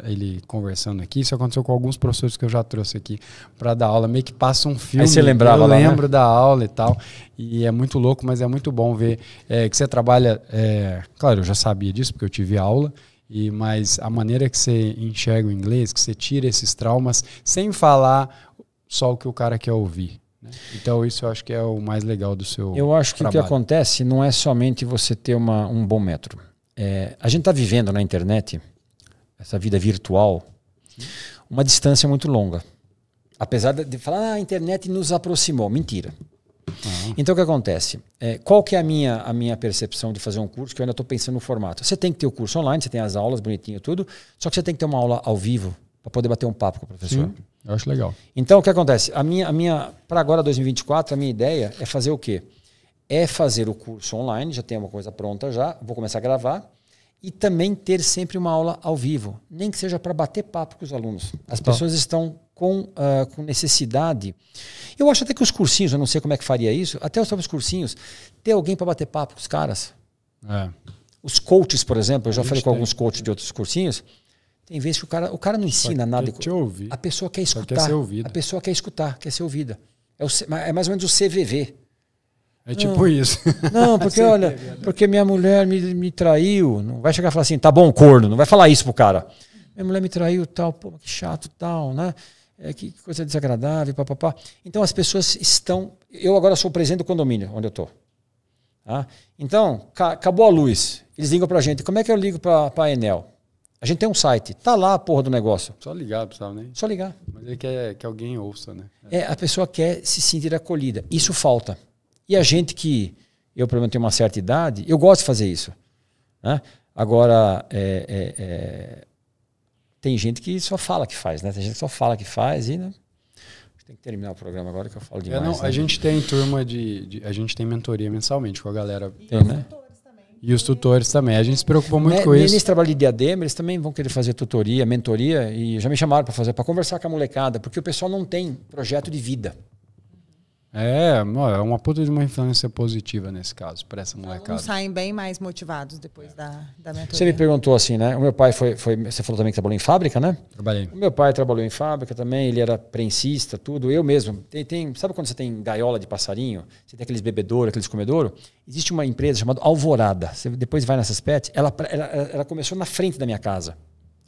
ele conversando aqui. Isso aconteceu com alguns professores que eu já trouxe aqui para dar aula. Meio que passa um filme. Aí você lembrava eu lá, lembro né? da aula e tal. E é muito louco, mas é muito bom ver que você trabalha... claro, eu já sabia disso, porque eu tive aula. Mas a maneira que você enxerga o inglês, que você tira esses traumas, sem falar só o que o cara quer ouvir. Então isso eu acho que é o mais legal do seu Eu acho que trabalho. o que acontece não é somente você ter um bom método. A gente está vivendo na internet, essa vida virtual, uma distância muito longa. Apesar de falar, a internet nos aproximou. Mentira. Então o que acontece? Qual que é a minha percepção de fazer um curso, que eu ainda estou pensando no formato? Você tem que ter o curso online, você tem as aulas bonitinho tudo, só que você tem que ter uma aula ao vivo para poder bater um papo com o professor. Sim, eu acho legal. Então, o que acontece? Para agora, 2024, a minha ideia é fazer o quê? É fazer o curso online, já tem uma coisa pronta já, vou começar a gravar, e também ter sempre uma aula ao vivo, nem que seja para bater papo com os alunos. As pessoas estão com necessidade. Eu acho até que os cursinhos, eu não sei como é que faria isso, até os próprios cursinhos, ter alguém para bater papo com os caras. Os coaches, por exemplo, eu já falei com alguns coaches de outros cursinhos. Tem vezes que o cara não ensina nada. A pessoa quer escutar. A pessoa quer escutar, quer ser ouvida. É mais ou menos o CVV. É tipo isso. Não, porque olha, porque minha mulher me traiu. Não vai chegar e falar assim, tá bom, corno. Não vai falar isso pro cara. Minha mulher me traiu, tal, pô, que chato, tal, né? Que coisa desagradável, papapá. Então as pessoas estão... Eu agora sou o presidente do condomínio, onde eu tô. Tá? Então, acabou a luz. Eles ligam pra gente. Como é que eu ligo pra Enel? A gente tem um site, tá lá a porra do negócio. Só ligar, pessoal, né? Só ligar. Mas ele quer que alguém ouça, né? A pessoa quer se sentir acolhida. Isso falta. E a gente que, eu pelo menos tenho uma certa idade, eu gosto de fazer isso. Né? Agora, tem gente que só fala que faz, né? Tem gente que só fala que faz e, né? Tem que terminar o programa agora que eu falo demais. A gente tem turma a gente tem mentoria mensalmente com a galera. Tem, né? E os tutores também. A gente se preocupa muito com isso. Nesse trabalho de diadema, eles também vão querer fazer tutoria, mentoria, e já me chamaram para conversar com a molecada, porque o pessoal não tem projeto de vida. É uma puta de uma influência positiva nesse caso, para essa molecada. Eles saem bem mais motivados depois da mentoria. Você me perguntou assim, né? O meu pai você falou também que trabalhou em fábrica, né? Trabalhei. O meu pai trabalhou em fábrica também, ele era prensista, tudo. Eu mesmo. Sabe quando você tem gaiola de passarinho? Você tem aqueles bebedouros, aqueles comedouros? Existe uma empresa chamada Alvorada. Você depois vai nessas pets. Ela começou na frente da minha casa.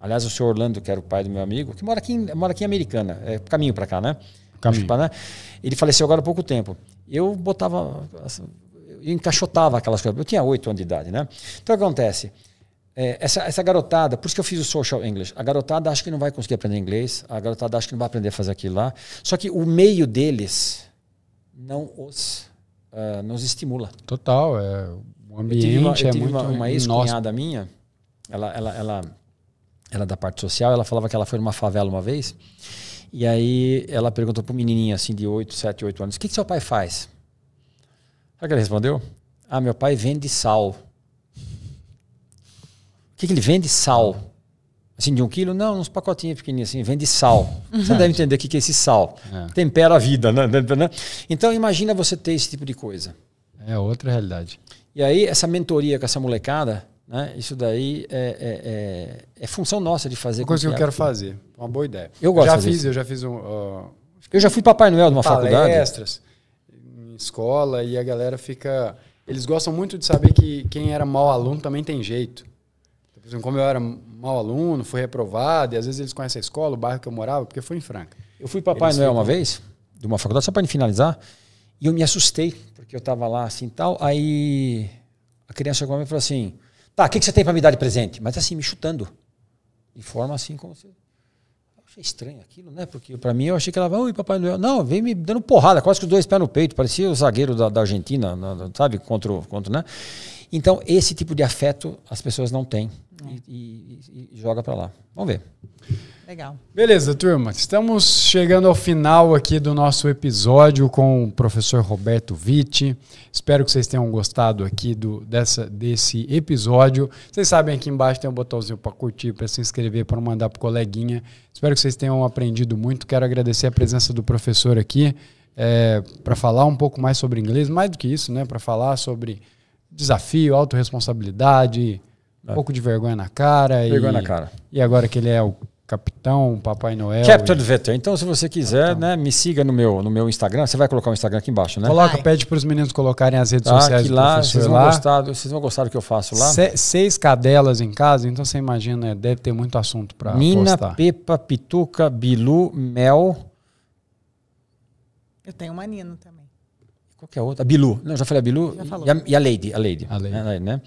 Aliás, o senhor Orlando, que era o pai do meu amigo, que mora aqui em Americana, caminho para cá, né? Ele faleceu agora há pouco tempo. Eu encaixotava aquelas coisas. Eu tinha 8 anos de idade, né? Então o que acontece? Essa garotada, por isso que eu fiz o Social English, a garotada acha que não vai conseguir aprender inglês, a garotada acha que não vai aprender a fazer aquilo lá. Só que o meio deles não os estimula. O ambiente eu tive uma ex-cunhada minha, ela é da parte social, ela falava que ela foi numa favela uma vez. E aí ela perguntou para um menininho assim de 7, 8 anos, o que seu pai faz? Sabe o que ele respondeu? Meu pai vende sal. O que ele vende? Sal. Assim, de 1 quilo? Não, uns pacotinhos pequenininhos assim, vende sal. Você deve entender o que é esse sal. Tempera a vida, né? Então imagina você ter esse tipo de coisa. É outra realidade. E aí essa mentoria com essa molecada, né? Isso daí é função nossa de fazer. Uma coisa que eu quero fazer. Uma boa ideia. Eu já fiz eu já fui Papai Noel de uma faculdade. Palestras em escola e a galera fica... Eles gostam muito de saber que quem era mau aluno também tem jeito. Por exemplo, como eu era mau aluno, fui reprovado, e às vezes eles conhecem a escola, o bairro que eu morava, porque foi em Franca. Eu fui Papai Noel uma vez, de uma faculdade, só para finalizar, e eu me assustei, porque eu estava lá assim e tal, aí a criança chegou e falou assim, tá, o que você tem para me dar de presente? Mas assim, me chutando. De forma assim, como se... Eu achei estranho aquilo, né? Porque para mim eu achei que ela, oi, Papai Noel. Não, veio me dando porrada, quase com os 2 pés no peito. Parecia o zagueiro da Argentina, sabe? Contra, né? Então, esse tipo de afeto as pessoas não têm. E joga para lá. Vamos ver. Legal. Beleza, turma. Estamos chegando ao final aqui do nosso episódio com o professor Roberto Vitti. Espero que vocês tenham gostado aqui desse episódio. Vocês sabem, aqui embaixo tem um botãozinho para curtir, para se inscrever, para mandar para o coleguinha. Espero que vocês tenham aprendido muito. Quero agradecer a presença do professor aqui. para falar um pouco mais sobre inglês, mais do que isso, né? Para falar sobre desafio, autorresponsabilidade, um pouco de vergonha na cara. Vergonha na cara. E agora que ele é o capitão, Papai Noel. Captain Vetter. Então, se você quiser, né, me siga no meu Instagram. Você vai colocar o Instagram aqui embaixo, né? Coloca, pede para os meninos colocarem as redes sociais do lá, professor vocês vão gostar do que eu faço lá. 6 cadelas em casa, então você imagina, deve ter muito assunto para Nina, postar. Pepa, Pituca, Bilu, Mel. Eu tenho uma Nina também. Qual que é a outra? A Bilu. Não, já falei a Bilu. Já falou. E a Lady. A Lady. Né?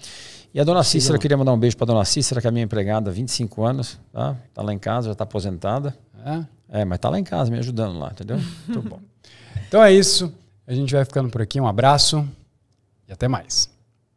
E a dona Cícera, eu queria mandar um beijo para a dona Cícera, que é minha empregada há 25 anos. Tá lá em casa, já está aposentada. Mas tá lá em casa me ajudando lá, entendeu? Muito bom. Então é isso. A gente vai ficando por aqui. Um abraço e até mais.